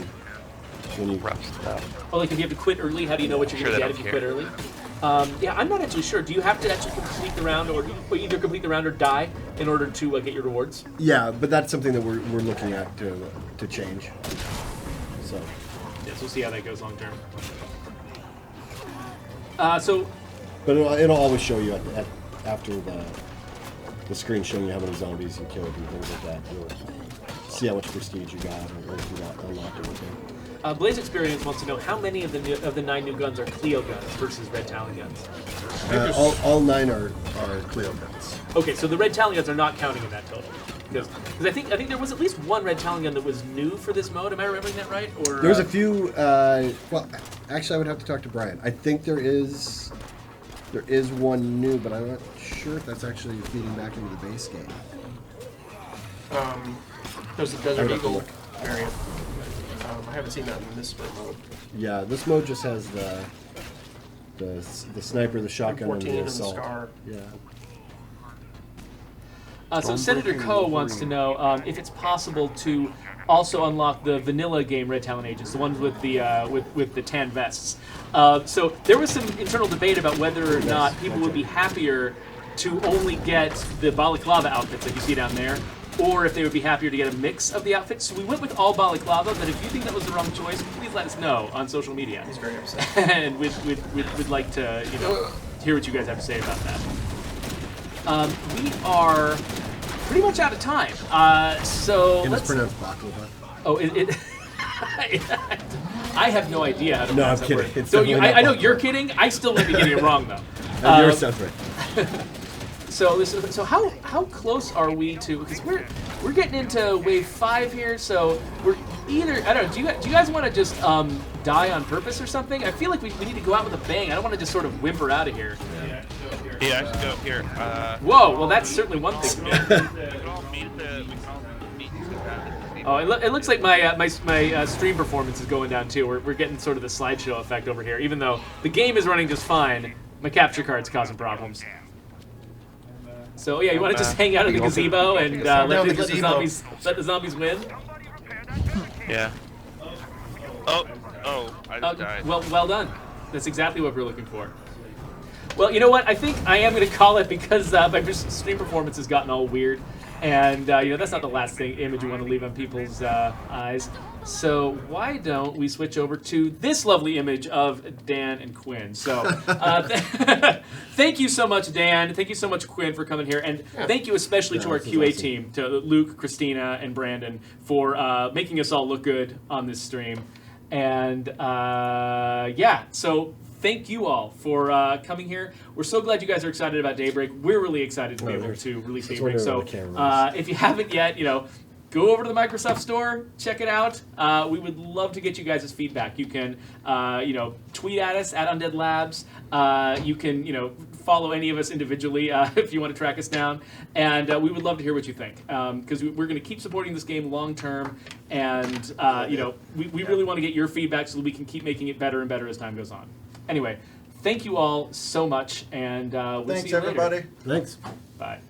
S13: when you
S4: rough stuff.
S1: Oh, like if you have to quit early, how do you know what you're
S4: Sure,
S1: going to
S4: they
S1: get if you
S4: don't
S1: quit early? Yeah, I'm not actually sure. Do you have to actually complete the round, or either complete the round or die in order to get your rewards?
S13: Yeah, but that's something that we're looking at to change. So.
S1: Yes, we'll see how that goes long term. So.
S13: But it'll always show you after the screen showing you how many zombies you killed and things like that. You'll see how much prestige you got or if you got unlocked everything.
S1: Blaise Experience wants to know how many of the 9 new guns are Clio guns versus Red Talon guns.
S13: All 9 are Clio guns.
S1: Okay, so the Red Talon guns are not counting in that total. Because I think there was at least one Red Talon gun that was new for this mode. Am I remembering that right? Or
S13: there's a few. Well, actually, I would have to talk to Brian. I think there is one new, but I'm not sure if that's actually feeding back into the base game.
S12: There's the Desert Eagle variant. I haven't seen that in this mode.
S13: Yeah, this mode just has the sniper, the shotgun, and the
S12: and
S13: assault.
S12: the Scar.
S13: Yeah.
S1: So Senator Coe wants to know if it's possible to also unlock the vanilla game Red Talon agents, the ones with the tan vests. So there was some internal debate about whether or not people would be happier to only get the balaclava outfits that you see down there, or if they would be happier to get a mix of the outfits. So we went with all balaclava, but if you think that was the wrong choice, please let us know on social media.
S12: He's very upset.
S1: And we'd like to hear what you guys have to say about that. We are pretty much out of time. So
S13: And
S1: let's...
S13: it's pronounced baklava.
S1: Oh, I have no idea how to pronounce that word.
S13: It's
S1: So I know
S13: baklava.
S1: you're kidding. I still might be getting it wrong though.
S13: Yours sounds right.
S1: So how close are we to? Because we're getting into wave 5 here. So we're either, I don't know. Do you guys want to just die on purpose or something? I feel like we need to go out with a bang. I don't want to just sort of whimper out of here.
S4: Yeah, I should go here.
S1: Whoa, well that's certainly one thing to do.
S4: We can all meet
S1: Oh, it looks like my stream performance is going down too. We're getting sort of the slideshow effect over here. Even though the game is running just fine, my capture card's causing problems. So yeah, you want to just hang out in the gazebo and let the zombies win?
S4: Yeah. Oh, I just died.
S1: Well done. That's exactly what we're looking for. Well, you know what? I think I am going to call it because my stream performance has gotten all weird. And, that's not the last image you want to leave on people's eyes. So why don't we switch over to this lovely image of Dan and Quinn. So thank you so much, Dan. Thank you so much, Quinn, for coming here. And thank you especially to our QA team, to Luke, Christina, and Brandon, for making us all look good on this stream. And, so thank you all for coming here. We're so glad you guys are excited about Daybreak. We're really excited to be able to release Daybreak. So if you haven't yet, go over to the Microsoft Store, check it out. We would love to get you guys' feedback. You can, tweet at us at Undead Labs. You can, follow any of us individually if you want to track us down. And we would love to hear what you think, because we're going to keep supporting this game long term. And, we really want to get your feedback so that we can keep making it better and better as time goes on. Anyway, thank you all so much, and we'll see you later.
S3: Thanks, everybody.
S13: Thanks.
S1: Bye.